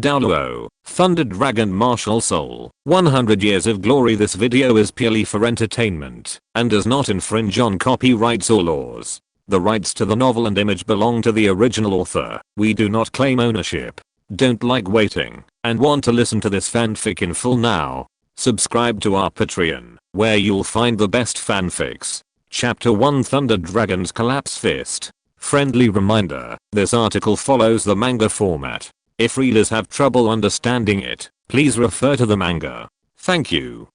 Douluo, Thunder Dragon Martial Soul, 100 Years of Glory. This video is purely for entertainment and does not infringe on copyrights or laws. The rights to the novel and image belong to the original author. We do not claim ownership. Don't like waiting and want to listen to this fanfic in full now? Subscribe to our Patreon, where you'll find the best fanfics. Chapter 1, Thunder Dragon's Collapse Fist. Friendly reminder, this article follows the manga format. If readers have trouble understanding it, please refer to the manga. Thank you.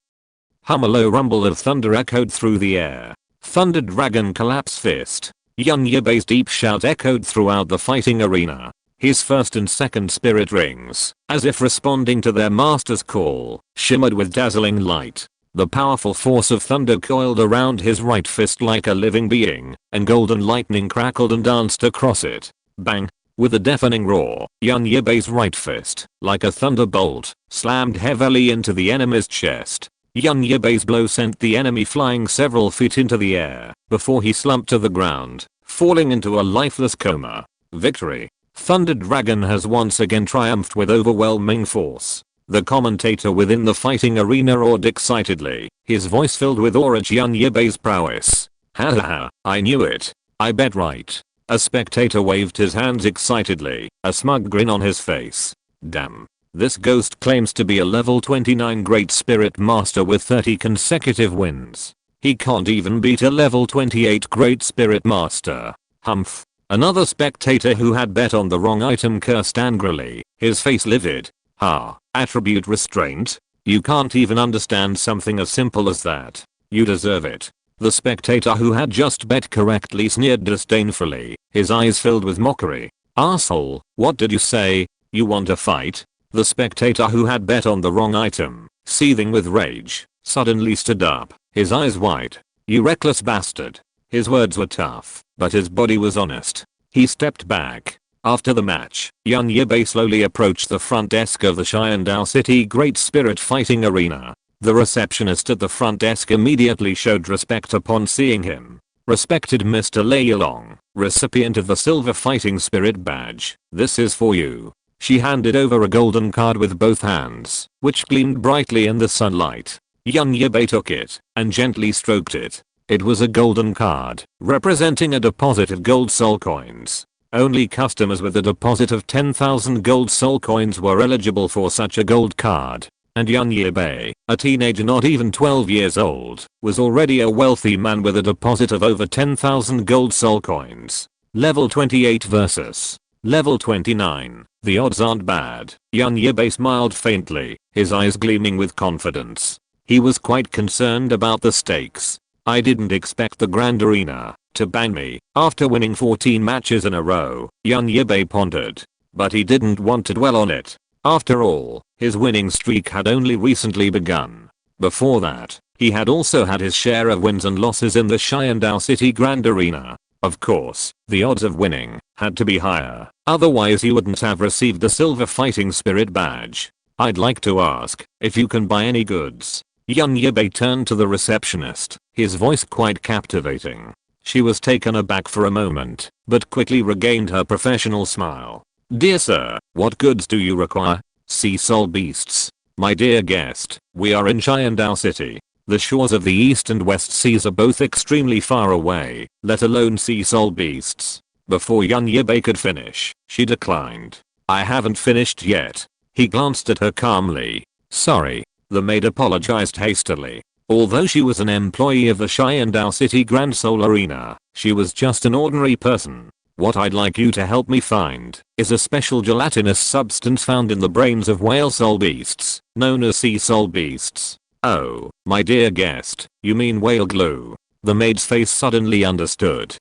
Hum. A low rumble of thunder echoed through the air. Thunder Dragon Collapse Fist. Yibai's deep shout echoed throughout the fighting arena. His first and second spirit rings, as if responding to their master's call, shimmered with dazzling light. The powerful force of thunder coiled around his right fist like a living being, and golden lightning crackled and danced across it. Bang! With a deafening roar, Yibai's right fist, like a thunderbolt, slammed heavily into the enemy's chest. Yibai's blow sent the enemy flying several feet into the air, before he slumped to the ground, falling into a lifeless coma. Victory! Thunder Dragon has once again triumphed with overwhelming force. The commentator within the fighting arena roared excitedly, his voice filled with awe at Yibai's prowess. Ha ha ha, I knew it. I bet right. A spectator waved his hands excitedly, a smug grin on his face. Damn. This ghost claims to be a level 29 Great Spirit Master with 30 consecutive wins. He can't even beat a level 28 Great Spirit Master. Humph. Another spectator who had bet on the wrong item cursed angrily, his face livid. Ha, attribute restraint? You can't even understand something as simple as that. You deserve it. The spectator who had just bet correctly sneered disdainfully, his eyes filled with mockery. Asshole, what did you say? You want a fight? The spectator who had bet on the wrong item, seething with rage, suddenly stood up, his eyes wide. You reckless bastard. His words were tough, but his body was honest. He stepped back. After the match, Yibai slowly approached the front desk of the Xiandao City Great Spirit Fighting Arena. The receptionist at the front desk immediately showed respect upon seeing him. Respected Mr. Leilong, recipient of the Silver Fighting Spirit Badge, this is for you. She handed over a golden card with both hands, which gleamed brightly in the sunlight. Yibai took it and gently stroked it. It was a golden card, representing a deposit of gold soul coins. Only customers with a deposit of 10,000 gold soul coins were eligible for such a gold card. And Yibai, a teenager not even 12 years old, was already a wealthy man with a deposit of over 10,000 gold soul coins. Level 28 versus Level 29. The odds aren't bad. Yibai smiled faintly, his eyes gleaming with confidence. He was quite concerned about the stakes. I didn't expect the Grand Arena to ban me after winning 14 matches in a row, Yibai pondered. But he didn't want to dwell on it. After all, his winning streak had only recently begun. Before that, he had also had his share of wins and losses in the Xiandao City Grand Arena. Of course, the odds of winning had to be higher, otherwise he wouldn't have received the Silver Fighting Spirit Badge. I'd like to ask if you can buy any goods. Yibai turned to the receptionist, his voice quite captivating. She was taken aback for a moment, but quickly regained her professional smile. Dear sir, what goods do you require? Sea soul beasts. My dear guest, we are in Xiandao City. The shores of the east and west seas are both extremely far away, let alone sea soul beasts. Before Yibai could finish, she declined. I haven't finished yet. He glanced at her calmly. Sorry. The maid apologized hastily. Although she was an employee of the Xiandao City Grand Soul Arena, she was just an ordinary person. What I'd like you to help me find is a special gelatinous substance found in the brains of whale soul beasts, known as sea soul beasts. Oh, my dear guest, you mean whale glue. The maid's face suddenly understood.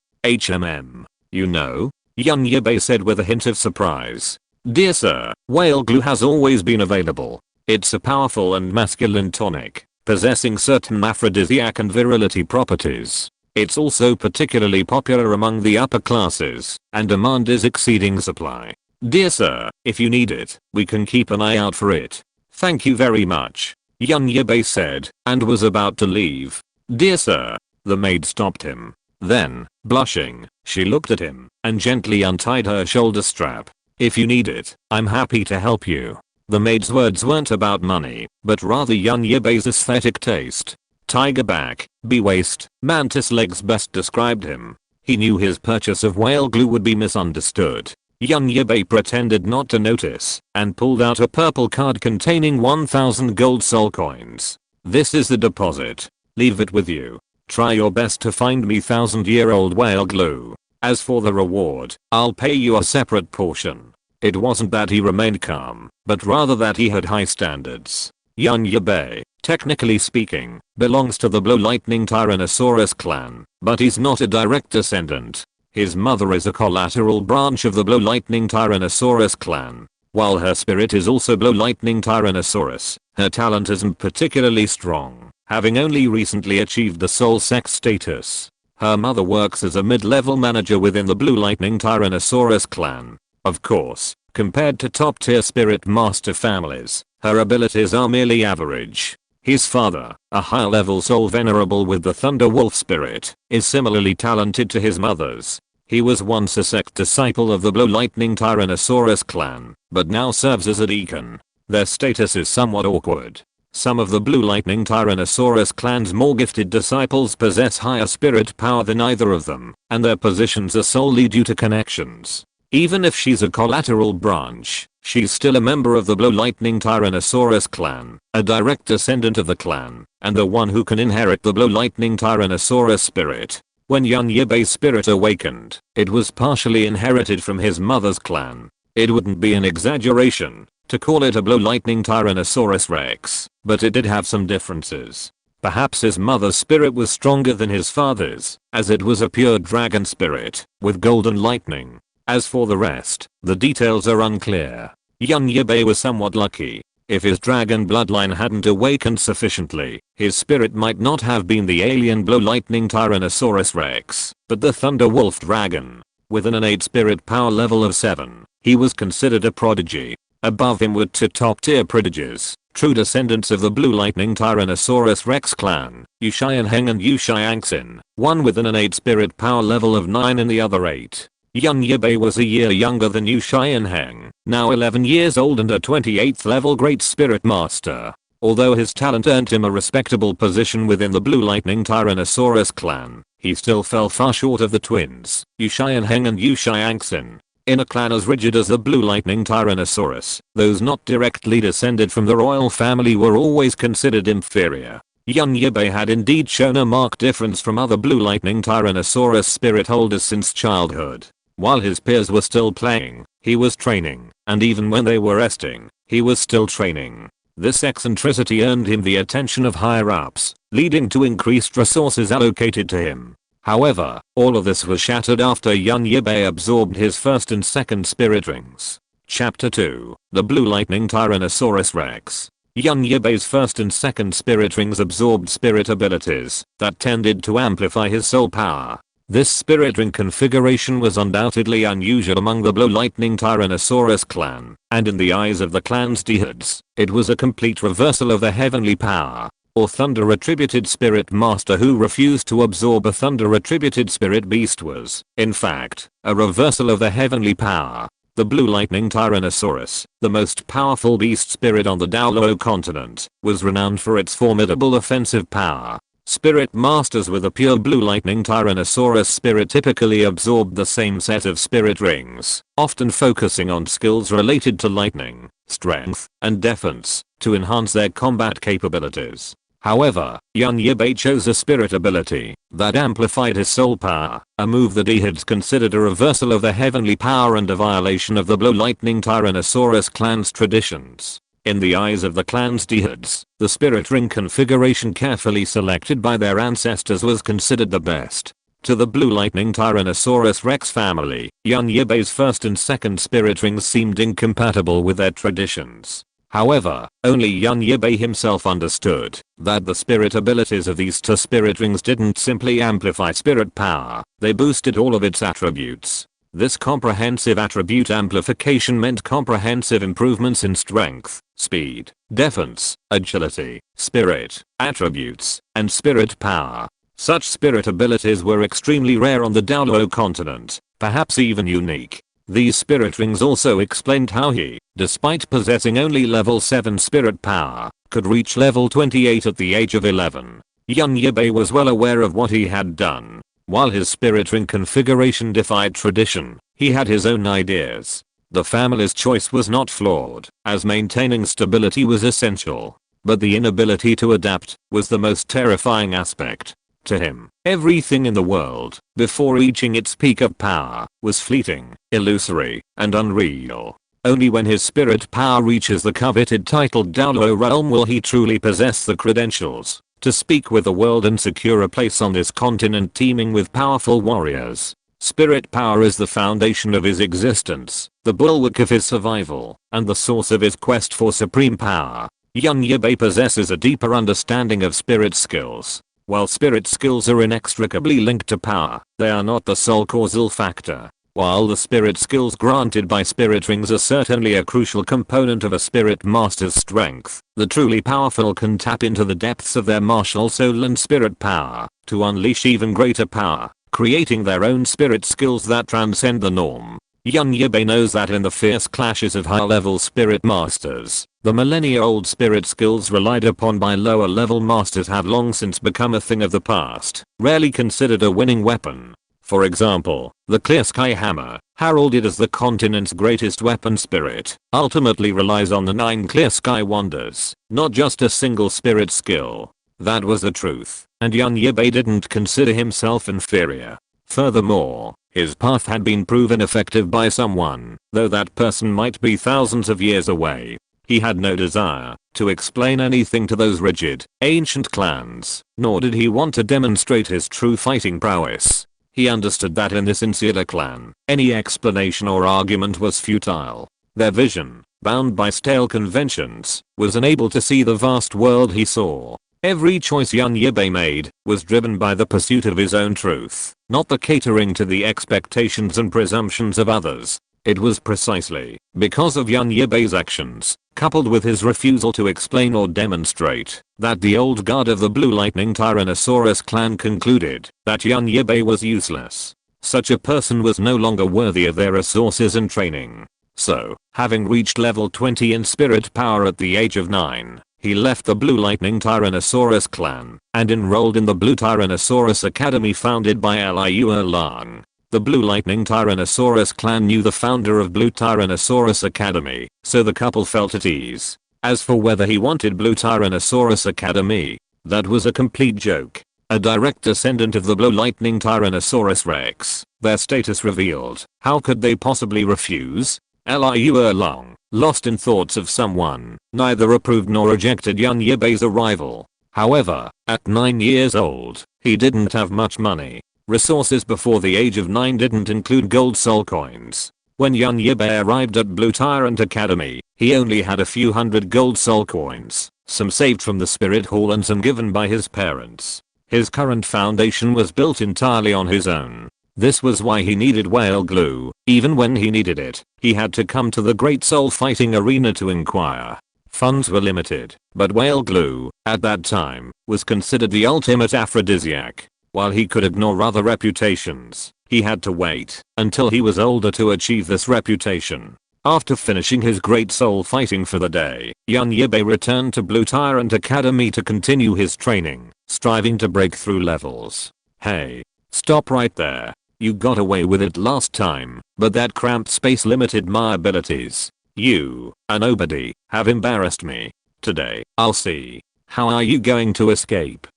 You know? Yibai said with a hint of surprise. Dear sir, whale glue has always been available. It's a powerful and masculine tonic, possessing certain aphrodisiac and virility properties. It's also particularly popular among the upper classes, and demand is exceeding supply. Dear sir, if you need it, we can keep an eye out for it. Thank you very much. Yibai said, and was about to leave. Dear sir. The maid stopped him. Then, blushing, she looked at him, and gently untied her shoulder strap. If you need it, I'm happy to help you. The maid's words weren't about money, but rather young Yibai's aesthetic taste. Tiger back, bee waist, mantis legs best described him. He knew his purchase of whale glue would be misunderstood. Young Yibai pretended not to notice and pulled out a purple card containing 1000 gold soul coins. This is the deposit. Leave it with you. Try your best to find me 1000-year-old whale glue. As for the reward, I'll pay you a separate portion. It wasn't that he remained calm, but rather that he had high standards. Young Yibai, technically speaking, belongs to the Blue Lightning Tyrannosaurus clan, but he's not a direct descendant. His mother is a collateral branch of the Blue Lightning Tyrannosaurus clan. While her spirit is also Blue Lightning Tyrannosaurus, her talent isn't particularly strong, having only recently achieved the soul sex status. Her mother works as a mid-level manager within the Blue Lightning Tyrannosaurus clan. Of course, compared to top-tier spirit master families, her abilities are merely average. His father, a high-level soul venerable with the Thunder Wolf spirit, is similarly talented to his mother's. He was once a sect disciple of the Blue Lightning Tyrannosaurus clan, but now serves as a deacon. Their status is somewhat awkward. Some of the Blue Lightning Tyrannosaurus clan's more gifted disciples possess higher spirit power than either of them, and their positions are solely due to connections. Even if she's a collateral branch, she's still a member of the Blue Lightning Tyrannosaurus clan, a direct descendant of the clan, and the one who can inherit the Blue Lightning Tyrannosaurus spirit. When young Yibai's spirit awakened, it was partially inherited from his mother's clan. It wouldn't be an exaggeration to call it a Blue Lightning Tyrannosaurus Rex, but it did have some differences. Perhaps his mother's spirit was stronger than his father's, as it was a pure dragon spirit, with golden lightning. As for the rest, the details are unclear. Young Yibai was somewhat lucky. If his dragon bloodline hadn't awakened sufficiently, his spirit might not have been the alien Blue Lightning Tyrannosaurus Rex, but the Thunder Wolf dragon. With an innate spirit power level of 7, he was considered a prodigy. Above him were two top-tier prodigies, true descendants of the Blue Lightning Tyrannosaurus Rex clan, Yushianheng and Yushiangxin, one with an innate spirit power level of 9 and the other 8. Young Yibai was a year younger than Yushianheng, now 11 years old and a 28th level Great Spirit Master. Although his talent earned him a respectable position within the Blue Lightning Tyrannosaurus clan, he still fell far short of the twins, Yushianheng and Yushiangxin. In a clan as rigid as the Blue Lightning Tyrannosaurus, those not directly descended from the royal family were always considered inferior. Young Yibai had indeed shown a marked difference from other Blue Lightning Tyrannosaurus spirit holders since childhood. While his peers were still playing, he was training, and even when they were resting, he was still training. This eccentricity earned him the attention of higher-ups, leading to increased resources allocated to him. However, all of this was shattered after young Yibai absorbed his first and second spirit rings. Chapter 2, The Blue Lightning Tyrannosaurus Rex. Young Yibai's first and second spirit rings absorbed spirit abilities that tended to amplify his soul power. This spirit ring configuration was undoubtedly unusual among the Blue Lightning Tyrannosaurus clan, and in the eyes of the clan's deities, it was a complete reversal of the heavenly power, or thunder attributed spirit master who refused to absorb a thunder attributed spirit beast was, in fact, a reversal of the heavenly power. The Blue Lightning Tyrannosaurus, the most powerful beast spirit on the Douluo continent, was renowned for its formidable offensive power. Spirit masters with a pure Blue Lightning Tyrannosaurus spirit typically absorbed the same set of spirit rings, often focusing on skills related to lightning, strength, and defense, to enhance their combat capabilities. However, young Yibai chose a spirit ability that amplified his soul power, a move the deities considered a reversal of the heavenly power and a violation of the Blue Lightning Tyrannosaurus clan's traditions. In the eyes of the clan's deities, the spirit ring configuration carefully selected by their ancestors was considered the best. To the Blue Lightning Tyrannosaurus Rex family, young Yibai's first and second spirit rings seemed incompatible with their traditions. However, only young Yibai himself understood that the spirit abilities of these two spirit rings didn't simply amplify spirit power, they boosted all of its attributes. This comprehensive attribute amplification meant comprehensive improvements in strength, speed, defense, agility, spirit, attributes, and spirit power. Such spirit abilities were extremely rare on the Douluo continent, perhaps even unique. These spirit rings also explained how he, despite possessing only level 7 spirit power, could reach level 28 at the age of 11. Young Yibai was well aware of what he had done. While his spirit ring configuration defied tradition, he had his own ideas. The family's choice was not flawed, as maintaining stability was essential. But the inability to adapt was the most terrifying aspect. To him, everything in the world, before reaching its peak of power, was fleeting, illusory, and unreal. Only when his spirit power reaches the coveted titled Douluo realm will he truly possess the credentials to speak with the world and secure a place on this continent teeming with powerful warriors. Spirit power is the foundation of his existence, the bulwark of his survival, and the source of his quest for supreme power. Young Yibai possesses a deeper understanding of spirit skills. While spirit skills are inextricably linked to power, they are not the sole causal factor. While the spirit skills granted by spirit rings are certainly a crucial component of a spirit master's strength, the truly powerful can tap into the depths of their martial soul and spirit power to unleash even greater power, creating their own spirit skills that transcend the norm. Young Yibai knows that in the fierce clashes of high-level spirit masters, the millennia-old spirit skills relied upon by lower-level masters have long since become a thing of the past, rarely considered a winning weapon. For example, the Clear Sky Hammer, heralded as the continent's greatest weapon spirit, ultimately relies on the 9 Clear Sky Wonders, not just a single spirit skill. That was the truth, and young Yibai didn't consider himself inferior. Furthermore, his path had been proven effective by someone, though that person might be thousands of years away. He had no desire to explain anything to those rigid, ancient clans, nor did he want to demonstrate his true fighting prowess. He understood that in this insular clan, any explanation or argument was futile. Their vision, bound by stale conventions, was unable to see the vast world he saw. Every choice young Yibai made was driven by the pursuit of his own truth, not the catering to the expectations and presumptions of others. It was precisely because of young Yibai's actions, coupled with his refusal to explain or demonstrate, that the old guard of the Blue Lightning Tyrannosaurus clan concluded that young Yibai was useless. Such a person was no longer worthy of their resources and training. So, having reached level 20 in spirit power at the age of 9, he left the Blue Lightning Tyrannosaurus clan and enrolled in the Blue Tyrannosaurus Academy founded by Liu Erlang. The Blue Lightning Tyrannosaurus clan knew the founder of Blue Tyrannosaurus Academy, so the couple felt at ease. As for whether he wanted Blue Tyrannosaurus Academy, that was a complete joke. A direct descendant of the Blue Lightning Tyrannosaurus Rex, their status revealed, how could they possibly refuse? Liu Erlang, lost in thoughts of someone, neither approved nor rejected young Yibai's arrival. However, at 9 years old, he didn't have much money. Resources before the age of 9 didn't include gold soul coins. When young Yibai arrived at Blue Tyrant Academy, he only had a few hundred gold soul coins, some saved from the spirit hall and some given by his parents. His current foundation was built entirely on his own. This was why he needed whale glue. Even when he needed it, he had to come to the Great Soul Fighting Arena to inquire. Funds were limited, but whale glue, at that time, was considered the ultimate aphrodisiac. While he could ignore other reputations, he had to wait until he was older to achieve this reputation. After finishing his Great Soul Fighting for the day, young Yibai returned to Blue Tyrant Academy to continue his training, striving to break through levels. Hey, stop right there. You got away with it last time, but that cramped space limited my abilities. You, a nobody, have embarrassed me. Today, I'll see. How are you going to escape?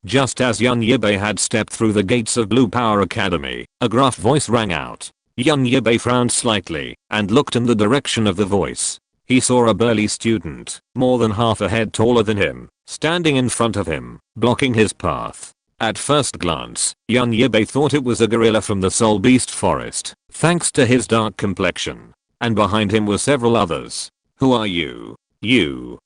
Just as young Yibai had stepped through the gates of Blue Power Academy, a gruff voice rang out. Young Yibai frowned slightly and looked in the direction of the voice. He saw a burly student, more than half a head taller than him, standing in front of him, blocking his path. At first glance, young Yibai thought it was a gorilla from the Soul Beast Forest, thanks to his dark complexion. And behind him were several others. Who are you? You,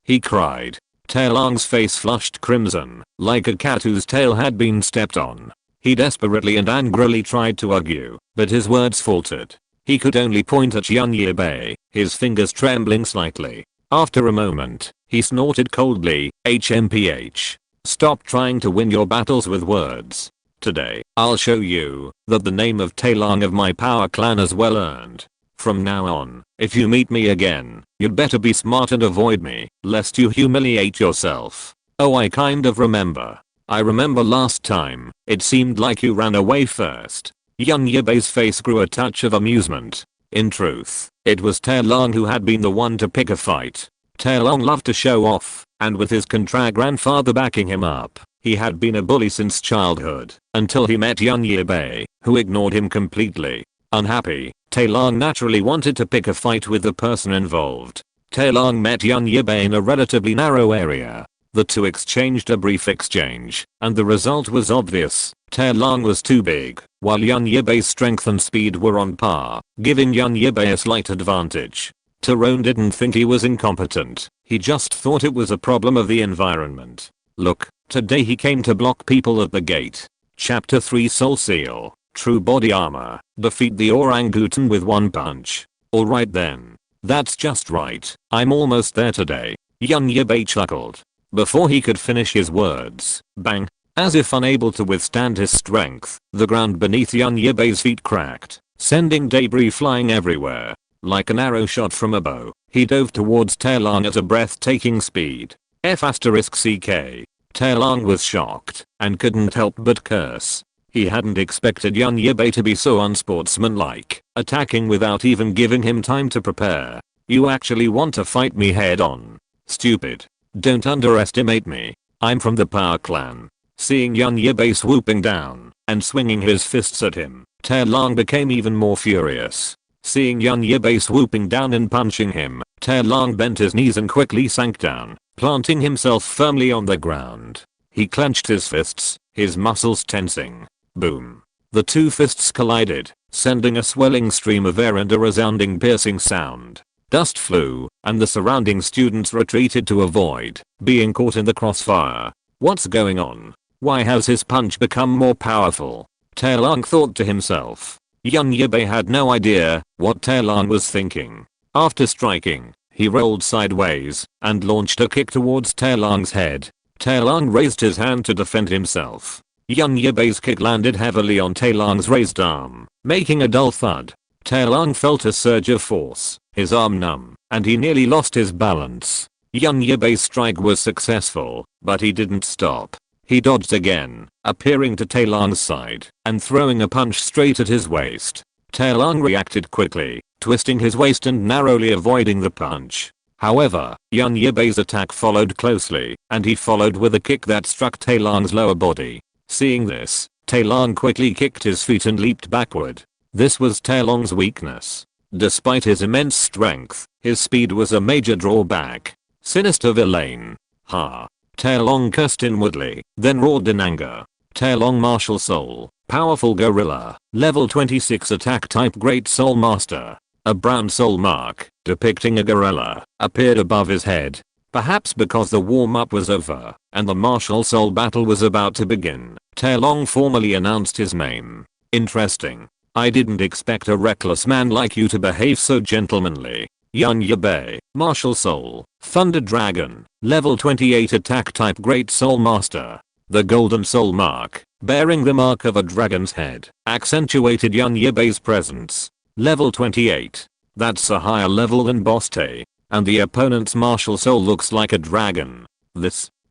he cried. Tailong's face flushed crimson, like a cat whose tail had been stepped on. He desperately and angrily tried to argue, but his words faltered. He could only point at young Yibai, his fingers trembling slightly. After a moment, he snorted coldly, HMPH. Stop trying to win your battles with words. Today, I'll show you that the name of Taelong of my power clan is well earned. From now on, if you meet me again, you'd better be smart and avoid me, lest you humiliate yourself. Oh, I kind of remember. I remember last time, it seemed like you ran away first. Yibai's face grew a touch of amusement. In truth, it was Taelong who had been the one to pick a fight. Taelong loved to show off, and with his contra grandfather backing him up, he had been a bully since childhood, until he met Yibai, who ignored him completely. Unhappy, Taelong naturally wanted to pick a fight with the person involved. Taelong met Yibai in a relatively narrow area. The two exchanged a brief exchange, and the result was obvious. Taelong was too big, while Yibai's strength and speed were on par, giving Yibai a slight advantage. Tyrant didn't think he was incompetent, he just thought it was a problem of the environment. Look, today he came to block people at the gate. Chapter 3 Soul Seal, True Body Armor, defeat the orangutan with one punch. Alright then. That's just right, I'm almost there today. Yibai chuckled. Before he could finish his words, bang! As if unable to withstand his strength, the ground beneath Yibai's feet cracked, sending debris flying everywhere. Like an arrow shot from a bow, he dove towards Taelong at a breathtaking speed. F***ck. Taelong was shocked, and couldn't help but curse. He hadn't expected Yibai to be so unsportsmanlike, attacking without even giving him time to prepare. You actually want to fight me head on? Stupid. Don't underestimate me. I'm from the Power Clan. Seeing Yibai swooping down and swinging his fists at him, Taelong became even more furious. Seeing Yibai swooping down and punching him, Taelong bent his knees and quickly sank down, planting himself firmly on the ground. He clenched his fists, his muscles tensing. Boom. The two fists collided, sending a swelling stream of air and a resounding piercing sound. Dust flew, and the surrounding students retreated to avoid being caught in the crossfire. What's going on? Why has his punch become more powerful? Taelong thought to himself. Yibai had no idea what Taelong was thinking. After striking, he rolled sideways and launched a kick towards Taelong's head. Taelong raised his hand to defend himself. Yibai's kick landed heavily on Taelong's raised arm, making a dull thud. Taelong felt a surge of force, his arm numb, and he nearly lost his balance. Yibai's strike was successful, but he didn't stop. He dodged again, appearing to Taelong's side, and throwing a punch straight at his waist. Taelong reacted quickly, twisting his waist and narrowly avoiding the punch. However, Yibai's attack followed closely, and he followed with a kick that struck Taelong's lower body. Seeing this, Taelong quickly kicked his feet and leaped backward. This was Taelong's weakness. Despite his immense strength, his speed was a major drawback. Sinister villain. Ha. Taelong cursed inwardly, then roared in anger. Taelong Martial Soul, Powerful Gorilla, Level 26 Attack Type Great Soul Master. A brown soul mark, depicting a gorilla, appeared above his head. Perhaps because the warm-up was over, and the martial soul battle was about to begin, Taelong formally announced his name. Interesting. I didn't expect a reckless man like you to behave so gentlemanly. Yibai, Martial Soul, Thunder Dragon, Level 28 Attack Type Great Soul Master. The golden soul mark, bearing the mark of a dragon's head, accentuated Yibai's presence. Level 28. That's a higher level than Boste. And the opponent's martial soul looks like a dragon.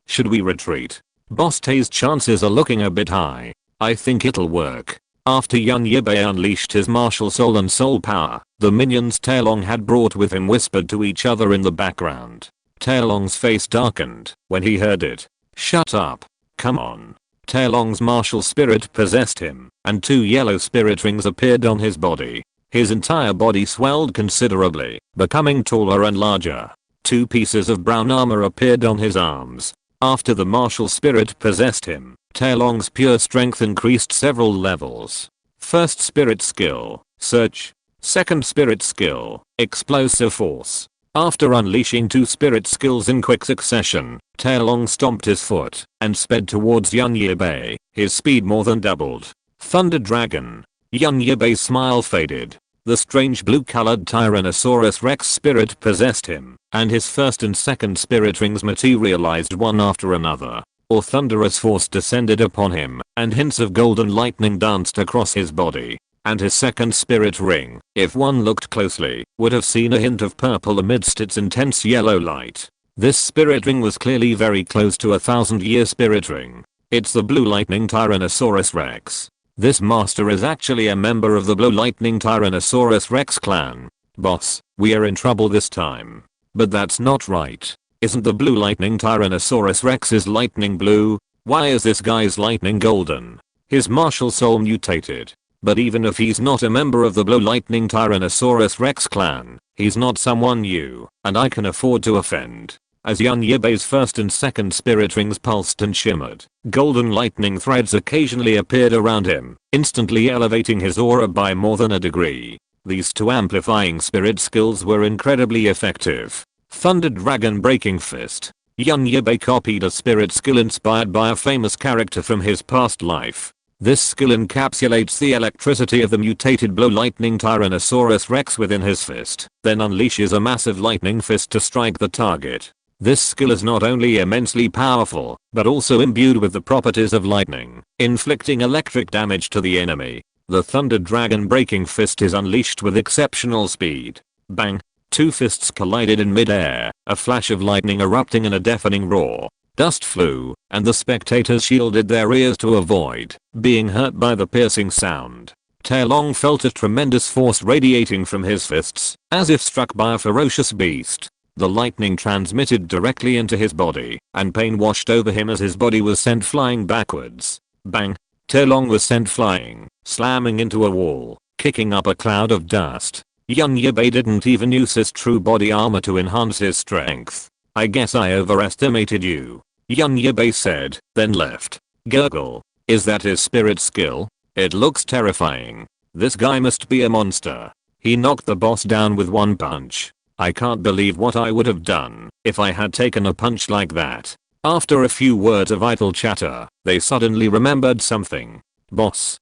Should we retreat? Boste's chances are looking a bit high. I think it'll work. After Yibai unleashed his martial soul and soul power, the minions Taelong had brought with him whispered to each other in the background. Taelong's face darkened when he heard it. Shut up. Come on. Taelong's martial spirit possessed him, and 2 yellow spirit rings appeared on his body. His entire body swelled considerably, becoming taller and larger. 2 pieces of brown armor appeared on his arms. After the martial spirit possessed him, Taelong's pure strength increased several levels. First spirit skill, Search. Second spirit skill, Explosive Force. After unleashing 2 spirit skills in quick succession, Taelong stomped his foot and sped towards Yibai. His speed more than doubled. Thunder Dragon. Yibai's smile faded. The strange blue-colored Tyrannosaurus Rex spirit possessed him, and his first and second spirit rings materialized one after another. or thunderous force descended upon him, and hints of golden lightning danced across his body. And his second spirit ring, if one looked closely, would have seen a hint of purple amidst its intense yellow light. This spirit ring was clearly very close to a 1000-year spirit ring. It's the Blue Lightning Tyrannosaurus Rex. This master is actually a member of the Blue Lightning Tyrannosaurus Rex clan. Boss, we are in trouble this time. But that's not right. Isn't the Blue Lightning Tyrannosaurus Rex's lightning blue? Why is this guy's lightning golden? His martial soul mutated. But even if he's not a member of the Blue Lightning Tyrannosaurus Rex clan, he's not someone new, and I can afford to offend. As Yibai's first and second spirit rings pulsed and shimmered, golden lightning threads occasionally appeared around him, instantly elevating his aura by more than a degree. These two amplifying spirit skills were incredibly effective. Thunder Dragon Breaking Fist. Yibai copied a spirit skill inspired by a famous character from his past life. This skill encapsulates the electricity of the mutated Blue Lightning Tyrannosaurus Rex within his fist, then unleashes a massive lightning fist to strike the target. This skill is not only immensely powerful, but also imbued with the properties of lightning, inflicting electric damage to the enemy. The Thunder Dragon Breaking Fist is unleashed with exceptional speed. Bang! Two fists collided in mid-air, a flash of lightning erupting in a deafening roar. Dust flew, and the spectators shielded their ears to avoid being hurt by the piercing sound. Taelong felt a tremendous force radiating from his fists, as if struck by a ferocious beast. The lightning transmitted directly into his body, and pain washed over him as his body was sent flying backwards. Bang! Taelong was sent flying, slamming into a wall, kicking up a cloud of dust. Yibai didn't even use his true body armor to enhance his strength. I guess I overestimated you, Yibai said, then left. Gurgle. Is that his spirit skill? It looks terrifying. This guy must be a monster. He knocked the boss down with one punch. I can't believe what I would have done if I had taken a punch like that. After a few words of idle chatter, they suddenly remembered something. Boss.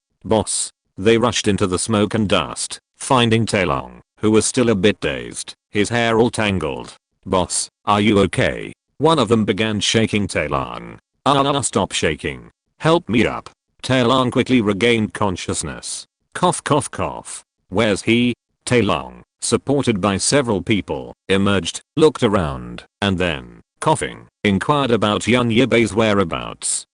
They rushed into the smoke and dust, finding Taelong, who was still a bit dazed, his hair all tangled. Boss, are you okay? One of them began shaking Taelong. Stop shaking. Help me up. Taelong quickly regained consciousness. Cough cough cough. Where's he? Taelong, supported by several people, emerged, looked around, and then, coughing, inquired about Yibai's whereabouts.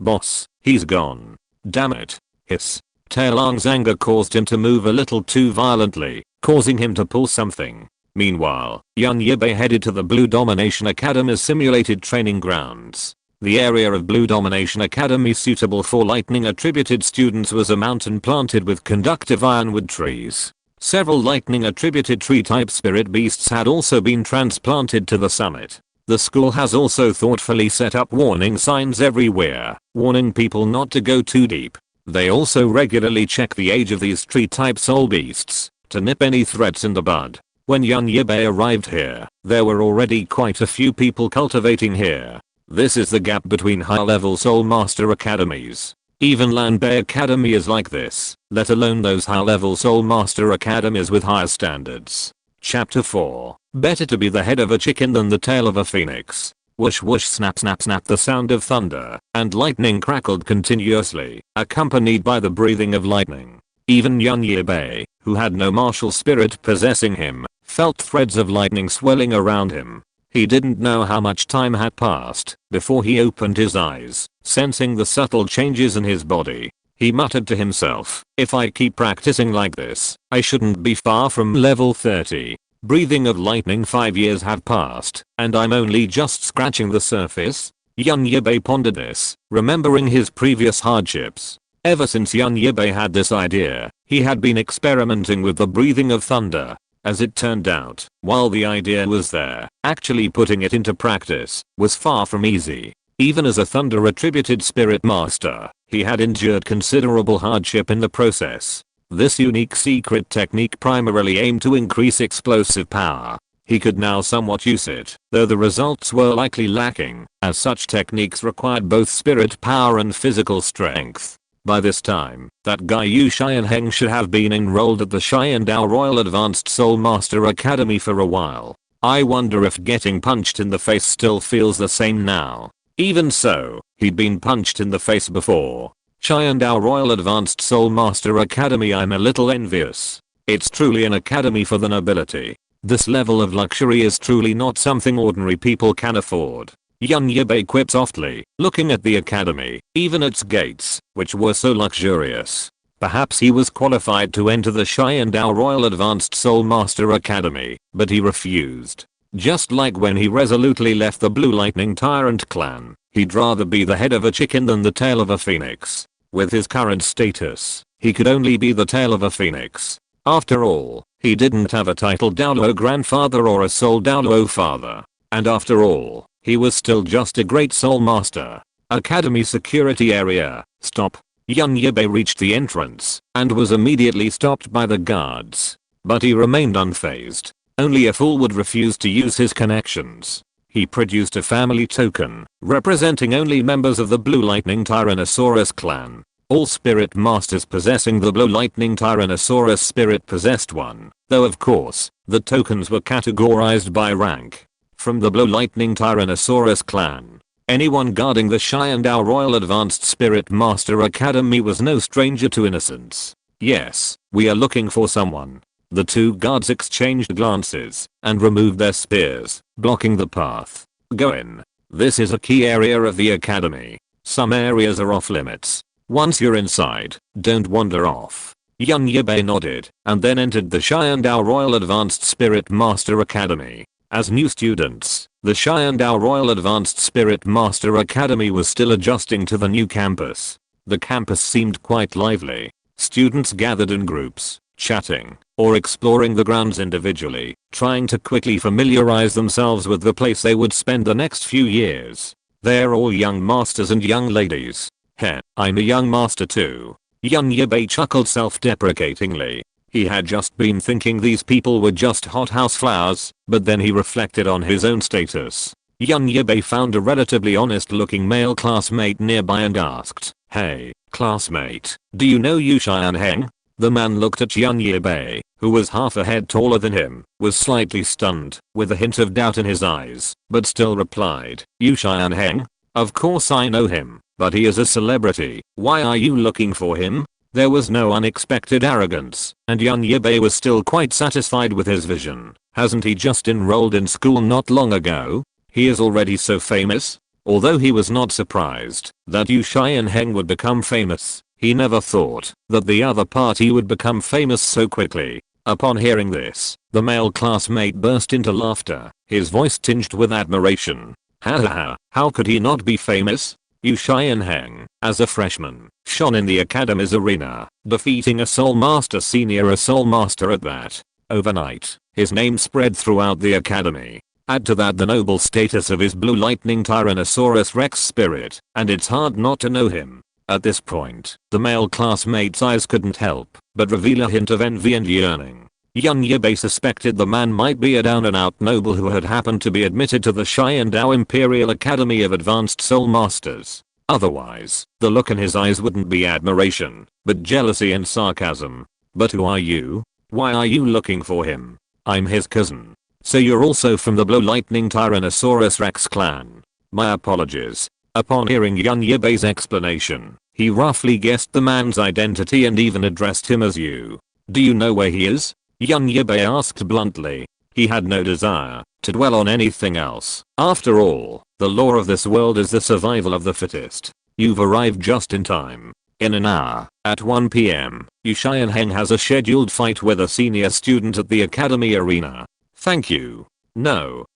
Boss, he's gone. Damn it. Hiss. Taelong's anger caused him to move a little too violently, causing him to pull something. Meanwhile, Yibai headed to the Blue Domination Academy's simulated training grounds. The area of Blue Domination Academy suitable for lightning attributed students was a mountain planted with conductive ironwood trees. Several lightning attributed tree type spirit beasts had also been transplanted to the summit. The school has also thoughtfully set up warning signs everywhere, warning people not to go too deep. They also regularly check the age of these tree type soul beasts to nip any threats in the bud. When Yibai arrived here, there were already quite a few people cultivating here. This is the gap between high-level Soul Master Academies. Even Land Bay Academy is like this, let alone those high-level Soul Master Academies with higher standards. Chapter 4. Better to be the head of a chicken than the tail of a phoenix. Whoosh whoosh snap snap snap. The sound of thunder and lightning crackled continuously, accompanied by the breathing of lightning. Even Yibai, who had no martial spirit possessing him, felt threads of lightning swelling around him. He didn't know how much time had passed before he opened his eyes, sensing the subtle changes in his body. He muttered to himself, if I keep practicing like this, I shouldn't be far from level 30. Breathing of lightning. 5 years have passed, and I'm only just scratching the surface. Yibai pondered this, remembering his previous hardships. Ever since Yibai had this idea, he had been experimenting with the breathing of thunder. As it turned out, while the idea was there, actually putting it into practice was far from easy. Even as a thunder attributed spirit master, he had endured considerable hardship in the process. This unique secret technique primarily aimed to increase explosive power. He could now somewhat use it, though the results were likely lacking, as such techniques required both spirit power and physical strength. By this time, that guy Yu Xianheng should have been enrolled at the Xiandao Royal Advanced Soul Master Academy for a while. I wonder if getting punched in the face still feels the same now. Even so, he'd been punched in the face before. Xiandao Royal Advanced Soul Master Academy. I'm a little envious. It's truly an academy for the nobility. This level of luxury is truly not something ordinary people can afford. Yibai quipped softly, looking at the academy, even its gates, which were so luxurious. Perhaps he was qualified to enter the Xiandao Royal Advanced Soul Master Academy, but he refused. Just like when he resolutely left the Blue Lightning Tyrant clan, he'd rather be the head of a chicken than the tail of a phoenix. With his current status, he could only be the tail of a phoenix. After all, he didn't have a titled Douluo grandfather or a soul Douluo father. And after all, he was still just a great soul master. Academy security area, stop. Yibai reached the entrance and was immediately stopped by the guards. But he remained unfazed. Only a fool would refuse to use his connections. He produced a family token, representing only members of the Blue Lightning Tyrannosaurus clan. All spirit masters possessing the Blue Lightning Tyrannosaurus spirit possessed one, though of course, the tokens were categorized by rank. From the Blue Lightning Tyrannosaurus clan, anyone guarding the Xiandao Royal Advanced Spirit Master Academy was no stranger to innocence. Yes, we are looking for someone. The two guards exchanged glances and removed their spears, blocking the path. Go in. This is a key area of the academy. Some areas are off limits. Once you're inside, don't wander off. Yibai nodded and then entered the Xiandao Royal Advanced Spirit Master Academy. As new students, the Xiandao Royal Advanced Spirit Master Academy was still adjusting to the new campus. The campus seemed quite lively. Students gathered in groups, chatting, or exploring the grounds individually, trying to quickly familiarize themselves with the place they would spend the next few years. They're all young masters and young ladies. Heh, I'm a young master too. Yibai chuckled self-deprecatingly. He had just been thinking these people were just hothouse flowers, but then he reflected on his own status. Yibai found a relatively honest-looking male classmate nearby and asked, "Hey, classmate, do you know Yu Xianheng?" The man looked at Yibai, who was half a head taller than him, was slightly stunned, with a hint of doubt in his eyes, but still replied, "Yu Xianheng? Of course I know him, but he is a celebrity. Why are you looking for him?" There was no unexpected arrogance, and Yibai was still quite satisfied with his vision. Hasn't he just enrolled in school not long ago? He is already so famous? Although he was not surprised that Yu Xianheng would become famous, he never thought that the other party would become famous so quickly. Upon hearing this, the male classmate burst into laughter, his voice tinged with admiration. Ha ha ha, how could he not be famous? Yu Xianheng, as a freshman, shone in the academy's arena, defeating a soul master senior, a soul master at that. Overnight, his name spread throughout the academy. Add to that the noble status of his Blue Lightning Tyrannosaurus Rex spirit, and it's hard not to know him. At this point, the male classmate's eyes couldn't help but reveal a hint of envy and yearning. Yibai suspected the man might be a down-and-out noble who had happened to be admitted to the Xiandao Imperial Academy of Advanced Soul Masters. Otherwise, the look in his eyes wouldn't be admiration, but jealousy and sarcasm. "But who are you? Why are you looking for him?" "I'm his cousin." "So you're also from the Blue Lightning Tyrannosaurus Rex clan." "My apologies." Upon hearing Yibai's explanation, he roughly guessed the man's identity and even addressed him as you. "Do you know where he is?" Yibai asked bluntly. He had no desire to dwell on anything else. After all, the law of this world is the survival of the fittest. You've arrived just in time. In an hour, at 1 PM, Yu Xianheng has a scheduled fight with a senior student at the academy arena. "Thank you." No.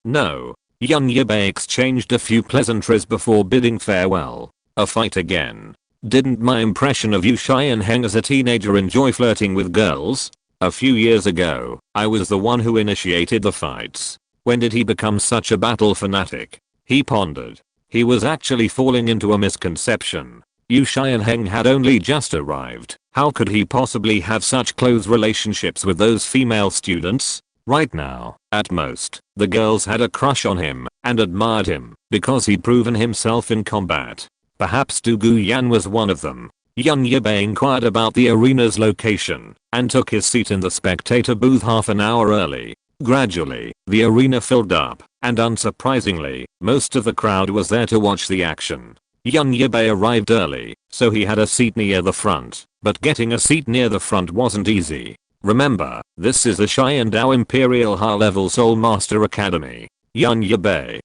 Yibai exchanged a few pleasantries before bidding farewell. A fight again. Didn't my impression of Yu Xianheng as a teenager enjoy flirting with girls? A few years ago, I was the one who initiated the fights. When did he become such a battle fanatic? He pondered. He was actually falling into a misconception. Yu Xianheng had only just arrived. How could he possibly have such close relationships with those female students? Right now, at most, the girls had a crush on him and admired him because he'd proven himself in combat. Perhaps Du Guyan was one of them. Yibai inquired about the arena's location and took his seat in the spectator booth half an hour early. Gradually, the arena filled up and unsurprisingly, most of the crowd was there to watch the action. Yibai arrived early, so he had a seat near the front, but getting a seat near the front wasn't easy. Remember, this is the Xiandao Imperial High-Level Soul Master Academy. Yibai,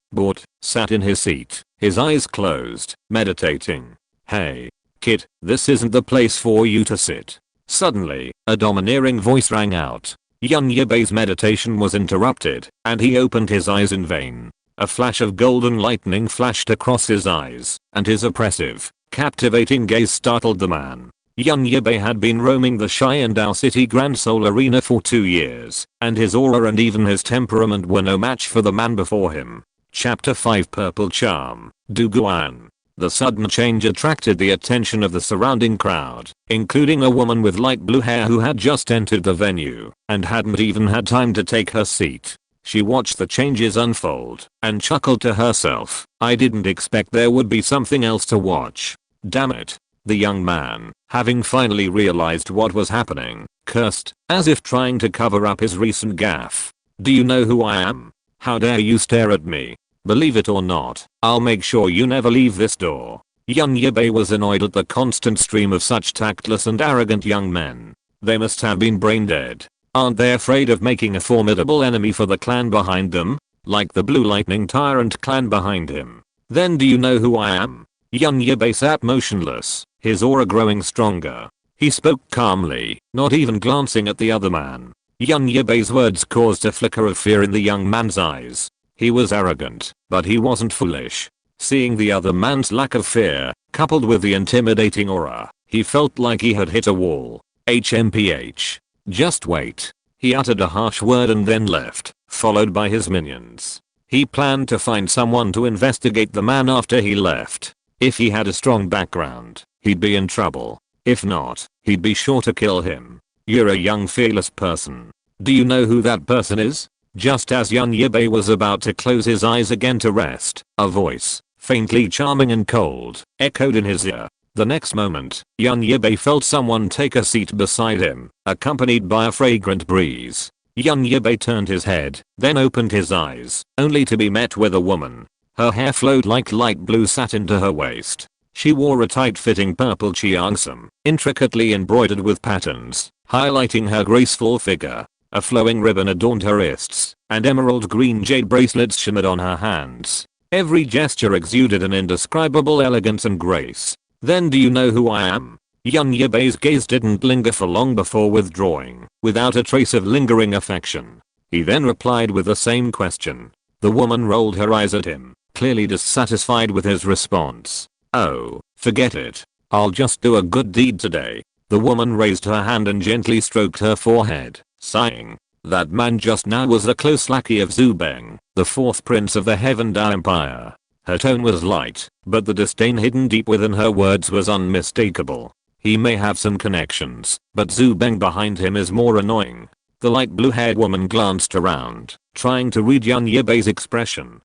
sat in his seat, his eyes closed, meditating. Hey, kid, this isn't the place for you to sit. Suddenly, a domineering voice rang out. Yibai's meditation was interrupted, and he opened his eyes in vain. A flash of golden lightning flashed across his eyes, and his oppressive, captivating gaze startled the man. Yibai had been roaming the Xiandao City Grand Soul Arena for 2 years, and his aura and even his temperament were no match for the man before him. Chapter 5 Purple Charm, Douluo. The sudden change attracted the attention of the surrounding crowd, including a woman with light blue hair who had just entered the venue, and hadn't even had time to take her seat. She watched the changes unfold, and chuckled to herself, I didn't expect there would be something else to watch. Damn it. The young man, having finally realized what was happening, cursed, as if trying to cover up his recent gaffe. Do you know who I am? How dare you stare at me? Believe it or not, I'll make sure you never leave this door. Yibai was annoyed at the constant stream of such tactless and arrogant young men. They must have been brain dead. Aren't they afraid of making a formidable enemy for the clan behind them? Like the Blue Lightning Tyrant clan behind him. Then do you know who I am? Yibai sat motionless, his aura growing stronger. He spoke calmly, not even glancing at the other man. Yibai's words caused a flicker of fear in the young man's eyes. He was arrogant, but he wasn't foolish. Seeing the other man's lack of fear, coupled with the intimidating aura, he felt like he had hit a wall. HMPH. Just wait. He uttered a harsh word and then left, followed by his minions. He planned to find someone to investigate the man after he left. If he had a strong background, he'd be in trouble. If not, he'd be sure to kill him. You're a young fearless person. Do you know who that person is? Just as Yibai was about to close his eyes again to rest, a voice, faintly charming and cold, echoed in his ear. The next moment, Yibai felt someone take a seat beside him, accompanied by a fragrant breeze. Yibai turned his head, then opened his eyes, only to be met with a woman. Her hair flowed like light blue satin to her waist. She wore a tight-fitting purple cheongsam, intricately embroidered with patterns, highlighting her graceful figure. A flowing ribbon adorned her wrists, and emerald green jade bracelets shimmered on her hands. Every gesture exuded an indescribable elegance and grace. Then do you know who I am? Yibai's gaze didn't linger for long before withdrawing, without a trace of lingering affection. He then replied with the same question. The woman rolled her eyes at him, clearly dissatisfied with his response. Oh, forget it. I'll just do a good deed today. The woman raised her hand and gently stroked her forehead, sighing. That man just now was the close lackey of Zubeng, the fourth prince of the Heaven Dao Empire. Her tone was light, but the disdain hidden deep within her words was unmistakable. He may have some connections, but Zubeng behind him is more annoying. The light blue-haired woman glanced around, trying to read Yibai's expression.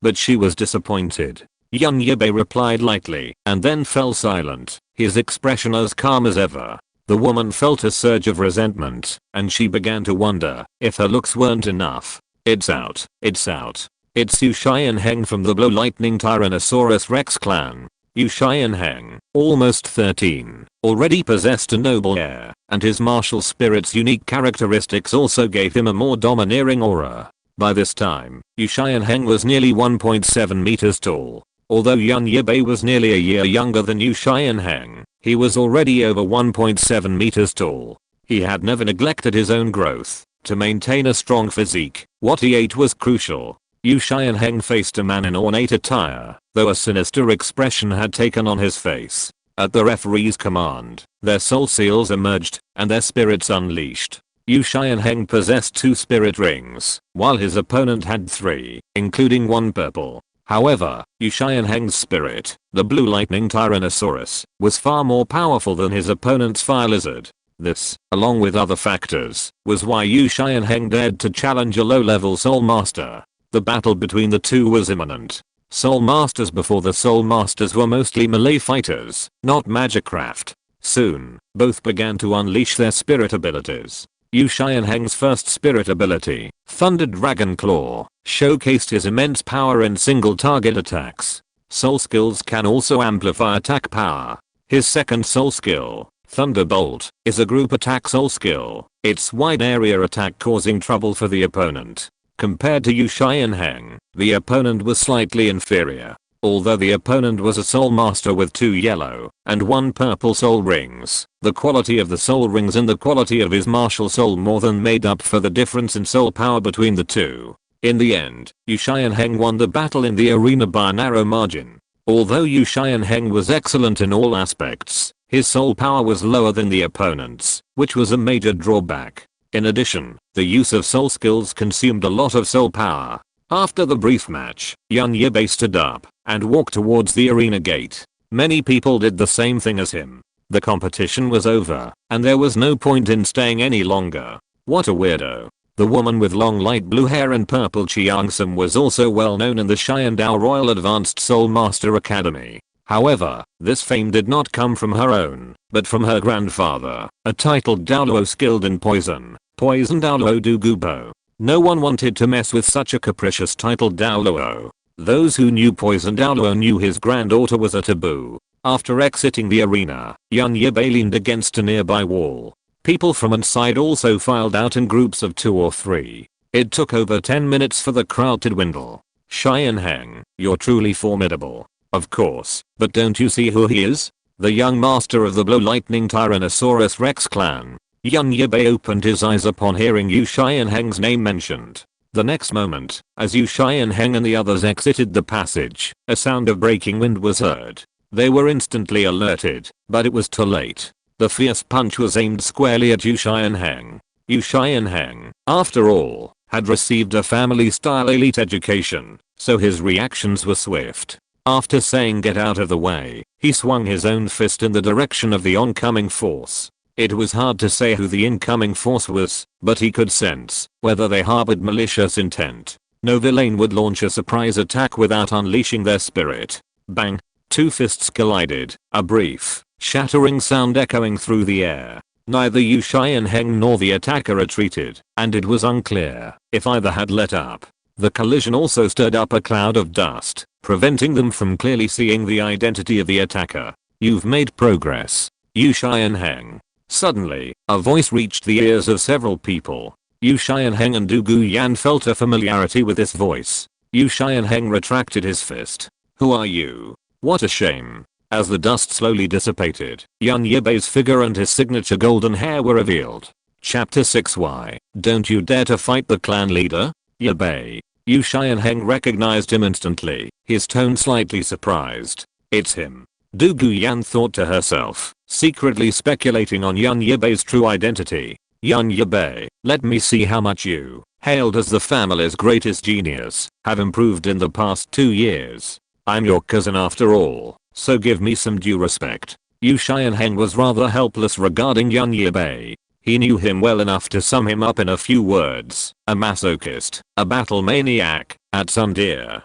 But she was disappointed. Yibai replied lightly, and then fell silent, his expression as calm as ever. The woman felt a surge of resentment, and she began to wonder if her looks weren't enough. It's out. It's Yu Xianheng from the Blue Lightning Tyrannosaurus Rex clan. Yu Xianheng, almost 13, already possessed a noble air, and his martial spirit's unique characteristics also gave him a more domineering aura. By this time, Yu Xianheng was nearly 1.7 meters tall. Although Yibai was nearly a year younger than Yu Xianheng, he was already over 1.7 meters tall. He had never neglected his own growth. To maintain a strong physique, what he ate was crucial. Yu Xianheng faced a man in ornate attire, though a sinister expression had taken on his face. At the referee's command, their soul seals emerged, and their spirits unleashed. Yu Xianheng possessed 2 spirit rings, while his opponent had 3, including 1 purple. However, Yu Xianheng's spirit, the Blue Lightning Tyrannosaurus, was far more powerful than his opponent's fire lizard. This, along with other factors, was why Yu Xianheng dared to challenge a low-level Soul Master. The battle between the two was imminent. Soul Masters before the Soul Masters were mostly melee fighters, not magicraft. Soon, both began to unleash their spirit abilities. Yu Xianheng's first spirit ability, Thunder Dragon Claw, showcased his immense power in single target attacks. Soul skills can also amplify attack power. His second soul skill, Thunderbolt, is a group attack soul skill. It's wide area attack causing trouble for the opponent. Compared to Yu Xianheng, the opponent was slightly inferior. Although the opponent was a soul master with 2 yellow and 1 purple soul rings, the quality of the soul rings and the quality of his martial soul more than made up for the difference in soul power between the two. In the end, Yu Xianheng won the battle in the arena by a narrow margin. Although Yu Xianheng was excellent in all aspects, his soul power was lower than the opponent's, which was a major drawback. In addition, the use of soul skills consumed a lot of soul power. After the brief match, Yibai stood up and walked towards the arena gate. Many people did the same thing as him. The competition was over, and there was no point in staying any longer. What a weirdo. The woman with long light blue hair and purple Chiangsam was also well known in the Xiandao Royal Advanced Soul Master Academy. However, this fame did not come from her own, but from her grandfather, a titled Douluo skilled in poison, Douluo du Gubo. No one wanted to mess with such a capricious titled Douluo. Those who knew Poison Douluo knew his granddaughter was a taboo. After exiting the arena, Yibai leaned against a nearby wall. People from inside also filed out in groups of 2 or 3. It took over 10 minutes for the crowd to dwindle. Xianheng, you're truly formidable. Of course, but don't you see who he is? The young master of the Blow Lightning Tyrannosaurus Rex clan. Yibai opened his eyes upon hearing Yu Xianheng's name mentioned. The next moment, as Yu Xianheng and the others exited the passage, a sound of breaking wind was heard. They were instantly alerted, but it was too late. The fierce punch was aimed squarely at Yu Xianheng. Yu Xianheng, after all, had received a family-style elite education, so his reactions were swift. After saying get out of the way, he swung his own fist in the direction of the oncoming force. It was hard to say who the incoming force was, but he could sense whether they harbored malicious intent. No villain would launch a surprise attack without unleashing their spirit. Bang! 2 fists collided, a brief, shattering sound echoing through the air. Neither Yu Xianheng nor the attacker retreated, and it was unclear if either had let up. The collision also stirred up a cloud of dust, preventing them from clearly seeing the identity of the attacker. You've made progress, Yu Xianheng. Suddenly, a voice reached the ears of several people. Yu Xianheng and Du Guyan felt a familiarity with this voice. Yu Xianheng retracted his fist. Who are you? What a shame. As the dust slowly dissipated, Yibai's figure and his signature golden hair were revealed. Chapter 6 Why don't you dare to fight the clan leader? Yibai. Yu Xianheng recognized him instantly, his tone slightly surprised. It's him. Du Guyan thought to herself, secretly speculating on Yibai's true identity. Yibai, let me see how much you, hailed as the family's greatest genius, have improved in the past 2 years. I'm your cousin after all, so give me some due respect. Yu Xianheng was rather helpless regarding Yibai. He knew him well enough to sum him up in a few words: a masochist, a battle maniac, at some deer.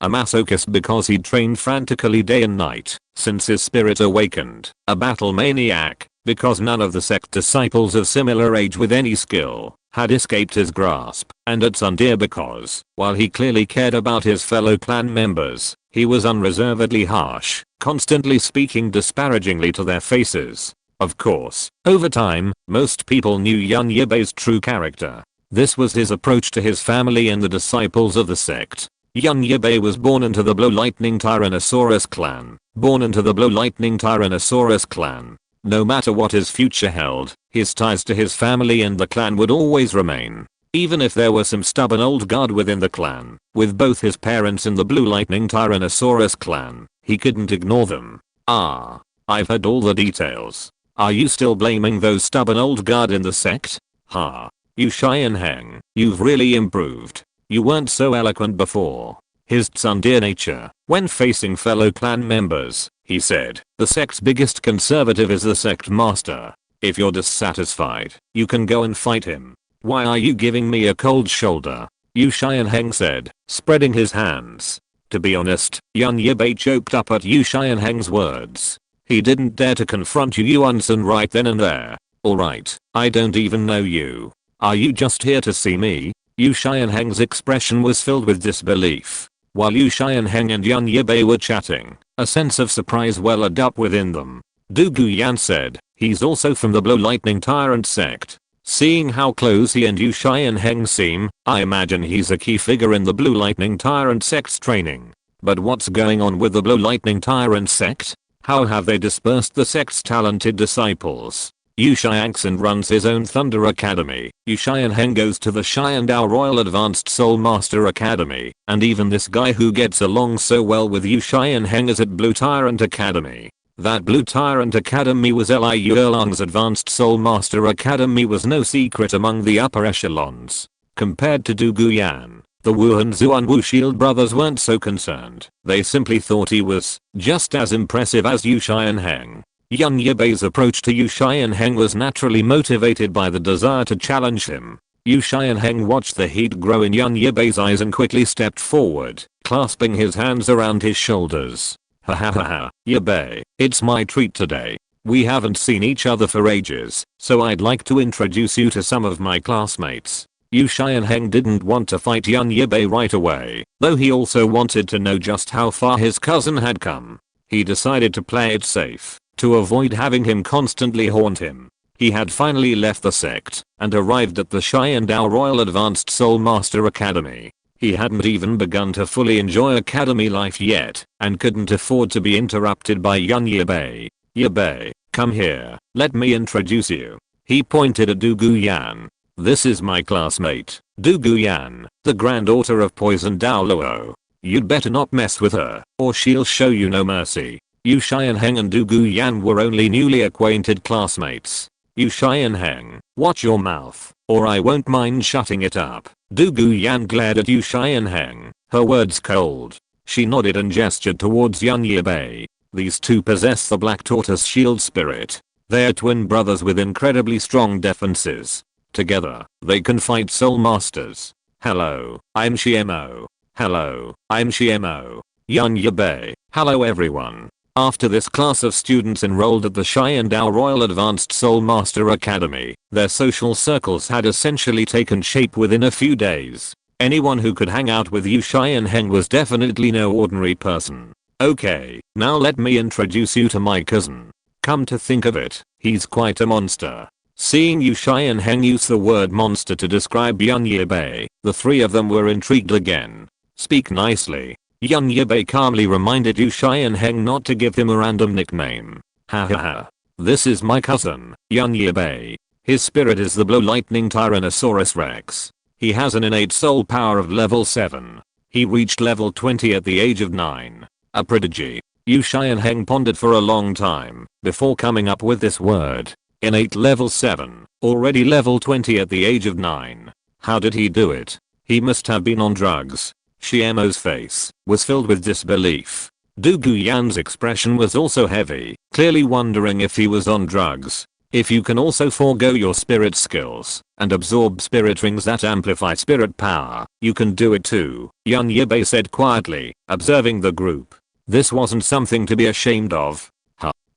A masochist because he trained frantically day and night since his spirit awakened. A battle maniac because none of the sect disciples of similar age with any skill had escaped his grasp. And at Sundeer because, while he clearly cared about his fellow clan members, he was unreservedly harsh, constantly speaking disparagingly to their faces. Of course, over time, most people knew Yibai's true character. This was his approach to his family and the disciples of the sect. Yibai was born into the Blow Lightning Tyrannosaurus clan. Born into the Blow Lightning Tyrannosaurus clan. No matter what his future held, his ties to his family and the clan would always remain. Even if there were some stubborn old guard within the clan, with both his parents in the Blue Lightning Tyrannosaurus clan, he couldn't ignore them. I've heard all the details. Are you still blaming those stubborn old guard in the sect? Yu Xianheng, you've really improved. You weren't so eloquent before. His tsundere nature, when facing fellow clan members, he said, the sect's biggest conservative is the sect master. If you're dissatisfied, you can go and fight him. Why are you giving me a cold shoulder? Yu Xianheng said, spreading his hands. To be honest, Yibai choked up at Yu Xianheng's words. He didn't dare to confront Yu Yunsen right then and there. Alright, I don't even know you. Are you just here to see me? Yu Xianheng's expression was filled with disbelief. While Yu Xianheng and Yan Yibai were chatting, a sense of surprise welled up within them. Du Guyan said, he's also from the Blue Lightning Tyrant sect. Seeing how close he and Yu Xianheng seem, I imagine he's a key figure in the Blue Lightning Tyrant sect's training. But what's going on with the Blue Lightning Tyrant sect? How have they dispersed the sect's talented disciples? Yu Xianxin runs his own Thunder Academy. Yu Xianheng goes to the Xiandao Royal Advanced Soul Master Academy, and even this guy who gets along so well with Yu Xianheng is at Blue Tyrant Academy. That Blue Tyrant Academy was Liu Erlang's Advanced Soul Master Academy was no secret among the upper echelons. Compared to Du Guyan, the Wu and Zuan Wu Shield brothers weren't so concerned. They simply thought he was just as impressive as Yu Xianheng. Yan Yibei's approach to Yu Xianheng was naturally motivated by the desire to challenge him. Yu Xianheng watched the heat grow in Yan Yibei's eyes and quickly stepped forward, clasping his hands around his shoulders. Ha ha ha ha, Yibai, it's my treat today. We haven't seen each other for ages, so I'd like to introduce you to some of my classmates. Yu Xianheng didn't want to fight Yan Yibai right away, though he also wanted to know just how far his cousin had come. He decided to play it safe, to avoid having him constantly haunt him. He had finally left the sect and arrived at the Xiandao Royal Advanced Soul Master Academy. He hadn't even begun to fully enjoy academy life yet and couldn't afford to be interrupted by Yan Yibai. Yibai, come here, let me introduce you. He pointed at Du Guyan. This is my classmate, Du Guyan, the granddaughter of Poison Douluo. You'd better not mess with her, or she'll show you no mercy. Yu Xianheng and Du Guyan were only newly acquainted classmates. Yu Xianheng, watch your mouth, or I won't mind shutting it up. Du Guyan glared at Yu Xianheng, her words cold. She nodded and gestured towards Yan Yibai. These two possess the Black Tortoise Shield spirit. They are twin brothers with incredibly strong defenses. Together, they can fight soul masters. Hello, I'm Xiemo. Hello, I'm Xiemo. Yan Yibai. Hello everyone. After this class of students enrolled at the Xiandao Royal Advanced Soul Master Academy, their social circles had essentially taken shape within a few days. Anyone who could hang out with Yu Xianheng was definitely no ordinary person. Okay, now let me introduce you to my cousin. Come to think of it, he's quite a monster. Seeing Yu Xianheng use the word monster to describe Yan Yibai, the three of them were intrigued again. Speak nicely. Yan Yibai calmly reminded Yu Xianheng not to give him a random nickname. Ha ha ha. This is my cousin, Yan Yibai. His spirit is the Blue Lightning Tyrannosaurus Rex. He has an innate soul power of level 7. He reached level 20 at the age of 9. A prodigy. Yu Xianheng pondered for a long time before coming up with this word. Innate level 7, already level 20 at the age of 9. How did he do it? He must have been on drugs. Xiemo's face was filled with disbelief. Du Guyan's expression was also heavy, clearly wondering if he was on drugs. If you can also forego your spirit skills and absorb spirit rings that amplify spirit power, you can do it too, Yan Yibai said quietly, observing the group. This wasn't something to be ashamed of.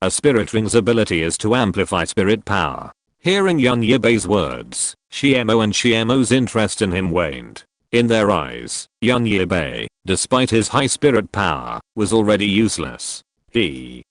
A spirit ring's ability is to amplify spirit power. Hearing Yan Yibai's words, Xiemo and Xiemo's interest in him waned. In their eyes, Yan Yibai, despite his high spirit power, was already useless. Yan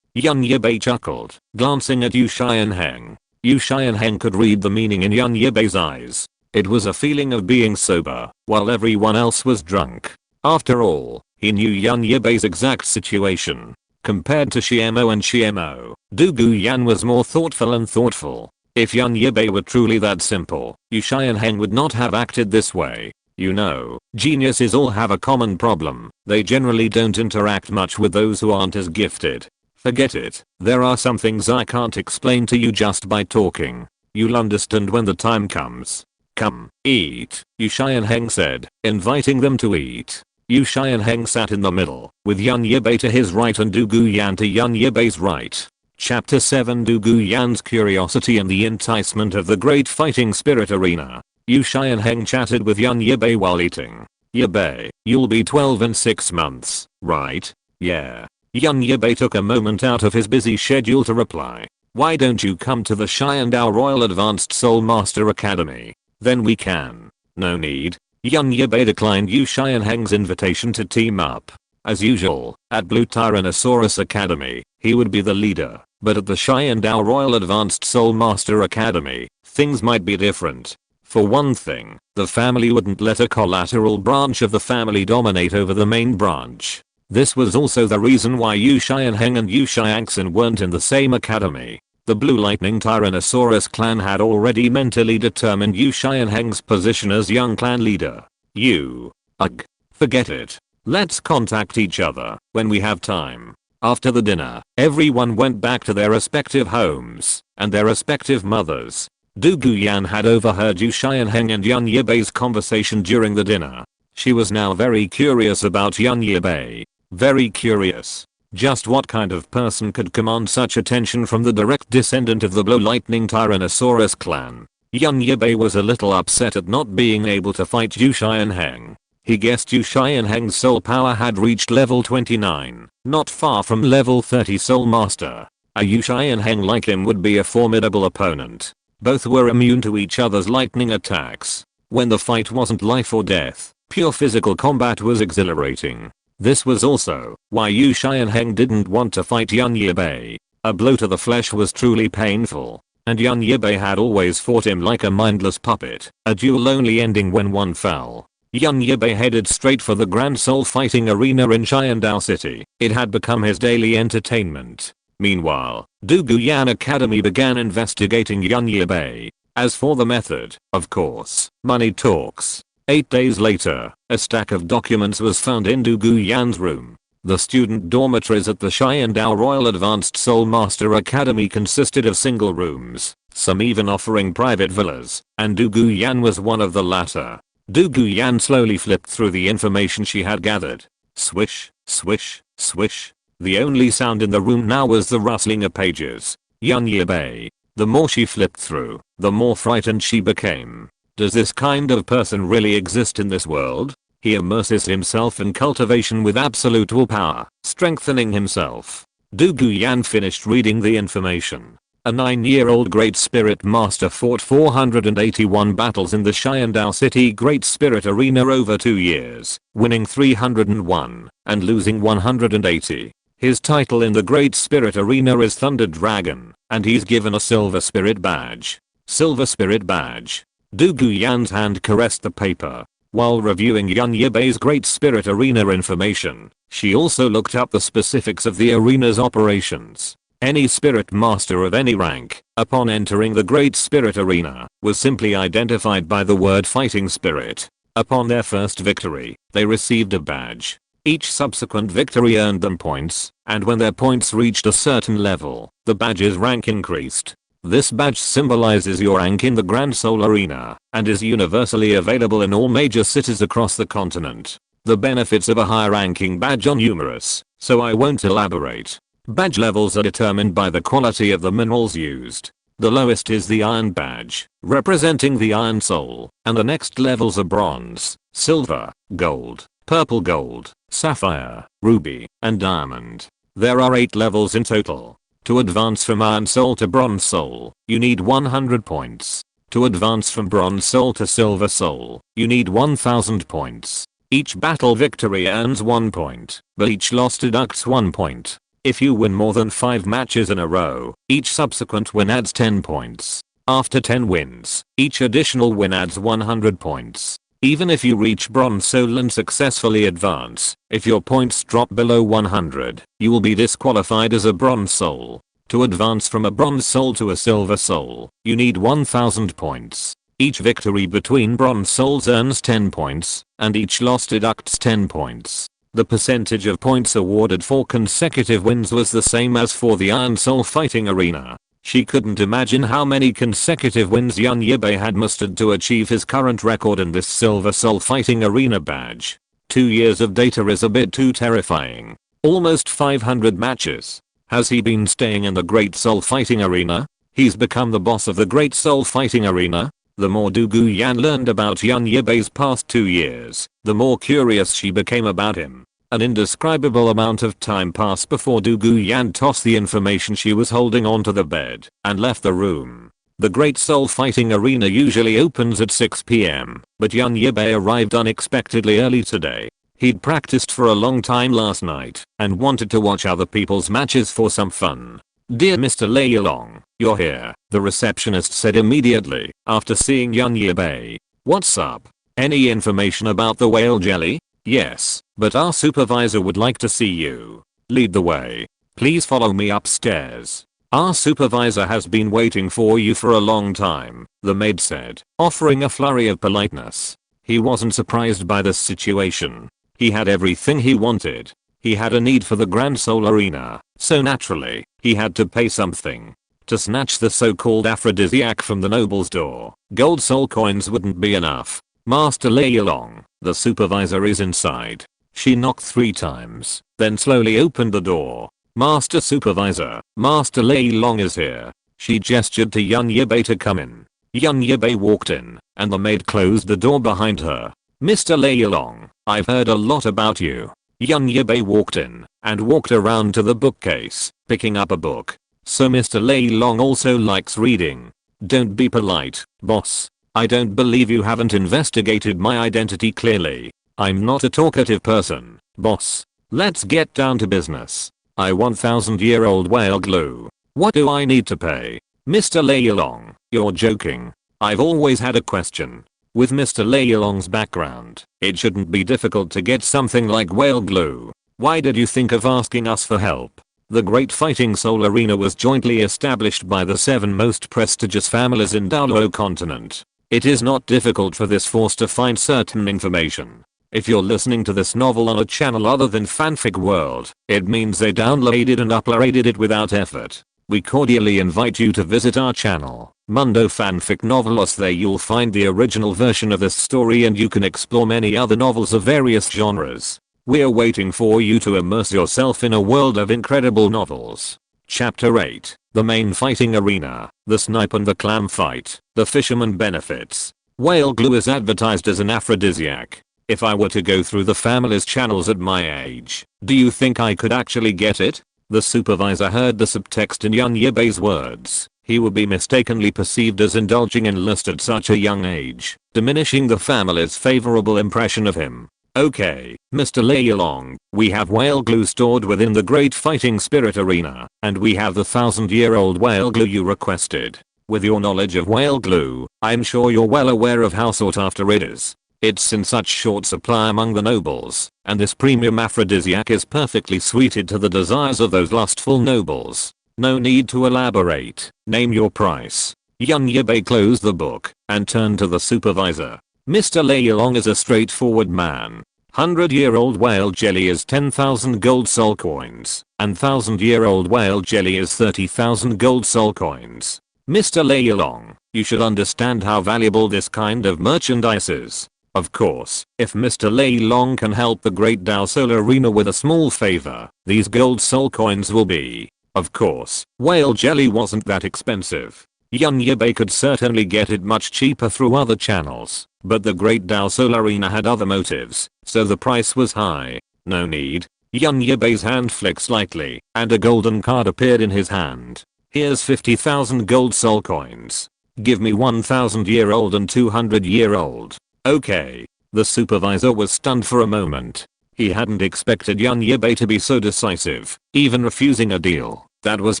Yibai chuckled, glancing at Yu Xianheng. Yu Xianheng could read the meaning in Yan Yibai's eyes. It was a feeling of being sober, while everyone else was drunk. After all, he knew Yan Yibai's exact situation. Compared to Xiemo and Xiemo, Du Guyan was more thoughtful and thoughtful. If Yan Yibai were truly that simple, Yu Xianheng would not have acted this way. You know, geniuses all have a common problem. They generally don't interact much with those who aren't as gifted. Forget it. There are some things I can't explain to you just by talking. You'll understand when the time comes. Come, eat, Yu Xianheng said, inviting them to eat. Yu Xianheng sat in the middle, with Yan Yibai to his right and Du Guyan to Yan Yibai's right. Chapter 7 Du Guyan's Curiosity and the Enticement of the Great Fighting Spirit Arena. Yu Xianheng chatted with Yan Yibai while eating. Yibai, you'll be 12 in 6 months, right? Yeah. Yan Yibai took a moment out of his busy schedule to reply. Why don't you come to the Xiandao Royal Advanced Soul Master Academy? Then we can. No need. Yan Yibai declined Yu Xianheng's invitation to team up. As usual, at Blue Tyrannosaurus Academy, he would be the leader, but at the Xiandao Royal Advanced Soul Master Academy, things might be different. For one thing, the family wouldn't let a collateral branch of the family dominate over the main branch. This was also the reason why Yu Xianheng and Yu Xiangxin weren't in the same academy. The Blue Lightning Tyrannosaurus clan had already mentally determined Yu Xianheng's position as young clan leader. Ugh. Forget it. Let's contact each other when we have time. After the dinner, everyone went back to their respective homes and their respective mothers. Du Guyan had overheard Yu Xianheng and Yan Yibei's conversation during the dinner. She was now very curious about Yan Yibai. Very curious. Just what kind of person could command such attention from the direct descendant of the Blue Lightning Tyrannosaurus clan? Yan Yibai was a little upset at not being able to fight Yu Xianheng. He guessed Yu Xianheng's soul power had reached level 29, not far from level 30 soul master. A Yu Xianheng like him would be a formidable opponent. Both were immune to each other's lightning attacks. When the fight wasn't life or death, pure physical combat was exhilarating. This was also why Yu Xianheng didn't want to fight Yan Yibai. A blow to the flesh was truly painful, and Yan Yibai had always fought him like a mindless puppet, a duel only ending when one fell. Yan Yibai headed straight for the Grand Soul Fighting Arena in Xiandao City. It had become his daily entertainment. Meanwhile, Du Guyan Academy began investigating Yan Yibai. As for the method, of course, money talks. 8 days later, a stack of documents was found in Du Guyan's room. The student dormitories at the Xiandao Royal Advanced Soul Master Academy consisted of single rooms, some even offering private villas, and Du Guyan was one of the latter. Du Guyan slowly flipped through the information she had gathered. Swish, swish, swish. The only sound in the room now was the rustling of pages. Yan Yibai. The more she flipped through, the more frightened she became. Does this kind of person really exist in this world? He immerses himself in cultivation with absolute willpower, strengthening himself. Du Guyan finished reading the information. A 9-year-old Great Spirit Master fought 481 battles in the Xiandao City Great Spirit Arena over 2 years, winning 301 and losing 180. His title in the Great Spirit Arena is Thunder Dragon, and he's given a Silver Spirit Badge. Silver Spirit Badge. Du Guyan's hand caressed the paper. While reviewing Yan Yibei's Great Spirit Arena information, she also looked up the specifics of the arena's operations. Any spirit master of any rank, upon entering the Great Spirit Arena, was simply identified by the word fighting spirit. Upon their first victory, they received a badge. Each subsequent victory earned them points, and when their points reached a certain level, the badge's rank increased. This badge symbolizes your rank in the Grand Soul Arena, and is universally available in all major cities across the continent. The benefits of a high ranking badge are numerous, so I won't elaborate. Badge levels are determined by the quality of the minerals used. The lowest is the Iron Badge, representing the Iron Soul, and the next levels are Bronze, Silver, Gold, Purple Gold, Sapphire, Ruby, and Diamond. There are 8 levels in total. To advance from Iron Soul to Bronze Soul, you need 100 points. To advance from Bronze Soul to Silver Soul, you need 1000 points. Each battle victory earns 1 point, but each loss deducts 1 point. If you win more than 5 matches in a row, each subsequent win adds 10 points. After 10 wins, each additional win adds 100 points. Even if you reach Bronze Soul and successfully advance, if your points drop below 100, you will be disqualified as a Bronze Soul. To advance from a Bronze Soul to a Silver Soul, you need 1000 points. Each victory between Bronze Souls earns 10 points, and each loss deducts 10 points. The percentage of points awarded for consecutive wins was the same as for the Iron Soul Fighting Arena. She couldn't imagine how many consecutive wins Yan Yibai had mustered to achieve his current record in this Silver Soul Fighting Arena badge. 2 years of data is a bit too terrifying. Almost 500 matches. Has he been staying in the Great Soul Fighting Arena? He's become the boss of the Great Soul Fighting Arena? The more Du Guyan learned about Yan Yibei's past 2 years, the more curious she became about him. An indescribable amount of time passed before Douluo Yan tossed the information she was holding onto the bed and left the room. The Great Soul Fighting Arena usually opens at 6 p.m, but Yibai arrived unexpectedly early today. He'd practiced for a long time last night and wanted to watch other people's matches for some fun. "Dear Mr. Long, you're here," the receptionist said immediately after seeing Yibai. "What's up? Any information about the whale jelly?" "Yes, but our supervisor would like to see you." "Lead the way. Please follow me upstairs. Our supervisor has been waiting for you for a long time," the maid said, offering a flurry of politeness. He wasn't surprised by this situation. He had everything he wanted. He had a need for the Grand Soul Arena, so naturally, he had to pay something. To snatch the so-called aphrodisiac from the noble's door, gold soul coins wouldn't be enough. "Master Long, the supervisor is inside." She knocked 3 times, then slowly opened the door. "Master Supervisor, Master Long is here." She gestured to Yibai to come in. Yibai walked in, and the maid closed the door behind her. "Mr. Long, I've heard a lot about you." Yibai walked in and walked around to the bookcase, picking up a book. "So Mr. Long also likes reading. Don't be polite, boss. I don't believe you haven't investigated my identity clearly. I'm not a talkative person, boss. Let's get down to business. I want 1000-year-old whale glue. What do I need to pay?" "Mr. Long, you're joking. I've always had a question. With Mr. Long's background, it shouldn't be difficult to get something like whale glue. Why did you think of asking us for help?" The Great Fighting Soul Arena was jointly established by the 7 most prestigious families in Douluo continent. It is not difficult for this force to find certain information. If you're listening to this novel on a channel other than Fanfic World, it means they downloaded and uploaded it without effort. We cordially invite you to visit our channel, Mundo Fanfic Novelos. There you'll find the original version of this story and you can explore many other novels of various genres. We're waiting for you to immerse yourself in a world of incredible novels. Chapter 8, The Main Fighting Arena, The Snipe and the Clam Fight, The Fisherman Benefits. Whale glue is advertised as an aphrodisiac. If I were to go through the family's channels at my age, do you think I could actually get it? The supervisor heard the subtext in Yibai's words. He would be mistakenly perceived as indulging in lust at such a young age, diminishing the family's favorable impression of him. "Okay, Mr. Long, we have whale glue stored within the Great Fighting Spirit Arena, and we have the 1000-year-old whale glue you requested. With your knowledge of whale glue, I'm sure you're well aware of how sought after it is. It's in such short supply among the nobles, and this premium aphrodisiac is perfectly suited to the desires of those lustful nobles. No need to elaborate. Name your price." Yibai closed the book and turned to the supervisor. "Mr. Long is a straightforward man. 100-year-old whale jelly is 10,000 gold soul coins, and 1000-year-old whale jelly is 30,000 gold soul coins. Mr. Long, you should understand how valuable this kind of merchandise is. Of course, if Mr. Long can help the Great Dao Soul Arena with a small favor, these gold soul coins will be. Of course, whale jelly wasn't that expensive. Yibai could certainly get it much cheaper through other channels, but the Great Dao Soul Arena had other motives, so the price was high. No need." Yibai's hand flicked slightly, and a golden card appeared in his hand. "Here's 50,000 gold soul coins. Give me 1000-year-old and 200-year-old. Okay." The supervisor was stunned for a moment. He hadn't expected Yibai to be so decisive, even refusing a deal that was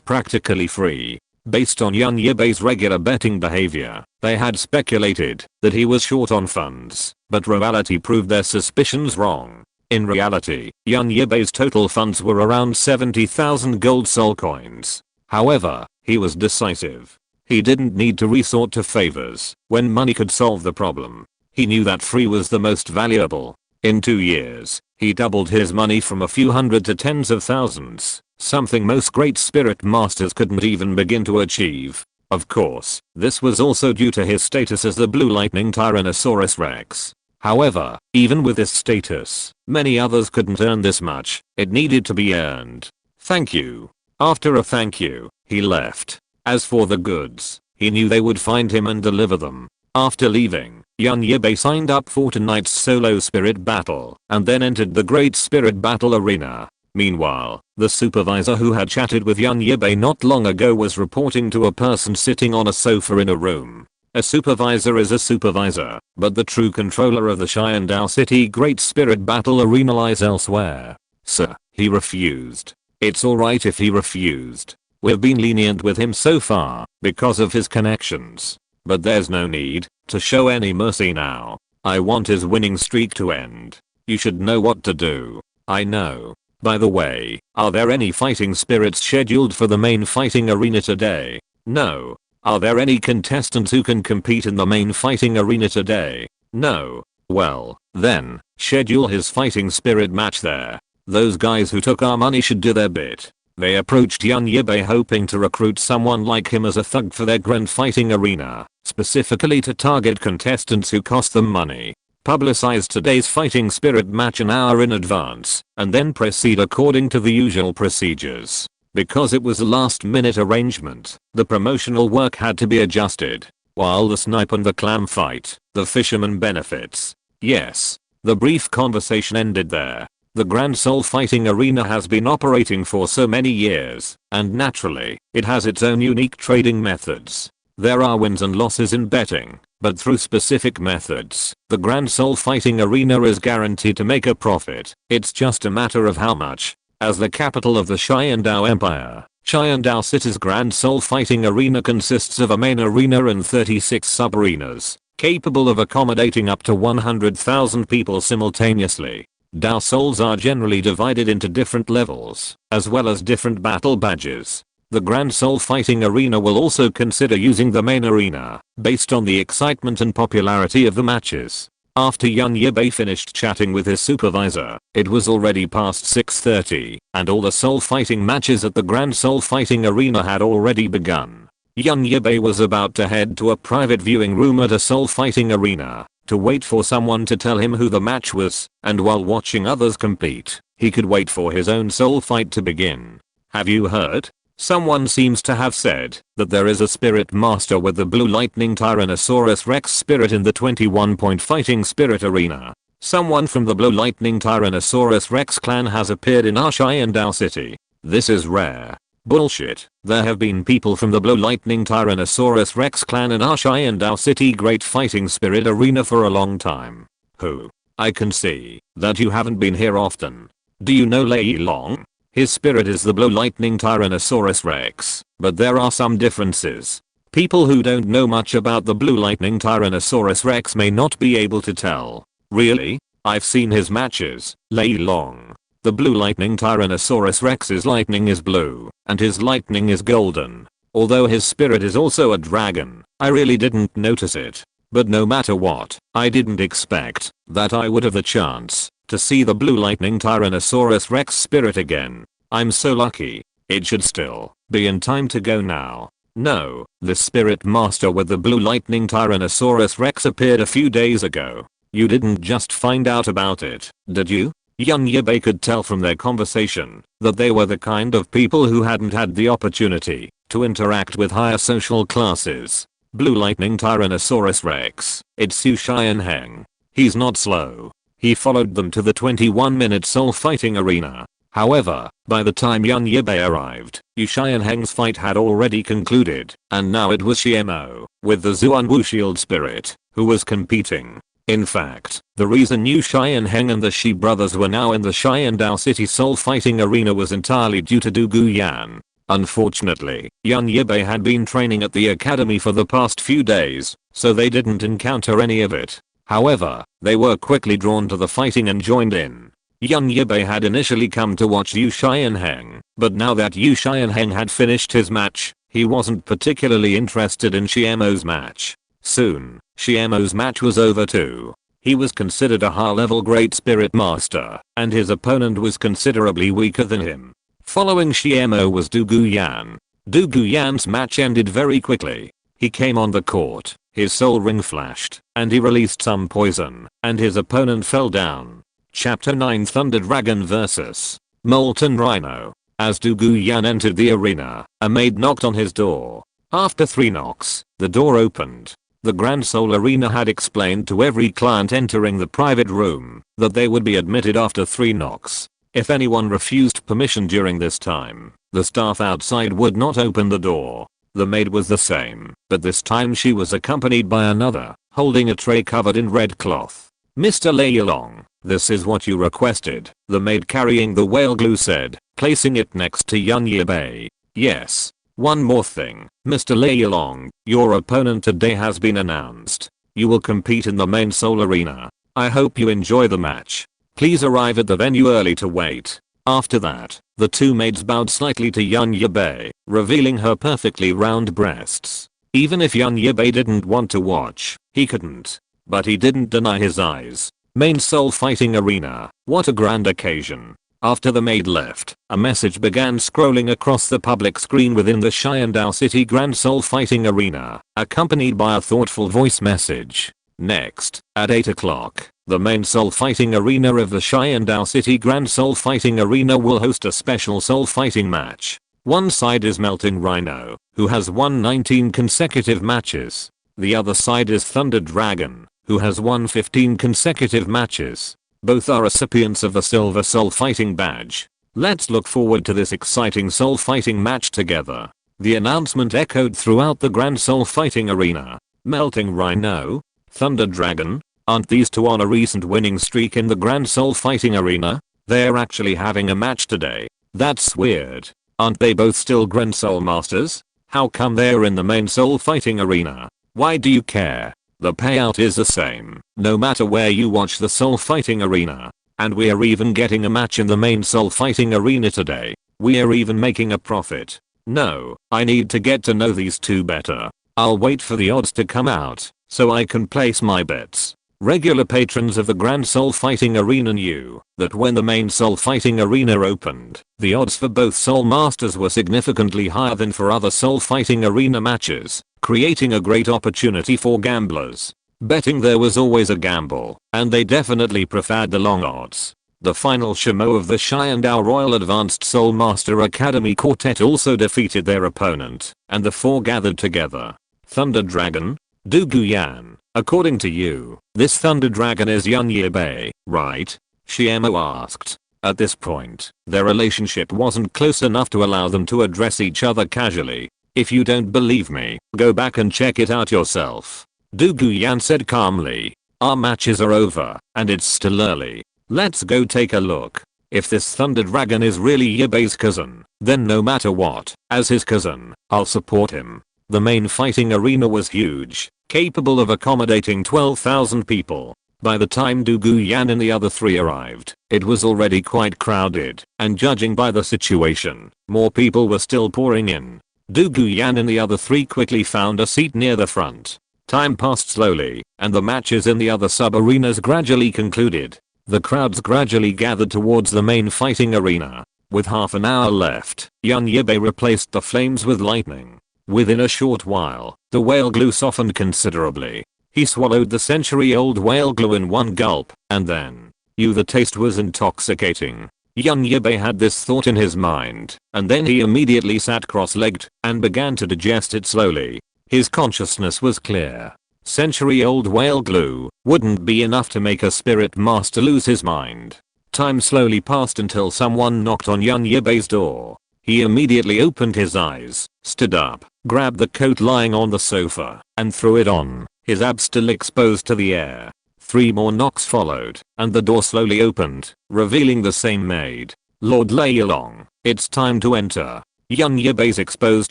practically free. Based on Yibai's regular betting behavior, they had speculated that he was short on funds, but reality proved their suspicions wrong. In reality, Yibai's total funds were around 70,000 gold soul coins. However, he was decisive. He didn't need to resort to favors when money could solve the problem. He knew that free was the most valuable. In 2 years, he doubled his money from a few hundred to tens of thousands, something most great spirit masters couldn't even begin to achieve. Of course, this was also due to his status as the Blue Lightning Tyrannosaurus Rex. However, even with this status, many others couldn't earn this much. It needed to be earned. "Thank you." After a thank you, he left. As for the goods, he knew they would find him and deliver them. After leaving, Yun Yibai signed up for tonight's solo spirit battle and then entered the Great Spirit Battle Arena. Meanwhile, the supervisor who had chatted with Yun Yibai not long ago was reporting to a person sitting on a sofa in a room. A supervisor is a supervisor, but the true controller of the Xiandao City Great Spirit Battle Arena lies elsewhere. Sir, he refused. It's alright if he refused. We've been lenient with him so far because of his connections. But there's no need to show any mercy now. I want his winning streak to end. You should know what to do. I know. By the way, are there any fighting spirits scheduled for the main fighting arena today? No. Are there any contestants who can compete in the main fighting arena today? No. Well, then, schedule his fighting spirit match there. Those guys who took our money should do their bit. They approached Yun Yibai hoping to recruit someone like him as a thug for their grand fighting arena, specifically to target contestants who cost them money. Publicize today's fighting spirit match an hour in advance, and then proceed according to the usual procedures. Because it was a last-minute arrangement, the promotional work had to be adjusted. While the snipe and the clam fight, the fisherman benefits. Yes. The brief conversation ended there. The Grand Soul Fighting Arena has been operating for so many years, and naturally, it has its own unique trading methods. There are wins and losses in betting, but through specific methods, the Grand Soul Fighting Arena is guaranteed to make a profit. It's just a matter of how much. As the capital of the Xiandao Empire, Xiandao City's Grand Soul Fighting Arena consists of a main arena and 36 sub-arenas, capable of accommodating up to 100,000 people simultaneously. Dao Souls are generally divided into different levels, as well as different battle badges. The Grand Soul Fighting Arena will also consider using the main arena, based on the excitement and popularity of the matches. After Yun Yibai finished chatting with his supervisor, it was already past 6:30, and all the soul fighting matches at the Grand Soul Fighting Arena had already begun. Yun Yibai was about to head to a private viewing room at a soul fighting arena, to wait for someone to tell him who the match was, and while watching others compete, he could wait for his own soul fight to begin. Have you heard? Someone seems to have said that there is a spirit master with the blue lightning Tyrannosaurus Rex spirit in the 21-point fighting spirit arena. Someone from the blue lightning Tyrannosaurus Rex clan has appeared in our Xiandao City. This is rare. Bullshit. There have been people from the blue lightning Tyrannosaurus Rex clan in our Xiandao City great fighting spirit arena for a long time. Who? I can see that you haven't been here often. Do you know Lei Long? His spirit is the blue lightning Tyrannosaurus Rex, but there are some differences. People who don't know much about the blue lightning Tyrannosaurus Rex may not be able to tell. Really? I've seen his matches, Lei Long. The blue lightning Tyrannosaurus Rex's lightning is blue, and his lightning is golden. Although his spirit is also a dragon, I really didn't notice it. But no matter what, I didn't expect that I would have the chance to see the blue lightning Tyrannosaurus Rex spirit again. I'm so lucky. It should still be in time to go now. No, the spirit master with the blue lightning Tyrannosaurus Rex appeared a few days ago. You didn't just find out about it, did you? Yun Yibai could tell from their conversation that they were the kind of people who hadn't had the opportunity to interact with higher social classes. Blue lightning Tyrannosaurus Rex, it's Yu Xianheng. He's not slow. He followed them to the 21-minute soul fighting arena. However, by the time Yun Yibai arrived, Yu Xianheng's fight had already concluded, and now it was Xiemo, with the Zuanwu Shield spirit, who was competing. In fact, the reason Yu Xianheng and the Shi brothers were now in the Xiandao City soul fighting arena was entirely due to Du Guyan. Unfortunately, Yun Yibai had been training at the academy for the past few days, so they didn't encounter any of it. However, they were quickly drawn to the fighting and joined in. Yun Yibai had initially come to watch Yu Xianheng, but now that Yu Xianheng had finished his match, he wasn't particularly interested in Xiemo's match. Soon, Xiemo's match was over too. He was considered a high-level Great Spirit Master, and his opponent was considerably weaker than him. Following Xiemo was Du Guyan. Du Guyan's match ended very quickly. He came on the court, his soul ring flashed, and he released some poison, and his opponent fell down. Chapter 9 Thunder Dragon vs. Molten Rhino. As Du Guyan entered the arena, a maid knocked on his door. After 3 knocks, the door opened. The Grand Soul Arena had explained to every client entering the private room that they would be admitted after 3 knocks. If anyone refused permission during this time, the staff outside would not open the door. The maid was the same, but this time she was accompanied by another, holding a tray covered in red cloth. "Mr. Layalong, this is what you requested," the maid carrying the whale glue said, placing it next to Yibai. "Yes. One more thing, Mr. Layalong, your opponent today has been announced. You will compete in the main Soul Arena. I hope you enjoy the match. Please arrive at the venue early to wait." After that, the two maids bowed slightly to Yibai, revealing her perfectly round breasts. Even if Yibai didn't want to watch, he couldn't. But he didn't deny his eyes. Main Soul Fighting Arena, what a grand occasion. After the maid left, a message began scrolling across the public screen within the Xiandao City Grand Soul Fighting Arena, accompanied by a thoughtful voice message. Next, at 8 o'clock, the main Soul Fighting Arena of the Xiandao City Grand Soul Fighting Arena will host a special soul fighting match. One side is Melting Rhino, who has won 19 consecutive matches. The other side is Thunder Dragon, who has won 15 consecutive matches. Both are recipients of the Silver Soul Fighting Badge. Let's look forward to this exciting soul fighting match together. The announcement echoed throughout the Grand Soul Fighting Arena. Melting Rhino? Thunder Dragon? Aren't these two on a recent winning streak in the Grand Soul Fighting Arena? They're actually having a match today. That's weird. Aren't they both still Grand Soul Masters? How come they're in the main Soul Fighting Arena? Why do you care? The payout is the same, no matter where you watch the Soul Fighting Arena. And we're even getting a match in the main Soul Fighting Arena today. We're even making a profit. No, I need to get to know these two better. I'll wait for the odds to come out, so I can place my bets. Regular patrons of the Grand Soul Fighting Arena knew that when the main Soul Fighting Arena opened, the odds for both Soul Masters were significantly higher than for other Soul Fighting Arena matches, creating a great opportunity for gamblers. Betting there was always a gamble, and they definitely preferred the long odds. The final Shimo of the Xiandao Royal Advanced Soul Master Academy Quartet also defeated their opponent, and the four gathered together. Thunder Dragon? Duguyan, according to you, this Thunder Dragon is Yibai, right? Shiemo asked. At this point, their relationship wasn't close enough to allow them to address each other casually. If you don't believe me, go back and check it out yourself. Duguyan said calmly. Our matches are over, and it's still early. Let's go take a look. If this Thunder Dragon is really Yibai's cousin, then no matter what, as his cousin, I'll support him. The main fighting arena was huge, capable of accommodating 12,000 people. By the time Duguyan and the other three arrived, it was already quite crowded, and judging by the situation, more people were still pouring in. Duguyan and the other three quickly found a seat near the front. Time passed slowly, and the matches in the other sub-arenas gradually concluded. The crowds gradually gathered towards the main fighting arena. With half an hour left, Yibai replaced the flames with lightning. Within a short while, the whale glue softened considerably. He swallowed the century-old whale glue in one gulp, and then, the taste was intoxicating. Yibai had this thought in his mind, and then he immediately sat cross-legged and began to digest it slowly. His consciousness was clear. Century-old whale glue wouldn't be enough to make a spirit master lose his mind. Time slowly passed until someone knocked on Yibai's door. He immediately opened his eyes, stood up, grabbed the coat lying on the sofa, and threw it on, his abs still exposed to the air. 3 more knocks followed, and the door slowly opened, revealing the same maid. Lord Layalong, it's time to enter. Yibai's exposed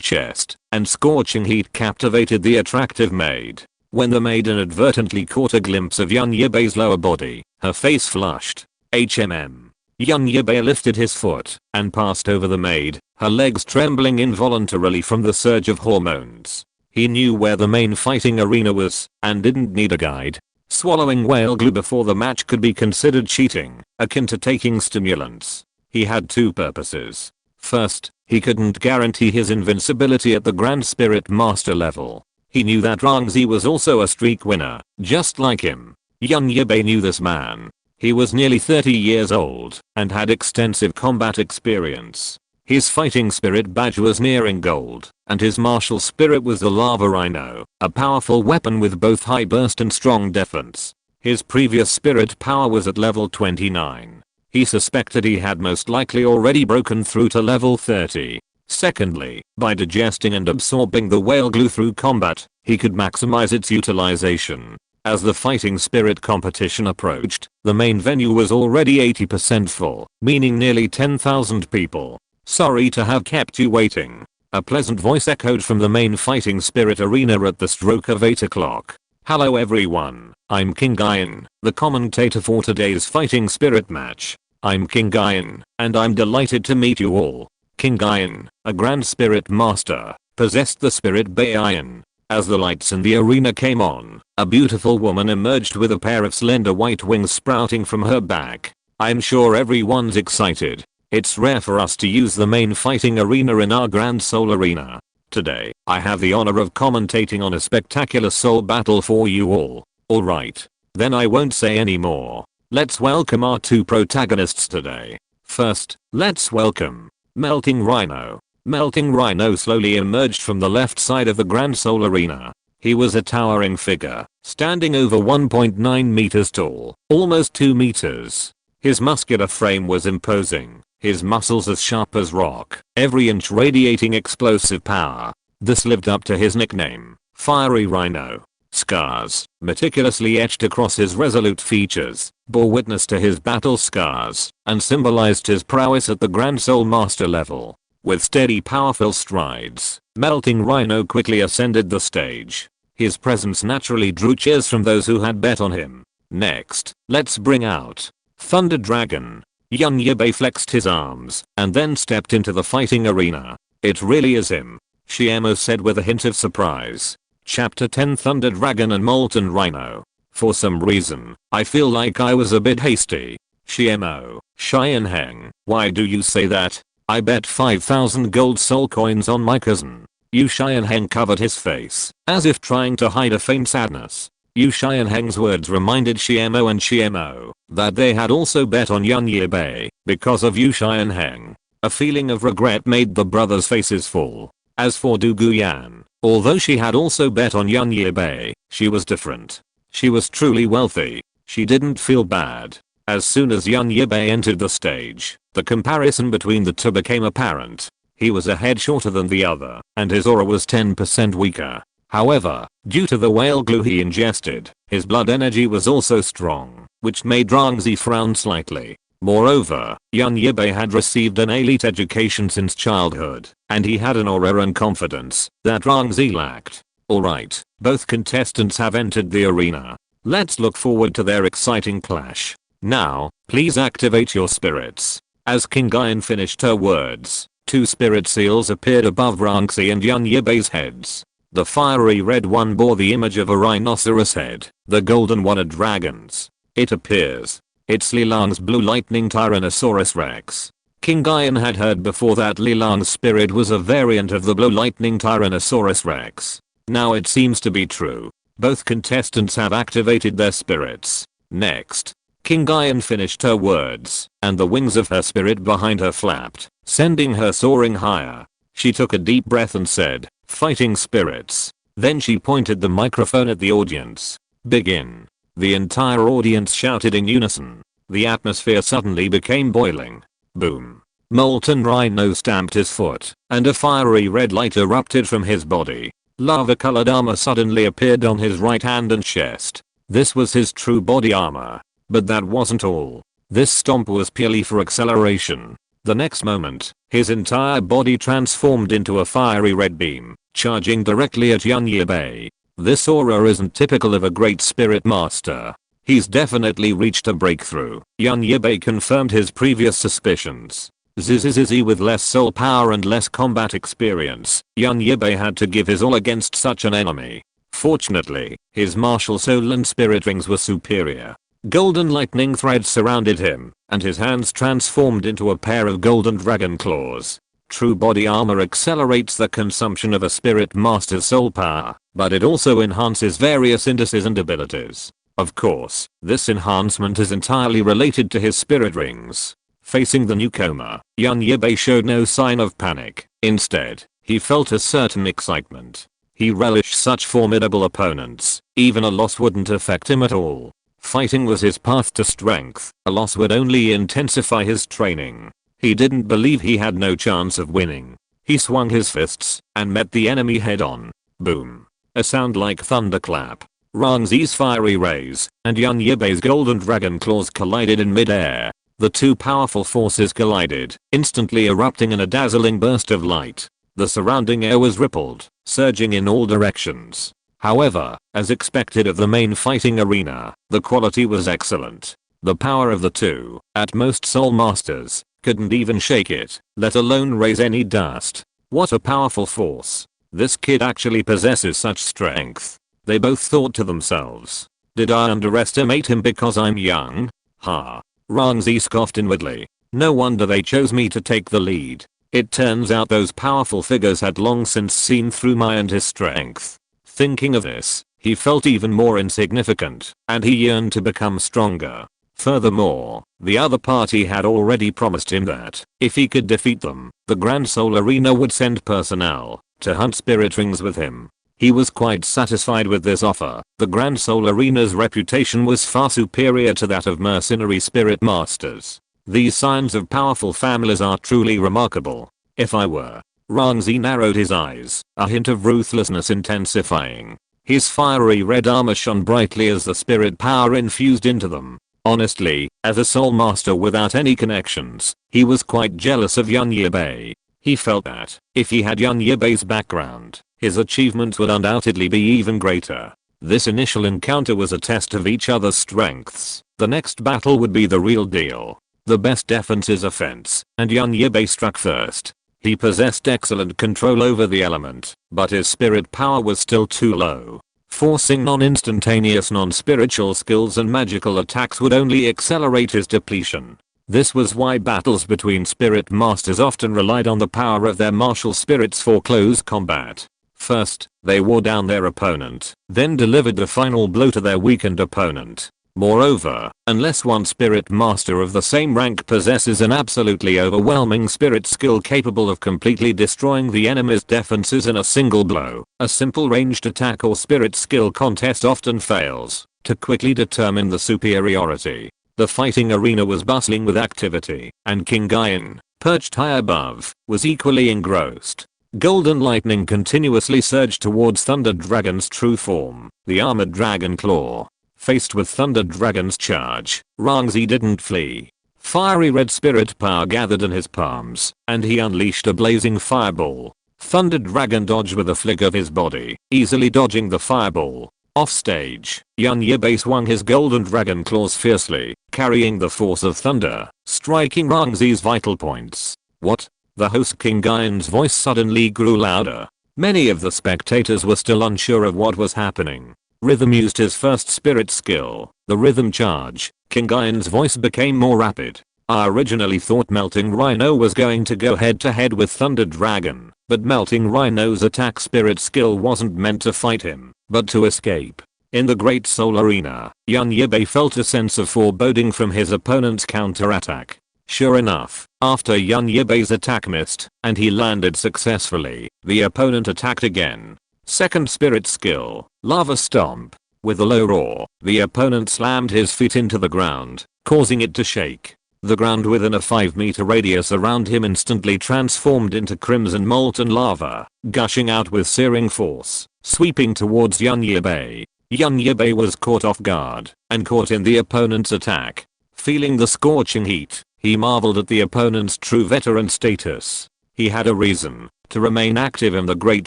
chest and scorching heat captivated the attractive maid. When the maid inadvertently caught a glimpse of Yibai's lower body, her face flushed. Yibai lifted his foot and passed over the maid, her legs trembling involuntarily from the surge of hormones. He knew where the main fighting arena was and didn't need a guide. Swallowing whale glue before the match could be considered cheating, akin to taking stimulants. He had 2 purposes. First, he couldn't guarantee his invincibility at the Grand Spirit Master level. He knew that Rangzi was also a streak winner, just like him. Yibai knew this man. He was nearly 30 years old and had extensive combat experience. His fighting spirit badge was nearing gold, and his martial spirit was the lava rhino, a powerful weapon with both high burst and strong defense. His previous spirit power was at level 29. He suspected he had most likely already broken through to level 30. Secondly, by digesting and absorbing the whale glue through combat, he could maximize its utilization. As the fighting spirit competition approached, the main venue was already 80% full, meaning nearly 10,000 people. "Sorry to have kept you waiting." A pleasant voice echoed from the main fighting spirit arena at the stroke of 8 o'clock. "Hello everyone, I'm King Ian, the commentator for today's fighting spirit match. I'm King Ian, and I'm delighted to meet you all." King Ian, a grand spirit master, possessed the spirit Bay Ian. As the lights in the arena came on, a beautiful woman emerged with a pair of slender white wings sprouting from her back. I'm sure everyone's excited. It's rare for us to use the main fighting arena in our Grand Soul Arena. Today, I have the honor of commentating on a spectacular soul battle for you all. Alright. Then I won't say any more. Let's welcome our two protagonists today. First, let's welcome Melting Rhino. Melting Rhino slowly emerged from the left side of the Grand Soul Arena. He was a towering figure, standing over 1.9 meters tall, almost 2 meters. His muscular frame was imposing, his muscles as sharp as rock, every inch radiating explosive power. This lived up to his nickname, Fiery Rhino. Scars, meticulously etched across his resolute features, bore witness to his battle scars, and symbolized his prowess at the Grand Soul Master level. With steady powerful strides, Melting Rhino quickly ascended the stage. His presence naturally drew cheers from those who had bet on him. Next, let's bring out Thunder Dragon. Yibai flexed his arms, and then stepped into the fighting arena. "It really is him," Shiemo said with a hint of surprise. Chapter 10 Thunder Dragon and Molten Rhino. "For some reason, I feel like I was a bit hasty." Shiemo, Xianheng, "Why do you say that? I bet 5,000 gold soul coins on my cousin." Yu Xianheng covered his face, as if trying to hide a faint sadness. Yu Xianheng's words reminded Shiemo and Shiemo that they had also bet on Yibai. Because of Yu Xianheng, a feeling of regret made the brothers' faces fall. As for Du Guyan, although she had also bet on Yibai, she was different. She was truly wealthy. She didn't feel bad. As soon as Yibai entered the stage, the comparison between the two became apparent. He was a head shorter than the other, and his aura was 10% weaker. However, due to the whale glue he ingested, his blood energy was also strong, which made Rangzi frown slightly. Moreover, Yibai had received an elite education since childhood, and he had an aura and confidence that Rangzi lacked. Alright, both contestants have entered the arena. Let's look forward to their exciting clash. Now, please activate your spirits. As King Ian finished her words, two spirit seals appeared above Rangzi and Yibai's heads. The fiery red one bore the image of a rhinoceros head, the golden one a dragon's. It appears it's Lilang's blue lightning Tyrannosaurus Rex. King Ian had heard before that Lilang's spirit was a variant of the blue lightning Tyrannosaurus Rex. Now it seems to be true. Both contestants have activated their spirits. Next, King Ian finished her words, and the wings of her spirit behind her flapped, sending her soaring higher. She took a deep breath and said, "Fighting spirits." Then she pointed the microphone at the audience. "Begin." The entire audience shouted in unison. The atmosphere suddenly became boiling. Boom. Molten Rhino stamped his foot, and a fiery red light erupted from his body. Lava-colored armor suddenly appeared on his right hand and chest. This was his true body armor. But that wasn't all. This stomp was purely for acceleration. The next moment, his entire body transformed into a fiery red beam, charging directly at Yibai. This aura isn't typical of a great spirit master. He's definitely reached a breakthrough. Yibai confirmed his previous suspicions. Zizizizi with less soul power and less combat experience, Yibai had to give his all against such an enemy. Fortunately, his martial soul and spirit rings were superior. Golden lightning threads surrounded him, and his hands transformed into a pair of golden dragon claws. True body armor accelerates the consumption of a spirit master's soul power, but it also enhances various indices and abilities. Of course, this enhancement is entirely related to his spirit rings. Facing the newcomer, Yibai showed no sign of panic. Instead, he felt a certain excitement. He relished such formidable opponents. Even a loss wouldn't affect him at all. Fighting was his path to strength. A loss would only intensify his training. He didn't believe he had no chance of winning. He swung his fists and met the enemy head on. Boom. A sound like thunderclap. Rangzi's fiery rays and Yibai's golden dragon claws collided in midair. The two powerful forces collided, instantly erupting in a dazzling burst of light. The surrounding air was rippled, surging in all directions. However, as expected of the main fighting arena, the quality was excellent. The power of the two, at most soul masters, couldn't even shake it, let alone raise any dust. What a powerful force. This kid actually possesses such strength. They both thought to themselves. Did I underestimate him because I'm young? Ha. Rangzi scoffed inwardly. No wonder they chose me to take the lead. It turns out those powerful figures had long since seen through my and his strength. Thinking of this, he felt even more insignificant, and he yearned to become stronger. Furthermore, the other party had already promised him that, if he could defeat them, the Grand Soul Arena would send personnel to hunt spirit rings with him. He was quite satisfied with this offer. The Grand Soul Arena's reputation was far superior to that of mercenary spirit masters. These signs of powerful families are truly remarkable. If I were. Rangzi narrowed his eyes, a hint of ruthlessness intensifying. His fiery red armor shone brightly as the spirit power infused into them. Honestly, as a soul master without any connections, he was quite jealous of Yibai. He felt that, if he had Yibai's background, his achievements would undoubtedly be even greater. This initial encounter was a test of each other's strengths. The next battle would be the real deal. The best defense is offense, and Yibai struck first. He possessed excellent control over the element, but his spirit power was still too low. Forcing non-instantaneous non-spiritual skills and magical attacks would only accelerate his depletion. This was why battles between spirit masters often relied on the power of their martial spirits for close combat. First, they wore down their opponent, then delivered the final blow to their weakened opponent. Moreover, unless one spirit master of the same rank possesses an absolutely overwhelming spirit skill capable of completely destroying the enemy's defenses in a single blow, a simple ranged attack or spirit skill contest often fails to quickly determine the superiority. The fighting arena was bustling with activity, and King Gaian, perched high above, was equally engrossed. Golden lightning continuously surged towards Thunder Dragon's true form, the armored dragon claw. Faced with Thunder Dragon's charge, Rangzi didn't flee. Fiery red spirit power gathered in his palms, and he unleashed a blazing fireball. Thunder Dragon dodged with a flick of his body, easily dodging the fireball. Offstage, Yibai swung his golden dragon claws fiercely, carrying the force of thunder, striking Rangzi's vital points. What? The host King Gaian's voice suddenly grew louder. Many of the spectators were still unsure of what was happening. Rhythm used his first spirit skill, the rhythm charge. King Gaian's voice became more rapid. I originally thought Melting Rhino was going to go head to head with Thunder Dragon, but Melting Rhino's attack spirit skill wasn't meant to fight him, but to escape. In the Great Soul Arena, Yibai felt a sense of foreboding from his opponent's counterattack. Sure enough, after Yibai's attack missed, and he landed successfully, the opponent attacked again. Second spirit skill, Lava Stomp. With a low roar, the opponent slammed his feet into the ground, causing it to shake. The ground within a 5-meter radius around him instantly transformed into crimson molten lava, gushing out with searing force, sweeping towards Yibai. Yibai was caught off guard, and caught in the opponent's attack. Feeling the scorching heat, he marveled at the opponent's true veteran status. He had a reason to remain active in the Great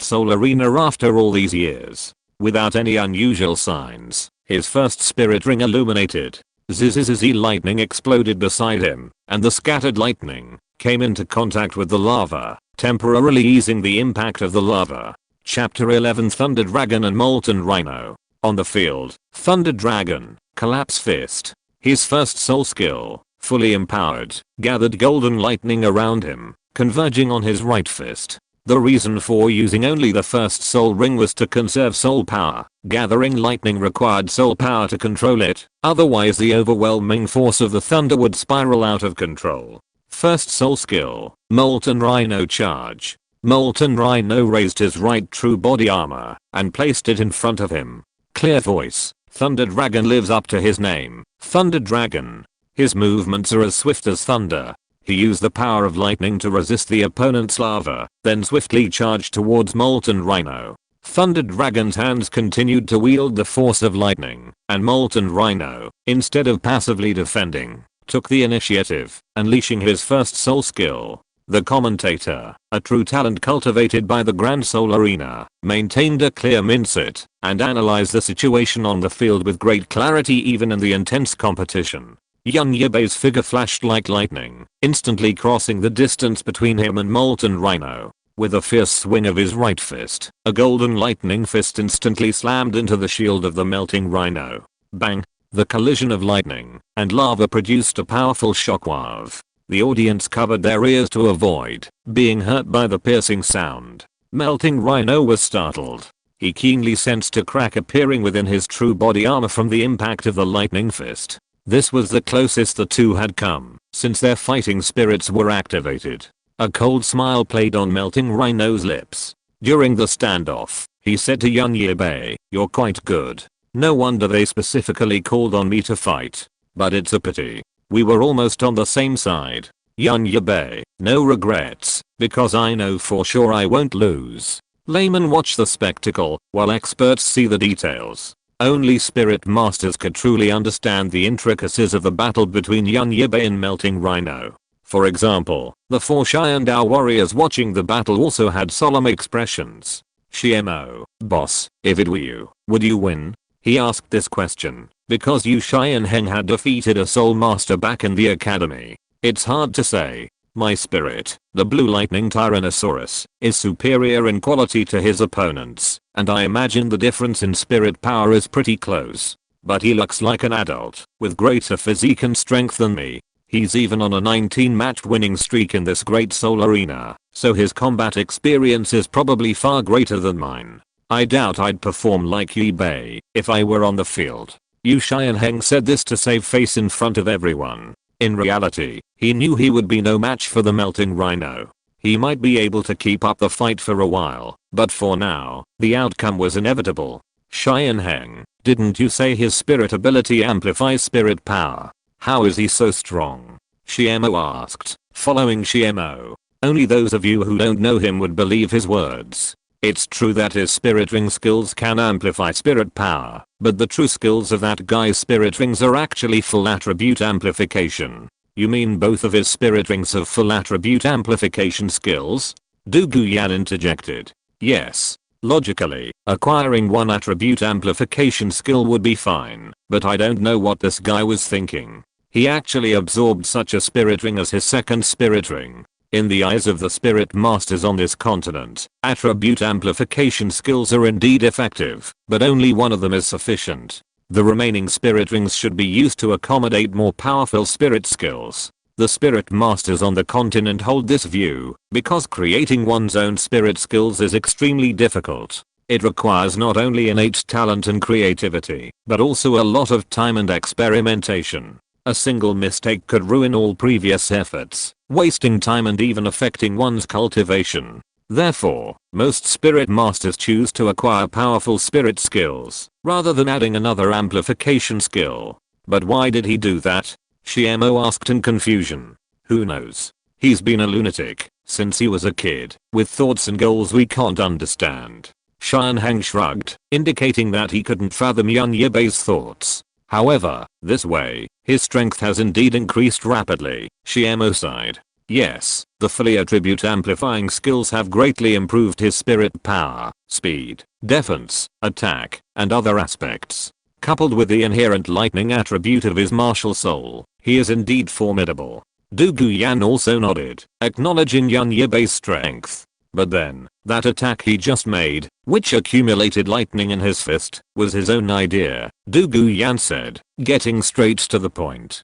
Soul Arena after all these years. Without any unusual signs, his first spirit ring illuminated. Zzzz lightning exploded beside him, and the scattered lightning came into contact with the lava, temporarily easing the impact of the lava. Chapter 11 Thunder Dragon and Molten Rhino. On the field, Thunder Dragon, Collapse Fist. His first soul skill, fully empowered, gathered golden lightning around him, converging on his right fist. The reason for using only the first soul ring was to conserve soul power. Gathering lightning required soul power to control it, otherwise the overwhelming force of the thunder would spiral out of control. First soul skill, Molten Rhino Charge. Molten Rhino raised his right true body armor and placed it in front of him. Clear voice, Thunder Dragon lives up to his name, Thunder Dragon. His movements are as swift as thunder. He used the power of lightning to resist the opponent's lava, then swiftly charged towards Molten Rhino. Thunder Dragon's hands continued to wield the force of lightning, and Molten Rhino, instead of passively defending, took the initiative, unleashing his first soul skill. The commentator, a true talent cultivated by the Grand Soul Arena, maintained a clear mindset and analyzed the situation on the field with great clarity even in the intense competition. Yibai's figure flashed like lightning, instantly crossing the distance between him and Molten Rhino. With a fierce swing of his right fist, a golden lightning fist instantly slammed into the shield of the melting Rhino. Bang! The collision of lightning and lava produced a powerful shockwave. The audience covered their ears to avoid being hurt by the piercing sound. Melting Rhino was startled. He keenly sensed a crack appearing within his true body armor from the impact of the lightning fist. This was the closest the two had come since their fighting spirits were activated. A cold smile played on Melting Rhino's lips. During the standoff, he said to Yibai, "You're quite good. No wonder they specifically called on me to fight. But it's a pity. We were almost on the same side." Yibai, "No regrets, because I know for sure I won't lose." Laymen watch the spectacle, while experts see the details. Only spirit masters could truly understand the intricacies of the battle between Yibai and Melting Rhino. For example, the 4 Xiandao warriors watching the battle also had solemn expressions. "Shiemo, boss, if it were you, would you win?" He asked this question because Yu Xianheng had defeated a soul master back in the academy. "It's hard to say. My spirit, the blue lightning Tyrannosaurus, is superior in quality to his opponents, and I imagine the difference in spirit power is pretty close. But he looks like an adult, with greater physique and strength than me. He's even on a 19-match winning streak in this great soul arena, so his combat experience is probably far greater than mine. I doubt I'd perform like Yibai if I were on the field." Yu Xianheng said this to save face in front of everyone. In reality, he knew he would be no match for the Melting Rhino. He might be able to keep up the fight for a while, but for now, the outcome was inevitable. "Xianheng, didn't you say his spirit ability amplifies spirit power? How is he so strong?" Shiemo asked. Following Shiemo, only those of you who don't know him would believe his words. It's true that his spirit ring skills can amplify spirit power, but the true skills of that guy's spirit rings are actually full attribute amplification. "You mean both of his spirit rings have full attribute amplification skills?" Du Guyan interjected. "Yes. Logically, acquiring one attribute amplification skill would be fine, but I don't know what this guy was thinking. He actually absorbed such a spirit ring as his second spirit ring. In the eyes of the spirit masters on this continent, attribute amplification skills are indeed effective, but only one of them is sufficient. The remaining spirit rings should be used to accommodate more powerful spirit skills. The spirit masters on the continent hold this view because creating one's own spirit skills is extremely difficult. It requires not only innate talent and creativity, but also a lot of time and experimentation. A single mistake could ruin all previous efforts, wasting time and even affecting one's cultivation. Therefore, most spirit masters choose to acquire powerful spirit skills, rather than adding another amplification skill. But why did he do that? Shiemo asked in confusion. Who knows? He's been a lunatic since he was a kid, with thoughts and goals we can't understand. Xianheng shrugged, indicating that he couldn't fathom Yibai's thoughts. However, this way, his strength has indeed increased rapidly. Shiemo sighed. Yes, the fully attribute amplifying skills have greatly improved his spirit power, speed, defense, attack, and other aspects. Coupled with the inherent lightning attribute of his martial soul, he is indeed formidable. Du Guyan also nodded, acknowledging Yibai's strength. But then, that attack he just made, which accumulated lightning in his fist, was his own idea, Du Guyan said, getting straight to the point.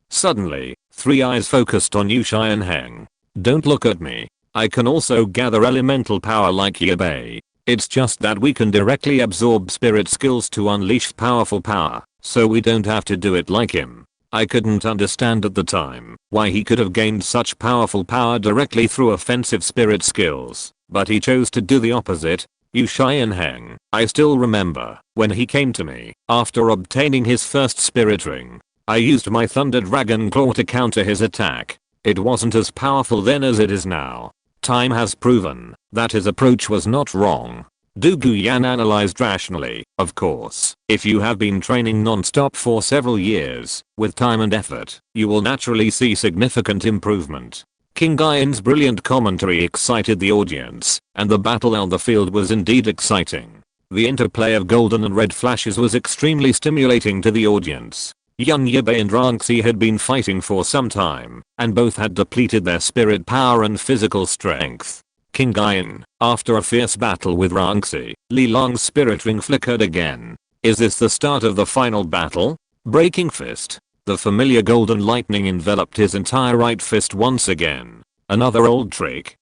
Suddenly, 3 eyes focused on Yu Xianheng. Don't look at me. I can also gather elemental power like Yibai. It's just that we can directly absorb spirit skills to unleash powerful power, so we don't have to do it like him. I couldn't understand at the time why he could have gained such powerful power directly through offensive spirit skills, but he chose to do the opposite. Yu Xianheng, I still remember when he came to me after obtaining his first spirit ring. I used my Thunder Dragon Claw to counter his attack. It wasn't as powerful then as it is now. Time has proven that his approach was not wrong. Du Guyan analyzed rationally, of course. If you have been training non-stop for several years, with time and effort, you will naturally see significant improvement. King Guyan's brilliant commentary excited the audience, and the battle on the field was indeed exciting. The interplay of golden and red flashes was extremely stimulating to the audience. Yibai and Rangxi had been fighting for some time, and both had depleted their spirit power and physical strength. King Guyan, after a fierce battle with Rangxi, Li Long's spirit ring flickered again. Is this the start of the final battle? Breaking fist. The familiar golden lightning enveloped his entire right fist once again. Another old trick.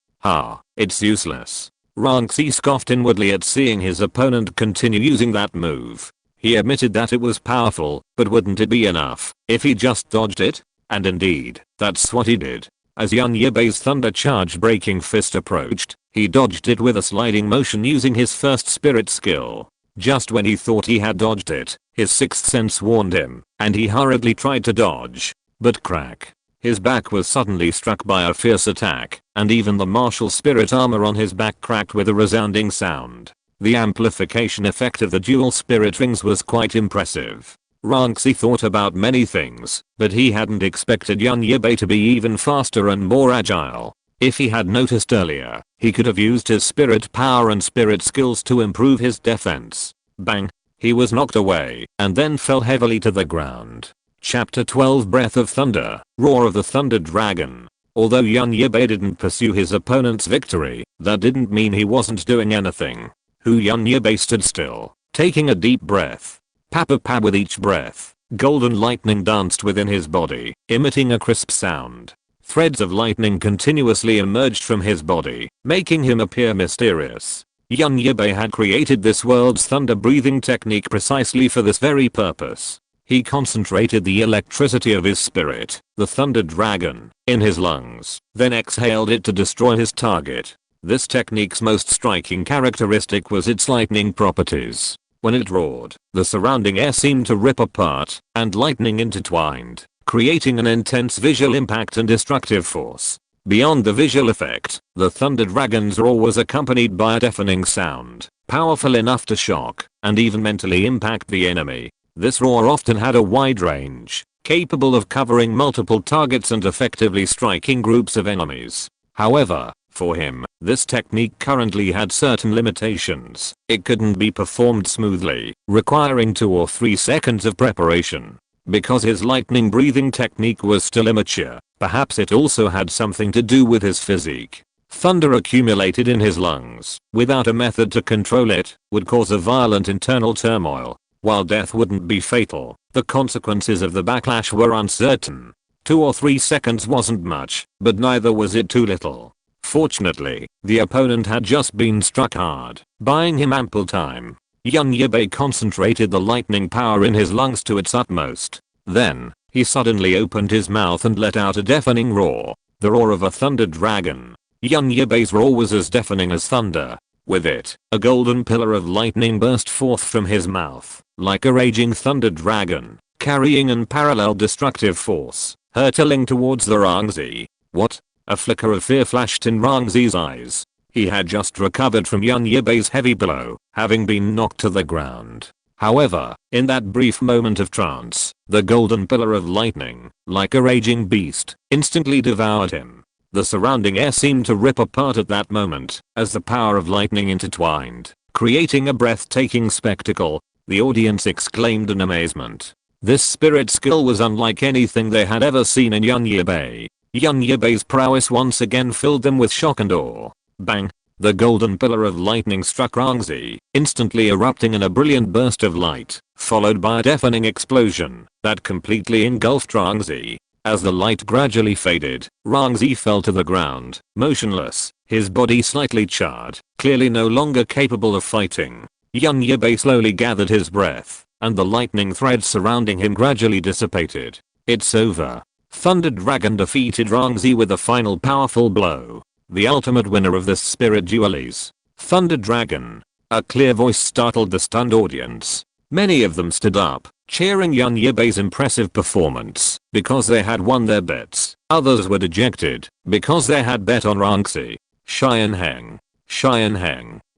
It's useless. Rangxi scoffed inwardly at seeing his opponent continue using that move. He admitted that it was powerful, but wouldn't it be enough if he just dodged it? And indeed, that's what he did. As Yibai's thunder charge breaking fist approached, he dodged it with a sliding motion using his first spirit skill. Just when he thought he had dodged it, his sixth sense warned him, and he hurriedly tried to dodge. But crack. His back was suddenly struck by a fierce attack, and even the martial spirit armor on his back cracked with a resounding sound. The amplification effect of the dual spirit rings was quite impressive. Rangxi thought about many things, but he hadn't expected Yibai to be even faster and more agile. If he had noticed earlier, he could have used his spirit power and spirit skills to improve his defense. Bang! He was knocked away, and then fell heavily to the ground. Chapter 12 Breath of Thunder, Roar of the Thunder Dragon. Although Yibai didn't pursue his opponent's victory, that didn't mean he wasn't doing anything. Yibai stood still, taking a deep breath. Pa with each breath, golden lightning danced within his body, emitting a crisp sound. Threads of lightning continuously emerged from his body, making him appear mysterious. Yibai had created this world's thunder breathing technique precisely for this very purpose. He concentrated the electricity of his spirit, the Thunder Dragon, in his lungs, then exhaled it to destroy his target. This technique's most striking characteristic was its lightning properties. When it roared, the surrounding air seemed to rip apart, and lightning intertwined, creating an intense visual impact and destructive force. Beyond the visual effect, the Thunder Dragon's roar was accompanied by a deafening sound, powerful enough to shock, and even mentally impact the enemy. This roar often had a wide range, capable of covering multiple targets and effectively striking groups of enemies. However, for him, this technique currently had certain limitations. It couldn't be performed smoothly, requiring 2 or 3 seconds of preparation. Because his lightning breathing technique was still immature, perhaps it also had something to do with his physique. Thunder accumulated in his lungs, without a method to control it, would cause a violent internal turmoil. While death wouldn't be fatal, the consequences of the backlash were uncertain. 2 or 3 seconds wasn't much, but neither was it too little. Fortunately, the opponent had just been struck hard, buying him ample time. Yibai concentrated the lightning power in his lungs to its utmost. Then, he suddenly opened his mouth and let out a deafening roar. The roar of a thunder dragon. Yibai's roar was as deafening as thunder. With it, a golden pillar of lightning burst forth from his mouth, like a raging thunder dragon, carrying unparalleled destructive force, hurtling towards the Rangxi. What? A flicker of fear flashed in Rangxi's eyes. He had just recovered from Yibai's heavy blow, having been knocked to the ground. However, in that brief moment of trance, the golden pillar of lightning, like a raging beast, instantly devoured him. The surrounding air seemed to rip apart at that moment, as the power of lightning intertwined, creating a breathtaking spectacle. The audience exclaimed in amazement. This spirit skill was unlike anything they had ever seen in Yibai. Yibai's prowess once again filled them with shock and awe. Bang! The golden pillar of lightning struck Rangxi, instantly erupting in a brilliant burst of light, followed by a deafening explosion that completely engulfed Rangxi. As the light gradually faded, Rangxi fell to the ground, motionless, his body slightly charred, clearly no longer capable of fighting. Yibai slowly gathered his breath, and the lightning threads surrounding him gradually dissipated. It's over. Thunder Dragon defeated Rangzi with a final powerful blow. The ultimate winner of this spirit duellies. Thunder Dragon. A clear voice startled the stunned audience. Many of them stood up, cheering Yibai's impressive performance because they had won their bets. Others were dejected because they had bet on Rangzi. Xianheng.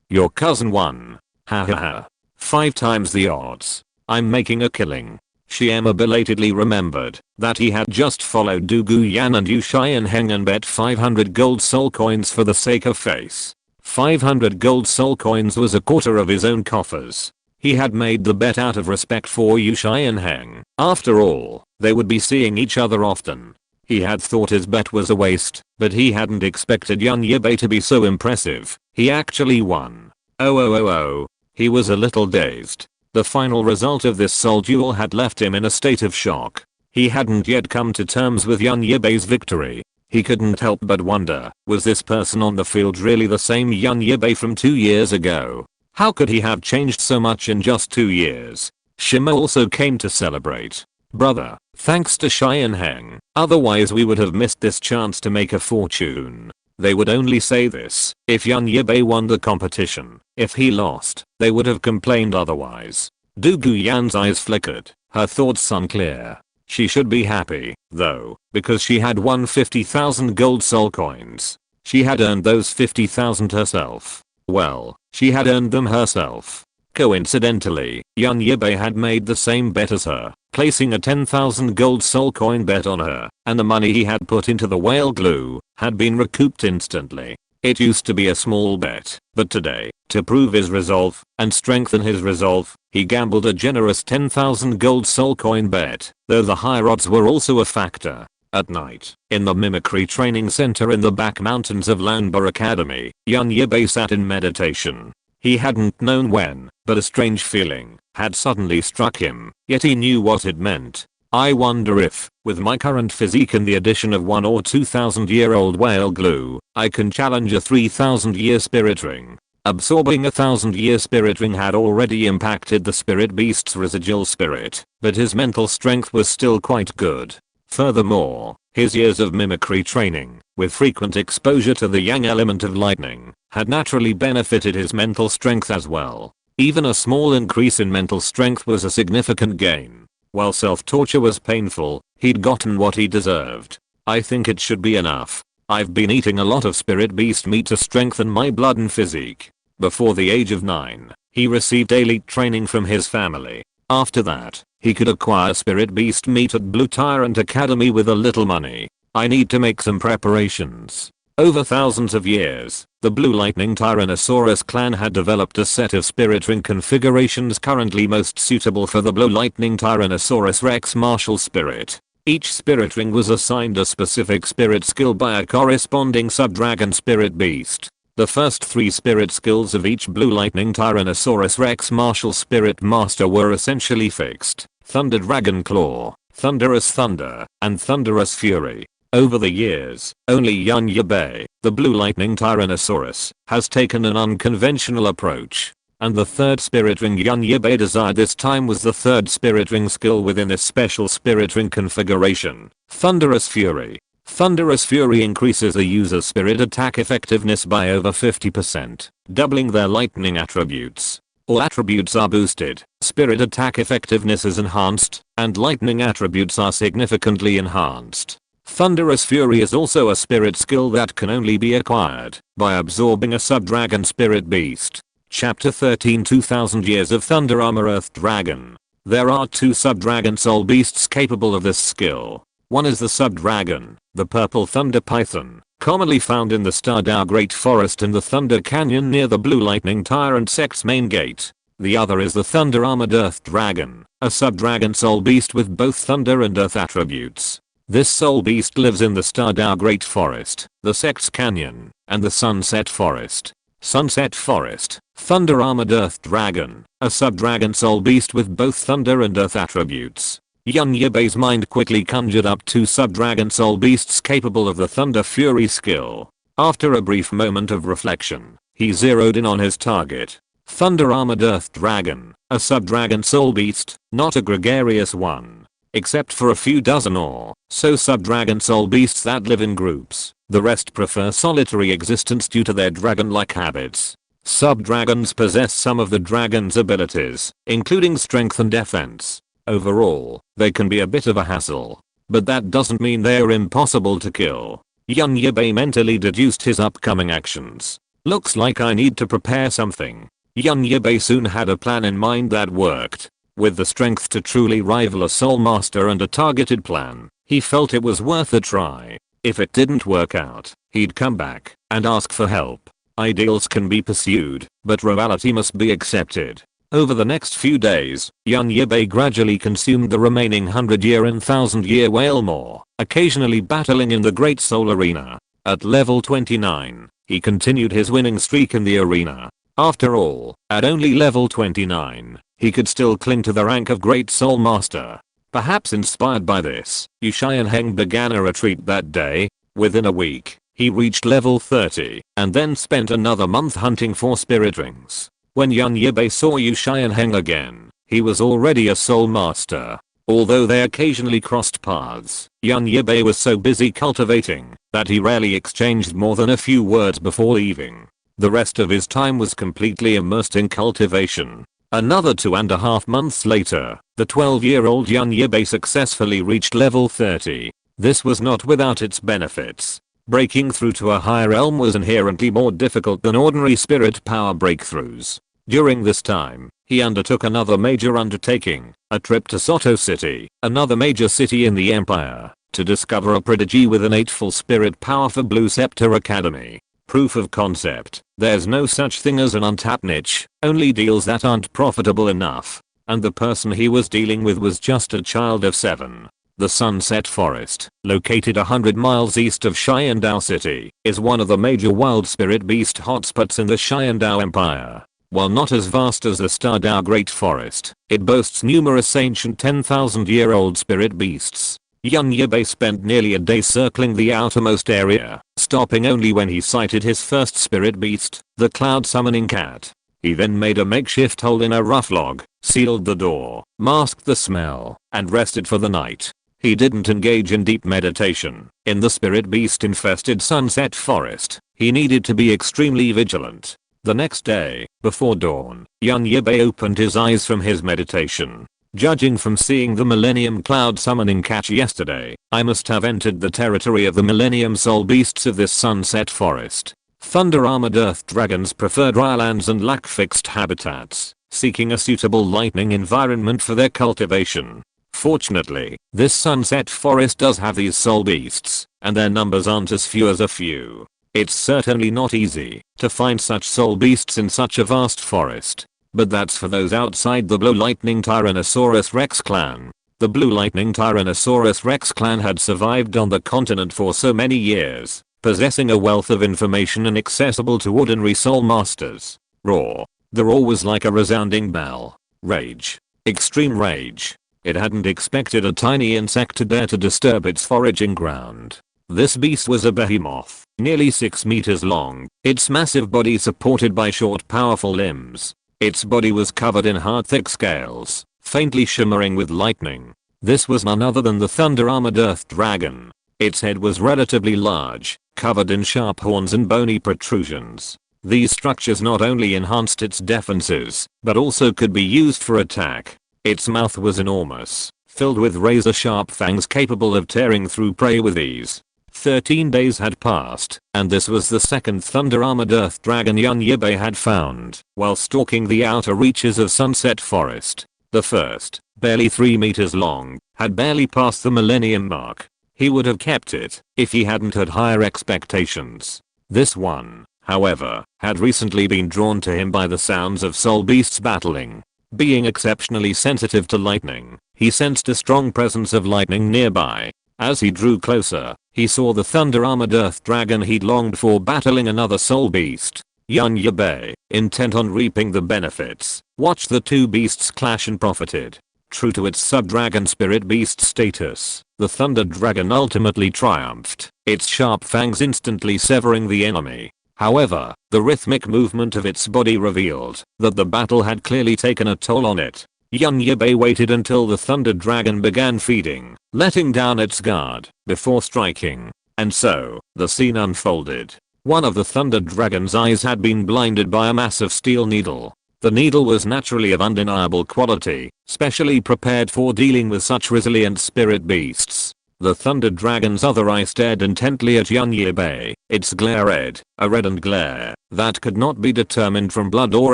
Your cousin won. Ha ha ha. 5 times the odds. I'm making a killing. Xiema belatedly remembered that he had just followed Du Guyan and Yu Xianheng and bet 500 gold soul coins for the sake of face. 500 gold soul coins was a quarter of his own coffers. He had made the bet out of respect for Yu Xianheng. After all, they would be seeing each other often. He had thought his bet was a waste, but he hadn't expected Yibai to be so impressive. He actually won. Oh. He was a little dazed. The final result of this soul duel had left him in a state of shock. He hadn't yet come to terms with Yibai's victory. He couldn't help but wonder, was this person on the field really the same Yibai from 2 years ago? How could he have changed so much in just 2 years? Shima also came to celebrate. Brother, thanks to Xianheng, otherwise we would have missed this chance to make a fortune. They would only say this if Yibai won the competition. If he lost, they would have complained otherwise. Du Guyan's eyes flickered, her thoughts unclear. She should be happy, though, because she had won 50,000 gold soul coins. She had earned those 50,000 herself. Well, she had earned them herself. Coincidentally, Yibai had made the same bet as her, placing a 10,000 gold soul coin bet on her, and the money he had put into the whale glue had been recouped instantly. It used to be a small bet, but today, to prove his resolve and strengthen his resolve, he gambled a generous 10,000 gold soul coin bet, though the higher odds were also a factor. At night, in the mimicry training center in the back mountains of Lanba Academy, Yibai sat in meditation. He hadn't known when, but a strange feeling had suddenly struck him, yet he knew what it meant. I wonder if, with my current physique and the addition of 1 or 2,000-year-old whale glue, I can challenge a 3,000-year spirit ring. Absorbing a 1,000-year spirit ring had already impacted the spirit beast's residual spirit, but his mental strength was still quite good. Furthermore, his years of mimicry training, with frequent exposure to the yang element of lightning, had naturally benefited his mental strength as well. Even a small increase in mental strength was a significant gain. While self-torture was painful, he'd gotten what he deserved. I think it should be enough. I've been eating a lot of spirit beast meat to strengthen my blood and physique. Before the age of 9, he received elite training from his family. After that, he could acquire spirit beast meat at Blue Tyrant Academy with a little money. I need to make some preparations. Over thousands of years, the Blue Lightning Tyrannosaurus clan had developed a set of spirit ring configurations currently most suitable for the Blue Lightning Tyrannosaurus Rex martial spirit. Each spirit ring was assigned a specific spirit skill by a corresponding sub-dragon spirit beast. The first 3 spirit skills of each Blue Lightning Tyrannosaurus Rex martial spirit master were essentially fixed: Thunder Dragon Claw, Thunderous Thunder, and Thunderous Fury. Over the years, only Yibai, the Blue Lightning Tyrannosaurus, has taken an unconventional approach. And the third spirit ring Yibai desired this time was the third spirit ring skill within this special spirit ring configuration: Thunderous Fury. Thunderous Fury increases a user's spirit attack effectiveness by over 50%, doubling their lightning attributes. All attributes are boosted, spirit attack effectiveness is enhanced, and lightning attributes are significantly enhanced. Thunderous Fury is also a spirit skill that can only be acquired by absorbing a sub-dragon spirit beast. Chapter 13 2000 Years of Thunder Armor Earth Dragon. There are 2 sub-dragon soul beasts capable of this skill. One is the sub-dragon, the purple thunder python, commonly found in the Stardow Great Forest in the Thunder Canyon near the Blue Lightning Tyrant sect's main gate. The other is the thunder armored earth dragon, a sub-dragon soul beast with both thunder and earth attributes. This soul beast lives in the Stardow Great Forest, the sect's canyon, and the Sunset Forest. Sunset Forest, thunder armored earth dragon, a sub-dragon soul beast with both thunder and earth attributes. Yibai's mind quickly conjured up 2 sub-dragon soul beasts capable of the Thunder Fury skill. After a brief moment of reflection, he zeroed in on his target. Thunder Armored Earth Dragon, a sub-dragon soul beast, not a gregarious one. except for a few dozen or so sub-dragon soul beasts that live in groups. The rest prefer solitary existence due to their dragon-like habits. Sub-dragons possess some of the dragon's abilities, including strength and defense. Overall, they can be a bit of a hassle. But that doesn't mean they're impossible to kill. Yibai mentally deduced his upcoming actions. Looks like I need to prepare something. Yibai soon had a plan in mind that worked. With the strength to truly rival a soul master and a targeted plan, he felt it was worth a try. If it didn't work out, he'd come back and ask for help. Ideals can be pursued, but reality must be accepted. Over the next few days, Yibai gradually consumed the remaining 100-year and 1000-year whale more, occasionally battling in the Great Soul Arena. At level 29, he continued his winning streak in the arena. After all, at only level 29, he could still cling to the rank of Great Soul Master. Perhaps inspired by this, Yibai began a retreat that day. Within a week, he reached level 30, and then spent another month hunting for spirit rings. When Yibai saw Yibai again, he was already a soul master. Although they occasionally crossed paths, Yibai was so busy cultivating that he rarely exchanged more than a few words before leaving. The rest of his time was completely immersed in cultivation. Another 2.5 months later, the 12-year-old Yibai successfully reached level 30. This was not without its benefits. Breaking through to a higher realm was inherently more difficult than ordinary spirit power breakthroughs. During this time, he undertook another major undertaking, a trip to Soto City, another major city in the Empire, to discover a prodigy with innate full spirit power for Blue Scepter Academy. Proof of concept. There's no such thing as an untapped niche, only deals that aren't profitable enough. And the person he was dealing with was just a child of 7. The Sunset Forest, located 100 miles east of Xiandao City, is one of the major wild spirit beast hotspots in the Xiandao Empire. While not as vast as the Stardao Great Forest, it boasts numerous ancient 10,000-year-old spirit beasts. Yibai spent nearly a day circling the outermost area, stopping only when he sighted his first spirit beast, the cloud summoning cat. He then made a makeshift hole in a rough log, sealed the door, masked the smell, and rested for the night. He didn't engage in deep meditation. In the spirit beast infested Sunset Forest, he needed to be extremely vigilant. The next day, before dawn, Yibai opened his eyes from his meditation. Judging from seeing the Millennium Cloud summoning catch yesterday, I must have entered the territory of the Millennium Soul Beasts of this Sunset Forest. Thunder-armored Earth dragons prefer dry lands and lack fixed habitats, seeking a suitable lightning environment for their cultivation. Fortunately, this Sunset Forest does have these soul beasts, and their numbers aren't as few as a few. It's certainly not easy to find such soul beasts in such a vast forest. But that's for those outside the Blue Lightning Tyrannosaurus Rex clan. The Blue Lightning Tyrannosaurus Rex clan had survived on the continent for so many years, possessing a wealth of information inaccessible to ordinary soul masters. Roar. The roar was like a resounding bell. Rage. Extreme rage. It hadn't expected a tiny insect to dare to disturb its foraging ground. This beast was a behemoth, nearly 6 meters long, its massive body supported by short powerful limbs. Its body was covered in hard thick scales, faintly shimmering with lightning. This was none other than the thunder-armored Earth Dragon. Its head was relatively large, covered in sharp horns and bony protrusions. These structures not only enhanced its defenses, but also could be used for attack. Its mouth was enormous, filled with razor-sharp fangs capable of tearing through prey with ease. 13 days had passed, and this was the second thunder-armored Earth Dragon Yibai had found while stalking the outer reaches of Sunset Forest. The first, barely 3 meters long, had barely passed the millennium mark. He would have kept it if he hadn't had higher expectations. This one, however, had recently been drawn to him by the sounds of soul beasts battling. Being exceptionally sensitive to lightning, he sensed a strong presence of lightning nearby. As he drew closer, he saw the thunder-armored Earth Dragon he'd longed for battling another soul beast. Yibai, intent on reaping the benefits, watched the two beasts clash and profited. True to its sub-dragon spirit beast status, the Thunder Dragon ultimately triumphed, its sharp fangs instantly severing the enemy. However, the rhythmic movement of its body revealed that the battle had clearly taken a toll on it. Yan Yibai waited until the thunder dragon began feeding, letting down its guard, before striking. And so, the scene unfolded. One of the thunder dragon's eyes had been blinded by a massive steel needle. The needle was naturally of undeniable quality, specially prepared for dealing with such resilient spirit beasts. The thunder dragon's other eye stared intently at Yan Yibai, its glare red, a reddened glare that could not be determined from blood or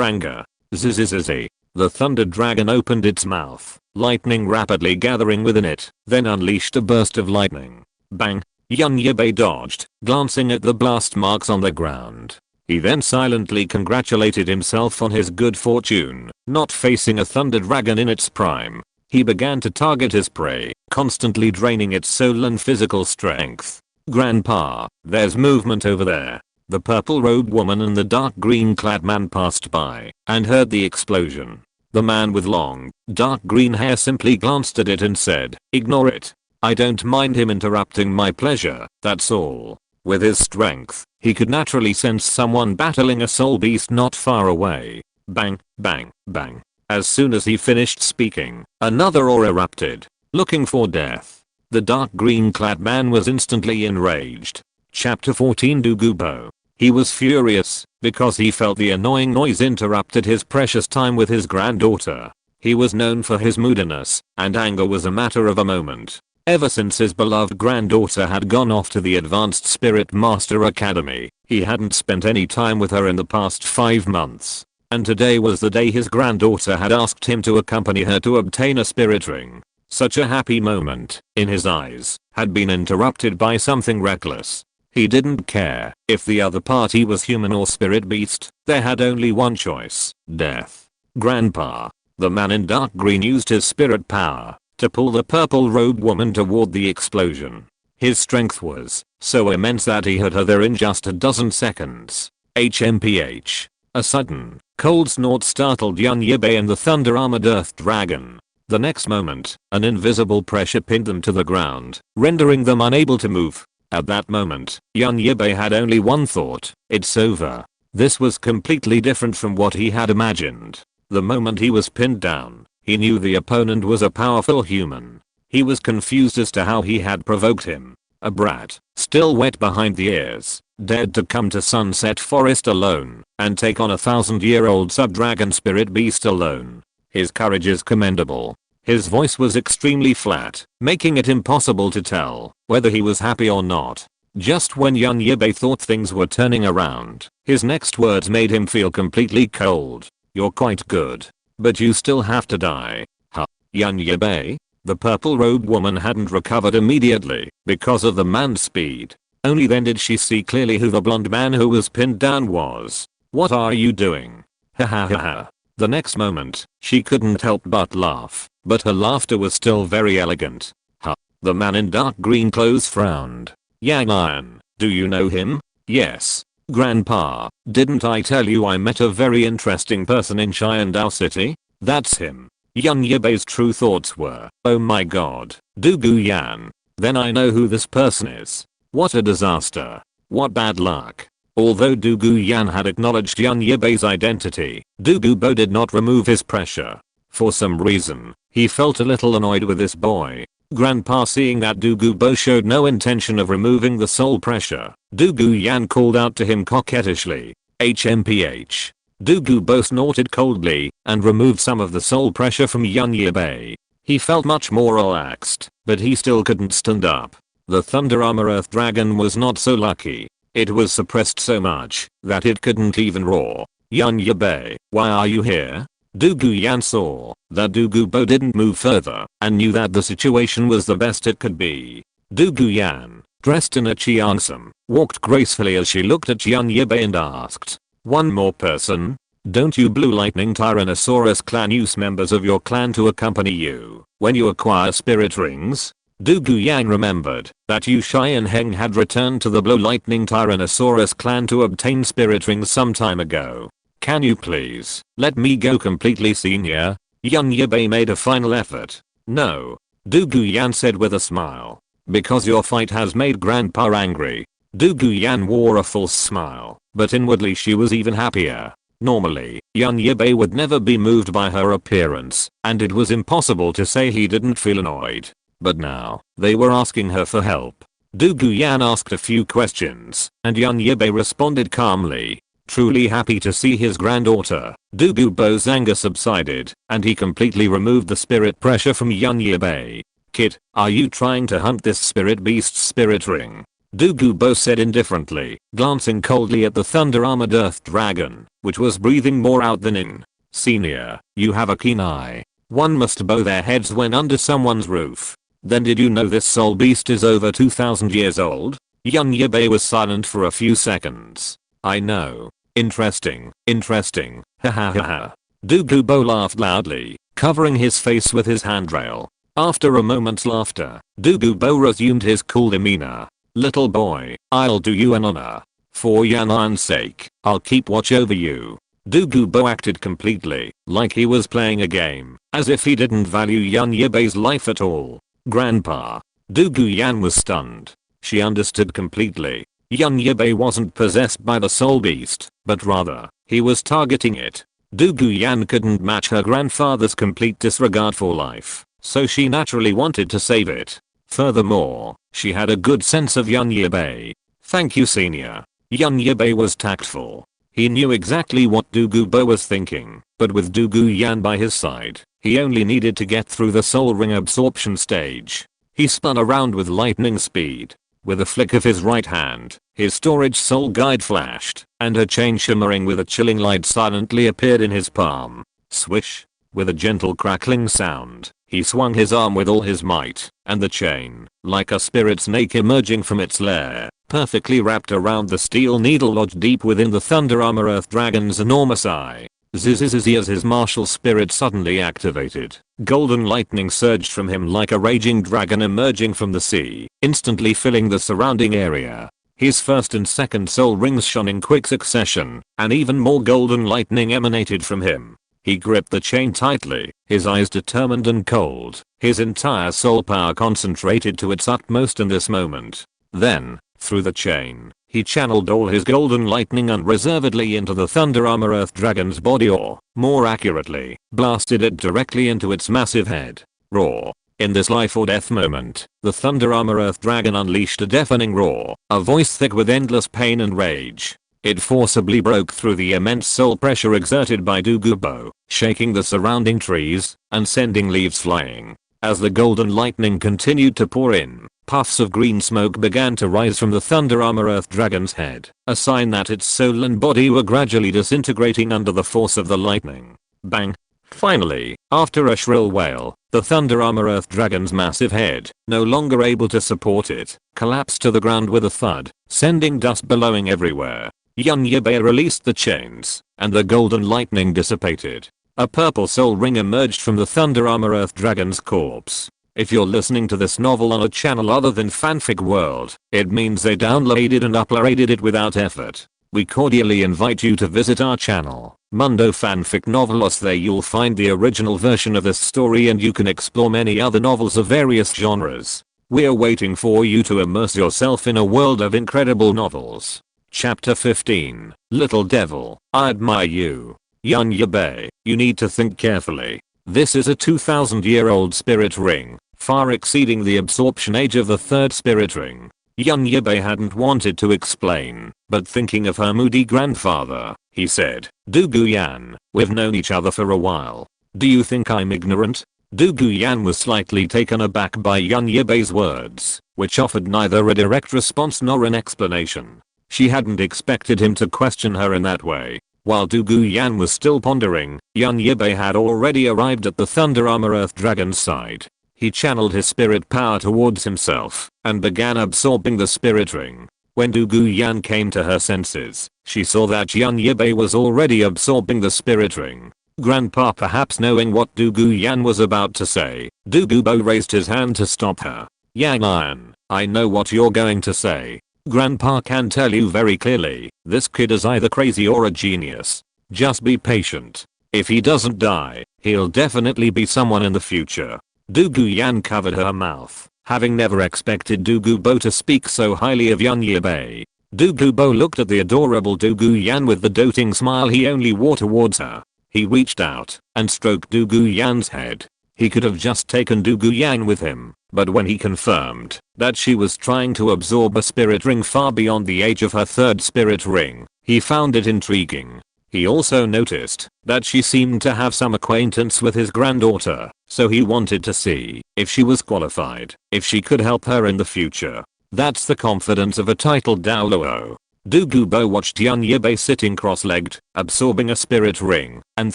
anger. Zzzz. The thunder dragon opened its mouth, lightning rapidly gathering within it, then unleashed a burst of lightning. Bang! Yan Yibai dodged, glancing at the blast marks on the ground. He then silently congratulated himself on his good fortune, not facing a thunder dragon in its prime. He began to target his prey, constantly draining its soul and physical strength. Grandpa, there's movement over there. The purple-robed woman and the dark green-clad man passed by and heard the explosion. The man with long, dark green hair simply glanced at it and said, "Ignore it. I don't mind him interrupting my pleasure, that's all." With his strength, he could naturally sense someone battling a soul beast not far away. Bang, bang, bang. As soon as he finished speaking, another aura erupted, looking for death. The dark green-clad man was instantly enraged. Chapter 14 Douluo. He was furious, because he felt the annoying noise interrupted his precious time with his granddaughter. He was known for his moodiness, and anger was a matter of a moment. Ever since his beloved granddaughter had gone off to the Advanced Spirit Master Academy, he hadn't spent any time with her in the past 5 months. And today was the day his granddaughter had asked him to accompany her to obtain a spirit ring. Such a happy moment, in his eyes, had been interrupted by something reckless. He didn't care if the other party was human or spirit beast, there had only one choice, death. Grandpa. The man in dark green used his spirit power to pull the purple-robed woman toward the explosion. His strength was so immense that he had her there in just a dozen seconds. HMPH. A sudden, cold snort startled Yan Yibai and the thunder-armored earth dragon. The next moment, an invisible pressure pinned them to the ground, rendering them unable to move. At that moment, Yan Yibai had only one thought, it's over. This was completely different from what he had imagined. The moment he was pinned down, he knew the opponent was a powerful human. He was confused as to how he had provoked him. A brat, still wet behind the ears, dared to come to Sunset Forest alone and take on a 1,000-year-old sub-dragon spirit beast alone. His courage is commendable. His voice was extremely flat, making it impossible to tell whether he was happy or not. Just when Yan Yibai thought things were turning around, his next words made him feel completely cold. "You're quite good. But you still have to die." Huh? Yan Yibai? The purple-robed woman hadn't recovered immediately because of the man's speed. Only then did she see clearly who the blonde man who was pinned down was. "What are you doing?" Ha ha ha ha. The next moment, she couldn't help but laugh, but her laughter was still very elegant. Huh? The man in dark green clothes frowned. "Yang Iron, do you know him?" "Yes. Grandpa, didn't I tell you I met a very interesting person in Xiandao City? That's him." Yan Yibai's true thoughts were, "Oh my god, Douluo Yan. Then I know who this person is. What a disaster. What bad luck." Although Douluo Yan had acknowledged Yan Yibai's identity, Douluo did not remove his pressure. For some reason, he felt a little annoyed with this boy. Grandpa, seeing that Douluo showed no intention of removing the soul pressure, Douluo Yan called out to him coquettishly, "HMPH." Douluo snorted coldly and removed some of the soul pressure from Yan Yibai. He felt much more relaxed, but he still couldn't stand up. The Thunder Armor Earth Dragon was not so lucky. It was suppressed so much that it couldn't even roar. "Yan Yibai, why are you here?" Douluo Yan saw that Douluo didn't move further and knew that the situation was the best it could be. Douluo Yan, dressed in a cheongsam, walked gracefully as she looked at Yan Yibai and asked, "One more person? Don't you Blue Lightning Tyrannosaurus clan use members of your clan to accompany you when you acquire spirit rings?" Douluo Yan remembered that Yu Shai and Heng had returned to the Blue Lightning Tyrannosaurus clan to obtain spirit rings some time ago. "Can you please let me go completely, senior?" Yan Yibai made a final effort. "No." Douluo Yan said with a smile. "Because your fight has made Grandpa angry." Douluo Yan wore a false smile, but inwardly she was even happier. Normally, Yan Yibai would never be moved by her appearance, and it was impossible to say he didn't feel annoyed. But now, they were asking her for help. Douluo Yan asked a few questions, and Yan Yibai responded calmly. Truly happy to see his granddaughter, Douluo's anger subsided, and he completely removed the spirit pressure from Yan Yibai. Kid, are you trying to hunt this spirit beast's spirit ring? Douluo said indifferently, glancing coldly at the thunder-armored earth dragon, which was breathing more out than in. Senior, you have a keen eye. One must bow their heads when under someone's roof. Then did you know this soul beast is over 2000 years old? Yan Yibai was silent for a few seconds. I know. Interesting, ha ha ha ha. Douluo laughed loudly, covering his face with his handrail. After a moment's laughter, Douluo resumed his cool demeanor. Little boy, I'll do you an honor. For Yan'an's sake, I'll keep watch over you. Douluo acted completely like he was playing a game, as if he didn't value Yan Yibai's life at all. Grandpa. Douluo Yan was stunned. She understood completely. Yan Yibai wasn't possessed by the soul beast, but rather, he was targeting it. Douluo Yan couldn't match her grandfather's complete disregard for life, so she naturally wanted to save it. Furthermore, she had a good sense of Yan Yibai. Thank you, senior. Yan Yibai was tactful. He knew exactly what Douluo was thinking, but with Douluo Yan by his side, he only needed to get through the soul ring absorption stage. He spun around with lightning speed. With a flick of his right hand, his storage soul guide flashed, and a chain shimmering with a chilling light silently appeared in his palm. Swish. With a gentle crackling sound, he swung his arm with all his might, and the chain, like a spirit snake emerging from its lair, perfectly wrapped around the steel needle lodged deep within the thunder armor earth dragon's enormous eye. Zzzz as his martial spirit suddenly activated. Golden lightning surged from him like a raging dragon emerging from the sea, instantly filling the surrounding area. His first and second soul rings shone in quick succession, and even more golden lightning emanated from him. He gripped the chain tightly, his eyes determined and cold, his entire soul power concentrated to its utmost in this moment. Then, through the chain, he channeled all his golden lightning unreservedly into the thunder armor earth dragon's body, or, more accurately, blasted it directly into its massive head. Roar. In this life or death moment, the thunder armor earth dragon unleashed a deafening roar, a voice thick with endless pain and rage. It forcibly broke through the immense soul pressure exerted by Douluo, shaking the surrounding trees, and sending leaves flying. As the golden lightning continued to pour in, puffs of green smoke began to rise from the thunder armor earth dragon's head, a sign that its soul and body were gradually disintegrating under the force of the lightning. Bang! Finally, after a shrill wail, the thunder armor earth dragon's massive head, no longer able to support it, collapsed to the ground with a thud, sending dust billowing everywhere. Yan Yibai released the chains, and the golden lightning dissipated. A purple soul ring emerged from the thunder armor earth dragon's corpse. If you're listening to this novel on a channel other than Fanfic World, it means they downloaded and uploaded it without effort. We cordially invite you to visit our channel, Mundo Fanfic Novelos. There you'll find the original version of this story, and you can explore many other novels of various genres. We're waiting for you to immerse yourself in a world of incredible novels. Chapter 15, Little Devil, I admire you. Yan Yibai, you need to think carefully. This is a 2000-year-old spirit ring, far exceeding the absorption age of the third spirit ring. Yan Yibai hadn't wanted to explain, but thinking of her moody grandfather, he said, Douluo Yan, we've known each other for a while. Do you think I'm ignorant? Douluo Yan was slightly taken aback by Yan Yibai's words, which offered neither a direct response nor an explanation. She hadn't expected him to question her in that way. While Douluo Yan was still pondering, Yan Yibai had already arrived at the thunder armor earth dragon's side. He channeled his spirit power towards himself, and began absorbing the spirit ring. When Douluo Yan came to her senses, she saw that Yan Yibai was already absorbing the spirit ring. Grandpa, perhaps knowing what Douluo Yan was about to say, Douluo raised his hand to stop her. Yan, I know what you're going to say. Grandpa can tell you very clearly, this kid is either crazy or a genius. Just be patient. If he doesn't die, he'll definitely be someone in the future. Douluo Yan covered her mouth, having never expected Douluo to speak so highly of Yan Yibai. Bo looked at the adorable Yan with the doting smile he only wore towards her. He reached out and stroked Yan's head. He could have just taken Yan with him, but when he confirmed that she was trying to absorb a spirit ring far beyond the age of her third spirit ring, he found it intriguing. He also noticed that she seemed to have some acquaintance with his granddaughter, so he wanted to see if she was qualified, if she could help her in the future. That's the confidence of a titled Douluo. Bo watched Yibai sitting cross-legged, absorbing a spirit ring, and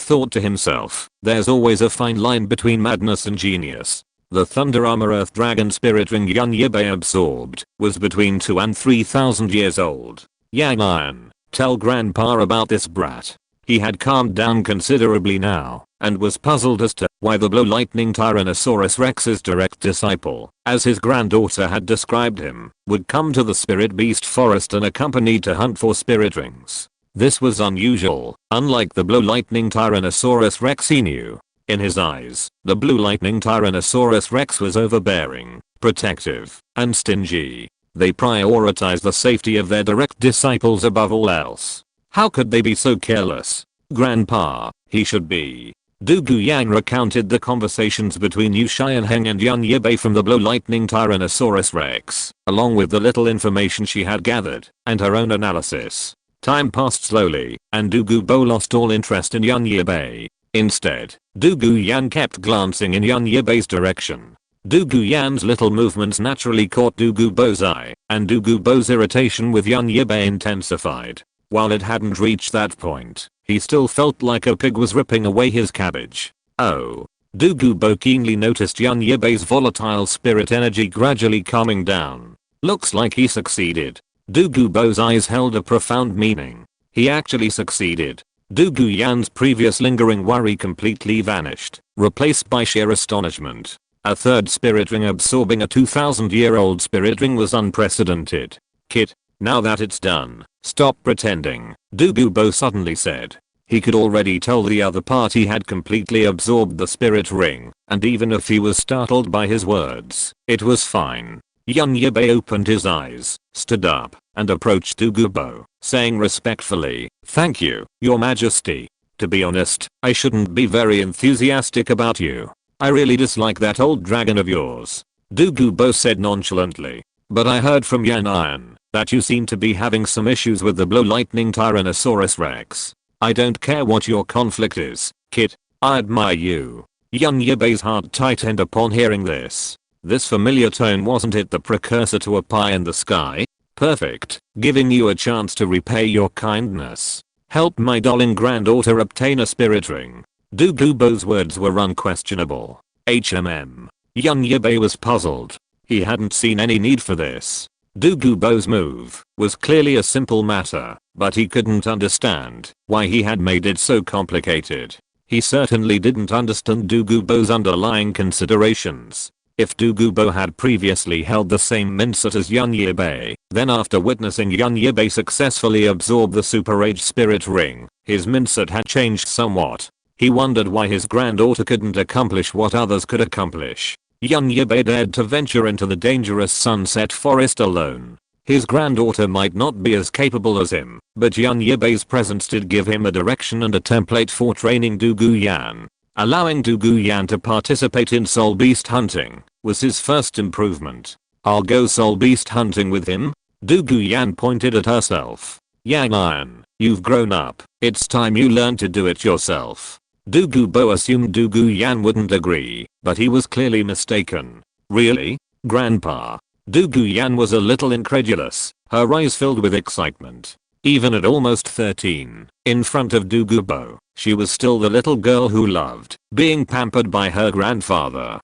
thought to himself, there's always a fine line between madness and genius. The Thunder Armor Earth Dragon spirit ring Yibai absorbed was between 2 and 3,000 years old. Iron, tell Grandpa about this brat. He had calmed down considerably now, and was puzzled as to why the Blow Lightning Tyrannosaurus Rex's direct disciple, as his granddaughter had described him, would come to the Spirit Beast Forest unaccompanied to hunt for spirit rings. This was unusual, unlike the Blow Lightning Tyrannosaurus Rex he knew. In his eyes, the Blue Lightning Tyrannosaurus Rex was overbearing, protective, and stingy. They prioritized the safety of their direct disciples above all else. How could they be so careless? Grandpa, he should be. Yan recounted the conversations between Yu Xianheng and Yibai from the Blow Lightning Tyrannosaurus Rex, along with the little information she had gathered, and her own analysis. Time passed slowly, and Bo lost all interest in Yibai. Instead, Yan kept glancing in Yibai's direction. Yan's little movements naturally caught Bo's eye, and Bo's irritation with Yibai intensified. While it hadn't reached that point, he still felt like a pig was ripping away his cabbage. Oh. Bo keenly noticed Yibai's volatile spirit energy gradually calming down. Looks like he succeeded. Bo's eyes held a profound meaning. He actually succeeded. Yan's previous lingering worry completely vanished, replaced by sheer astonishment. A third spirit ring absorbing a 2,000-year-old spirit ring was unprecedented. Kid, now that it's done, stop pretending, Bo suddenly said. He could already tell the other party had completely absorbed the spirit ring, and even if he was startled by his words, it was fine. Yibai opened his eyes, stood up, and approached Bo, saying respectfully, "Thank you, Your Majesty. To be honest, I shouldn't be very enthusiastic about you. I really dislike that old dragon of yours," Bo said nonchalantly. "But I heard from Iron that you seem to be having some issues with the Blow Lightning Tyrannosaurus Rex. I don't care what your conflict is, kid. I admire you." Yibai's heart tightened upon hearing this. This familiar tone, wasn't it the precursor to a pie in the sky? Perfect, giving you a chance to repay your kindness. Help my darling granddaughter obtain a spirit ring. Bo's words were unquestionable. Yibai was puzzled. He hadn't seen any need for this. Bo's move was clearly a simple matter, but he couldn't understand why he had made it so complicated. He certainly didn't understand Bo's underlying considerations. If Bo had previously held the same mindset as Yibai, then after witnessing Yibai successfully absorb the Super Age Spirit Ring, his mindset had changed somewhat. He wondered why his granddaughter couldn't accomplish what others could accomplish. Yibai dared to venture into the dangerous Sunset Forest alone. His granddaughter might not be as capable as him, but Yibai's presence did give him a direction and a template for training Yan. Allowing Yan to participate in soul beast hunting was his first improvement. "I'll go soul beast hunting with him?" Yan pointed at herself. "Iron, you've grown up. It's time you learn to do it yourself." Bo assumed Yan wouldn't agree, but he was clearly mistaken. "Really? Grandpa?" Yan was a little incredulous, her eyes filled with excitement. Even at almost 13, in front of Bo, she was still the little girl who loved being pampered by her grandfather.